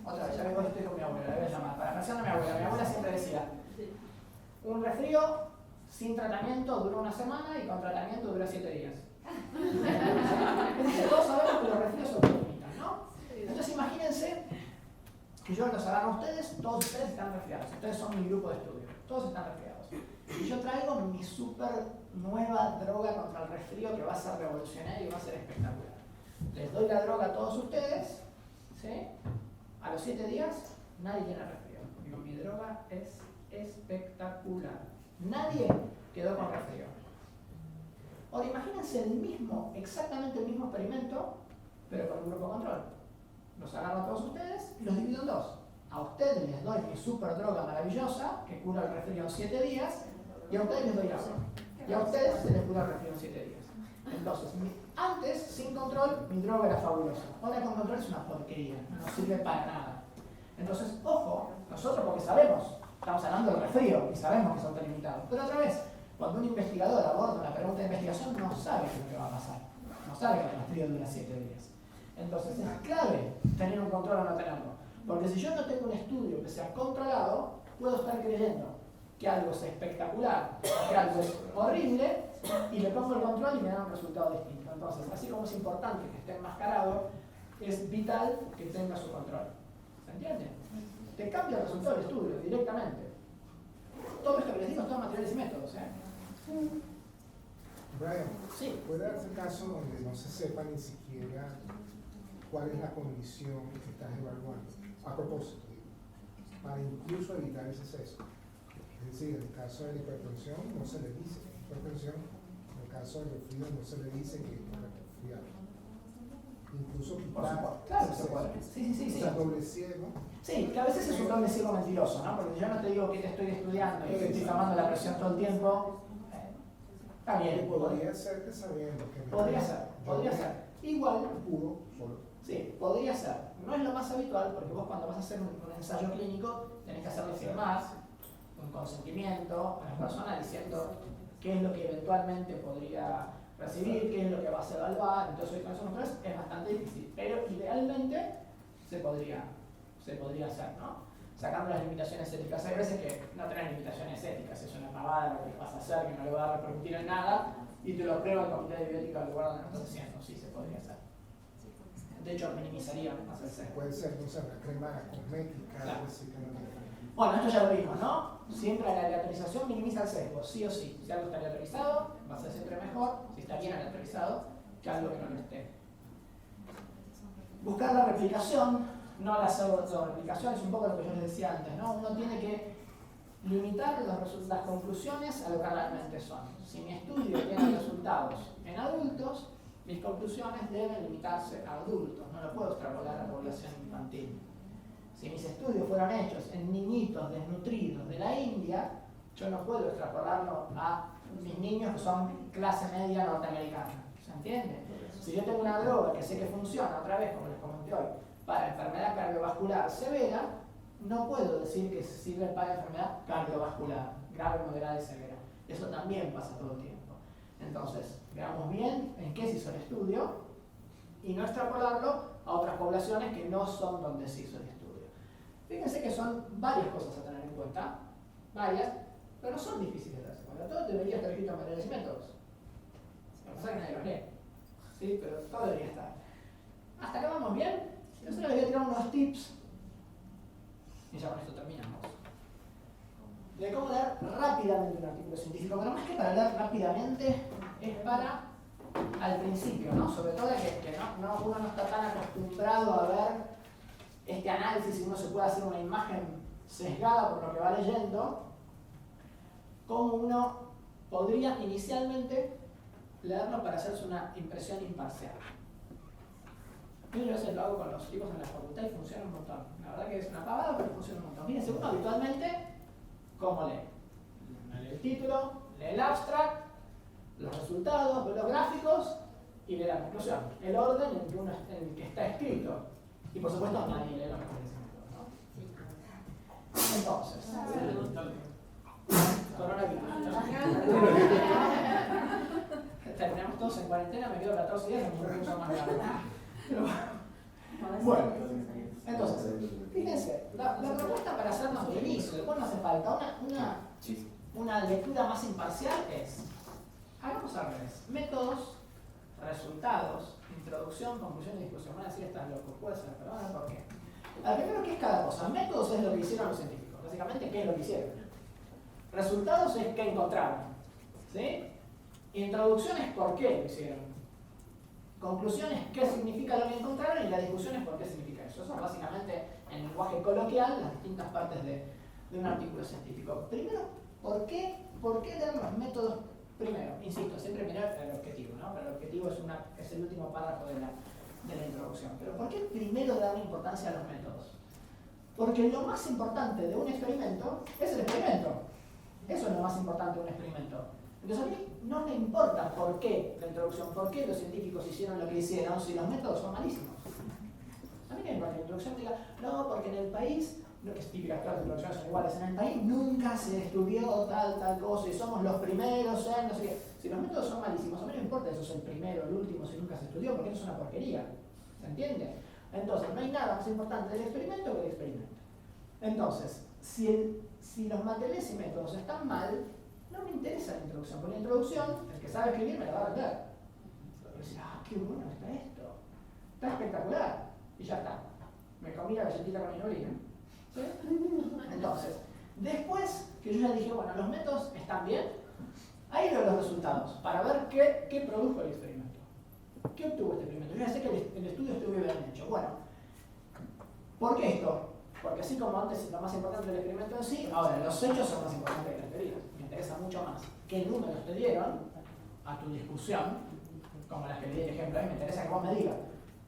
otra vez, ya vengo, estoy con mi abuela, la voy a llamar, parafraseando a mi abuela siempre decía, un resfrío sin tratamiento dura una semana y con tratamiento dura 7 días. Todos sabemos que los resfríos son limitan, ¿no? Entonces imagínense que yo los agarro a ustedes, todos ustedes están resfriados, ustedes son mi grupo de estudio, todos están resfriados. Y yo traigo mi super nueva droga contra el resfrío que va a ser revolucionaria y va a ser espectacular. Les doy la droga a todos ustedes, ¿sí? A los 7 días, nadie tiene resfrío. Digo, mi droga es espectacular. Nadie quedó con resfrío. Ahora imagínense exactamente el mismo experimento, pero con un grupo control. Los agarro a todos ustedes y los divido en dos. A ustedes les doy mi super droga maravillosa, que cura el resfrío en 7 días, y a ustedes les doy agua. Y a ustedes se les cura el resfrío en 7 días. Entonces, antes, sin control, mi droga era fabulosa. Ahora con control es una porquería, no sirve para nada. Entonces, ojo, nosotros porque sabemos, estamos hablando del resfrío y sabemos que es autolimitado. Pero otra vez, cuando un investigador aborda una pregunta de investigación, no sabe qué es lo que va a pasar. No sabe que el resfrío dura 7 días. Entonces, es clave tener un control o no tenerlo. Porque si yo no tengo un estudio que sea controlado, puedo estar creyendo que algo es espectacular, que algo es horrible, y le pongo el control y me da un resultado distinto. Entonces, así como es importante que esté enmascarado, es vital que tenga su control. ¿Se entiende? Te cambia el resultado del estudio directamente. Todo esto que les digo es todo materiales y métodos. Brian, Sí. ¿puede darse caso donde no se sepa ni siquiera cuál es la condición que estás evaluando? A propósito, para incluso evitar ese sesgo. Es decir, en el caso de la hipertensión no se le dice hipertensión, en el caso del resfrío no se le dice que es resfriado. Incluso quitar Claro que ese se puede. sesgo. Sí. O sea, doble ciego. Sí, que a veces es un doble ciego mentiroso, ¿no? Porque yo no te digo que te estoy estudiando y estoy tomando la presión todo el tiempo. Está bien. Podría ser que sabiendo que Podría ser. Igual, puro solo. sí, podría ser. No es lo más habitual porque vos cuando vas a hacer un ensayo clínico tenés que hacerle firmar un consentimiento a la persona diciendo qué es lo que eventualmente podría recibir, qué es lo que vas a evaluar. Entonces, con esos controles es bastante difícil, pero idealmente se podría hacer, ¿no? Sacando las limitaciones éticas. Hay veces que no tenés limitaciones éticas, es una pavada lo que vas a hacer, que no le va a repercutir en nada, y te lo prueba el comité de bioética del lugar donde lo estás haciendo. Sí, se podría hacer. De hecho, minimizaría más el sesgo. Puede ser, no sé, una crema cosmética, Claro. algo así que no tiene. Bueno, esto ya lo vimos, ¿no? Siempre la aleatorización minimiza el sesgo, sí o sí. Si algo está aleatorizado, va a ser siempre mejor, si está bien aleatorizado, que algo que no lo esté. Buscar la replicación, no la pseudo-replicación, es un poco lo que yo les decía antes, ¿no? Uno tiene que limitar las conclusiones a lo que realmente son. Si mi estudio tiene resultados en adultos, mis conclusiones deben limitarse a adultos, no lo puedo extrapolar a la población infantil. Si mis estudios fueron hechos en niñitos desnutridos de la India, yo no puedo extrapolarlo a mis niños que son clase media norteamericana. ¿Se entiende? Si yo tengo una droga que sé que funciona, otra vez, como les comenté hoy, para enfermedad cardiovascular severa, no puedo decir que sirve para enfermedad cardiovascular, grave, moderada y severa. Eso también pasa todo el tiempo. Entonces, veamos bien en qué se hizo el estudio y no extrapolarlo a otras poblaciones que no son donde se hizo el estudio. Fíjense que son varias cosas a tener en cuenta, varias, pero no son difíciles de darse cuenta. Todo debería estar escrito en materiales y métodos. Lo que pasa es que nadie los lee. ¿Sí? Pero todo debería estar. ¿Hasta acá vamos bien? Entonces les voy a tirar unos tips y ya con esto terminamos. De cómo leer rápidamente un artículo científico, pero más que para leer rápidamente, es para al principio, ¿no? Sobre todo que uno no está tan acostumbrado a ver este análisis y uno se puede hacer una imagen sesgada por lo que va leyendo, cómo uno podría inicialmente leerlo para hacerse una impresión imparcial. Yo a veces lo hago con los chicos en la facultad y funciona un montón. La verdad que es una pavada, pero funciona un montón. Fíjense, uno habitualmente, ¿cómo lee? Lee el título, lee el abstract, los resultados, ve los gráficos y lee la conclusión. El orden en el que está escrito. Y por supuesto nadie lee los materiales, ¿no? Entonces, coronavirus. Terminamos todos en cuarentena, me quedo 14 días, es un curso más grande. Bueno, entonces, fíjense, la propuesta para hacernos de inicio, después no hace falta una lectura más imparcial es, hagamos al revés, métodos, resultados, introducción, conclusión y discusión. Van a decir, estás loco, puede ser, pero van a ver por qué. Al primero, ¿qué es cada cosa? Métodos es lo que hicieron los científicos, básicamente, ¿qué es lo que hicieron? Resultados es qué encontraron. ¿Sí? Introducciones, ¿por qué lo hicieron? Conclusiones, ¿qué significa lo que encontraron? Y la discusión es por qué significa eso. Eso es básicamente, en lenguaje coloquial, las distintas partes de un artículo científico. Primero, ¿por qué dar los métodos primero? Insisto, siempre mirar el objetivo, ¿no? Pero el objetivo es el último párrafo de la introducción. Pero ¿por qué primero dar importancia a los métodos? Porque lo más importante de un experimento es el experimento. Eso es lo más importante de un experimento. Entonces a mí no me importa por qué la introducción, por qué los científicos hicieron lo que hicieron si los métodos son malísimos. A mí no me importa que la introducción diga, no, porque en el país, lo que es típica, todas las introducciones son iguales, en el país nunca se estudió tal cosa y somos los primeros en no sé qué. Si los métodos son malísimos, a mí no me importa eso es el primero, el último, si nunca se estudió, porque eso es una porquería. ¿Se entiende? Entonces, no hay nada más importante del experimento que el experimento. Entonces, si los materiales y métodos están mal, no me interesa la introducción, porque la introducción, el que sabe escribir me la va a vender. Va a decir, qué bueno está esto, está espectacular, y ya está. Me comí la galletita con inulina. ¿Sí? Entonces, después que yo ya dije, bueno, los métodos están bien, ahí veo los resultados, para ver qué produjo el experimento. ¿Qué obtuvo este experimento? Yo ya sé que el estudio estuvo bien hecho. Bueno, ¿por qué esto? Porque así como antes lo más importante del experimento en sí, ahora los hechos son más importantes que las teorías. Me interesa mucho más qué números te dieron a tu discusión, como las que le di el ejemplo ahí, me interesa que vos me digas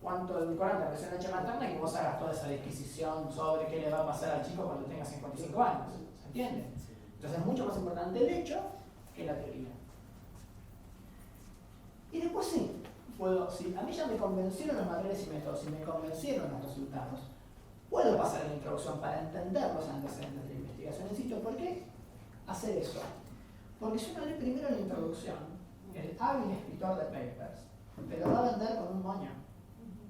cuánto edulcorante apareció en leche materna y que vos hagas toda esa disquisición sobre qué le va a pasar al chico cuando tenga 55 años. ¿Se entiende? Entonces es mucho más importante el hecho que la teoría. Y después sí, si a mí ya me convencieron los materiales y métodos y me convencieron los resultados, puedo pasar a la introducción para entender los antecedentes de la investigación. Insisto, ¿por qué hacer eso? Porque si uno lee primero la introducción, el hábil escritor de papers te lo va a vender con un moño.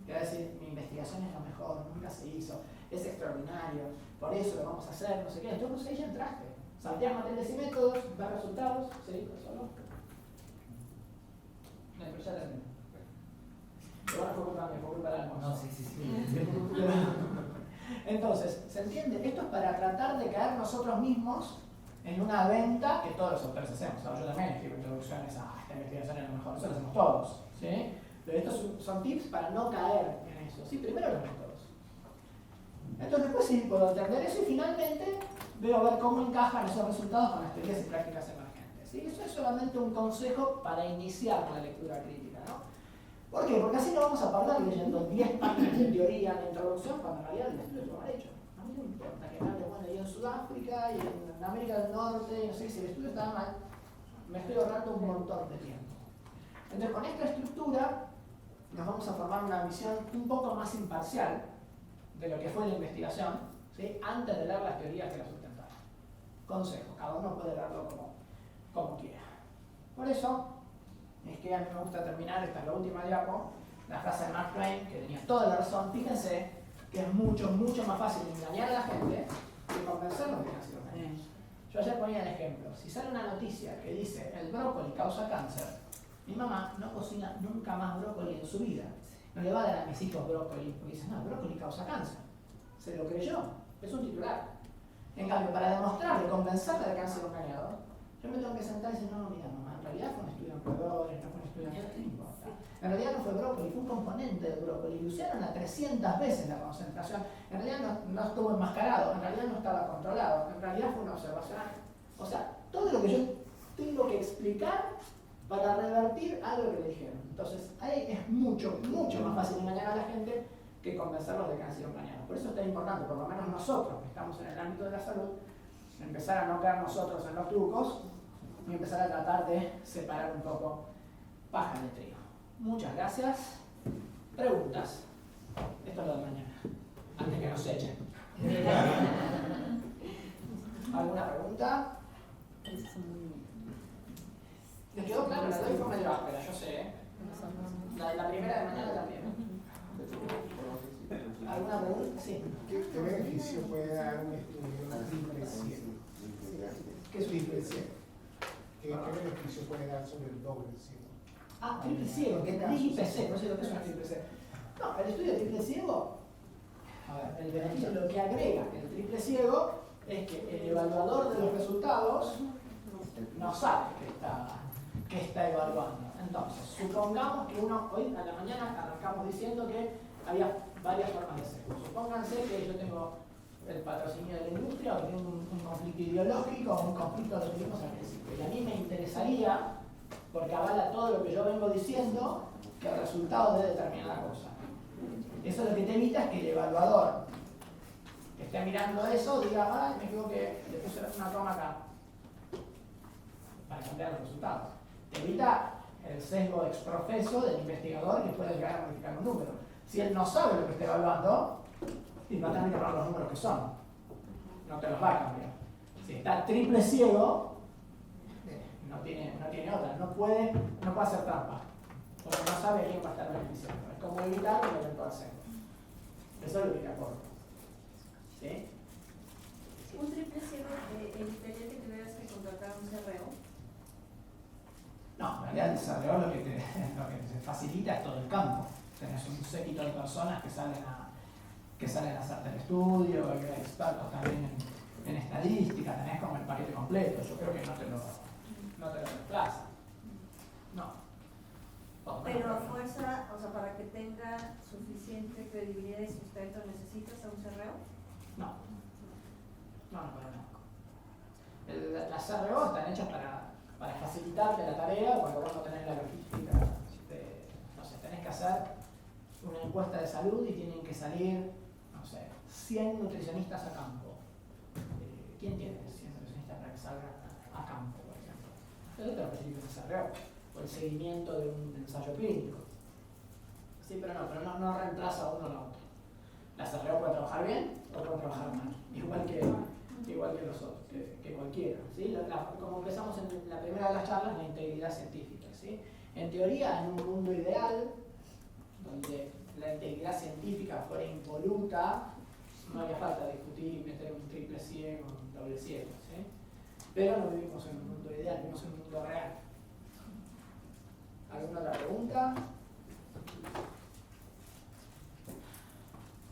Te va a decir, mi investigación es lo mejor, nunca se hizo, es extraordinario, por eso lo vamos a hacer, no sé qué. Entonces ahí ya entraste. Salteas materiales y métodos, ves resultados, ¿sí? ¿Solo? No, pero ya terminé. Pero bueno, fue culpa del almuerzo. No, sí. Entonces, ¿se entiende? Esto es para tratar de caer nosotros mismos en una venta que todos los autores hacemos. ¿No? Yo también escribo introducciones a esta investigación es lo mejor, eso lo hacemos todos. ¿Sí? Pero estos son tips para no caer en eso. Sí, primero los métodos. Entonces después sí puedo entender eso y finalmente veo a ver cómo encajan esos resultados con las teorías y prácticas emergentes. ¿Sí? Eso es solamente un consejo para iniciar la lectura crítica, ¿no? ¿Por qué? Porque así no vamos a perder leyendo 10 páginas de teoría en la introducción cuando en realidad el estudio es mal hecho. A mí no me importa que me hable, bueno, y en Sudáfrica y en América del Norte, y no sé si el estudio estaba mal, me estoy ahorrando un montón de tiempo. Entonces con esta estructura nos vamos a formar una visión un poco más imparcial de lo que fue la investigación, ¿sí? Antes de leer las teorías que la sustentaron. Consejo, cada uno puede verlo como quiera. Por eso es que a mí me gusta terminar, esta es la última diapo, la frase de Mark Twain, que tenía toda la razón. Fíjense que es mucho más fácil engañar a la gente que convencerlos de que han sido engañados. Yo ayer ponía el ejemplo, si sale una noticia que dice el brócoli causa cáncer, mi mamá no cocina nunca más brócoli en su vida. No le va a dar a mis hijos brócoli, porque dice, no, el brócoli causa cáncer. Se lo creyó, es un titular. En cambio, para demostrarle, convencerle de que han sido engañados, yo me tengo que sentar y decir, no, mira mamá, en realidad fue un estudio en roedores, no fue un estudio en... ¿Qué importa? En realidad no fue brócoli, fue un componente del brócoli. Y usaron a 300 veces la concentración. En realidad no estuvo enmascarado, en realidad no estaba controlado, en realidad fue una observación. O sea, todo lo que yo tengo que explicar para revertir algo que le dijeron. Entonces, ahí es mucho más fácil engañar a la gente que convencerlos de que han sido engañados. Por eso es tan importante, por lo menos nosotros que estamos en el ámbito de la salud, empezar a no caer nosotros en los trucos y empezar a tratar de separar un poco paja de trigo. Muchas gracias. Preguntas. Esto es lo de mañana, antes que nos echen. ¿Alguna pregunta? ¿Les quedó claro? La de hoy fue medio áspera, yo sé, ¿eh? La primera de mañana también. ¿Alguna pregunta? Sí. ¿Qué beneficio puede dar un estudio triple ciego? ¿Qué es triple ciego? ¿Qué beneficio puede dar sobre el doble ciego? Triple ciego, que triple C, no sé lo que es una triple C. No, el estudio de triple ciego, a ver, el beneficio, lo que agrega el triple ciego es que el evaluador de los resultados no sabe qué está evaluando. Entonces, supongamos que hoy a la mañana arrancamos diciendo que había varias formas de sesgo. Supónganse que yo tengo el patrocinio de la industria o que tengo un conflicto ideológico o un conflicto de lo que vimos al principio. Y a mí me interesaría, porque avala todo lo que yo vengo diciendo, que el resultado de determinada cosa. Eso lo que te evita es que el evaluador que esté mirando eso diga, ah, me equivoqué, le puse una coma acá, para cambiar los resultados. Te evita el sesgo exprofeso del investigador que puede llegar a modificar un número. Si él no sabe lo que está evaluando, y va a tener que poner los números que son. No te los va a cambiar. Si está triple ciego, no tiene otra. No puede hacer trampa. Porque no sabe a quién va a estar beneficiando. Es como evitar un eventual sesgo. Eso es lo que aporta. ¿Sí? Un triple ciego evitaría que tuvieras que contratar un CRO. No, en realidad el CRO lo que te facilita es todo el campo. Tenés un séquito de personas que salen a hacerte el estudio, que hay expertos también en estadística, tenés como el paquete completo. Yo creo que no te lo reemplaza. No. Pero a fuerza, o sea, para que tenga suficiente credibilidad y sustento, ¿necesitas a un CRO? No. No. Las CRO están hechas para facilitarte la tarea cuando vos no tenés la logística. No sé, tenés que hacer una encuesta de salud y tienen que salir, no sé, 100 nutricionistas a campo. ¿Quién tiene 100 nutricionistas para que salgan a campo, por ejemplo? Eso te lo facilita el CRO. O el seguimiento de un ensayo clínico. Sí, pero no reemplaza uno a la otro. La CRO puede trabajar bien o puede trabajar mal, igual que los otros, que cualquiera. ¿Sí? Como empezamos en la primera de las charlas, la integridad científica. ¿Sí? En teoría, en un mundo ideal, donde la integridad científica fuera impoluta, no haría falta discutir y meter un triple ciego, un doble ciego. ¿Sí? Pero no vivimos en un mundo ideal, vivimos en un mundo real. ¿Alguna otra pregunta?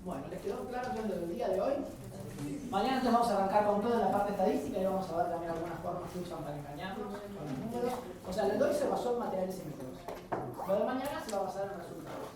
Bueno, ¿les quedó claro ya lo del día de hoy? Mañana entonces vamos a arrancar con toda la parte estadística y vamos a ver también algunas formas que usan para engañarnos con los números. O sea, lo de hoy se basó en materiales y métodos. Lo de mañana se va a basar en resultados.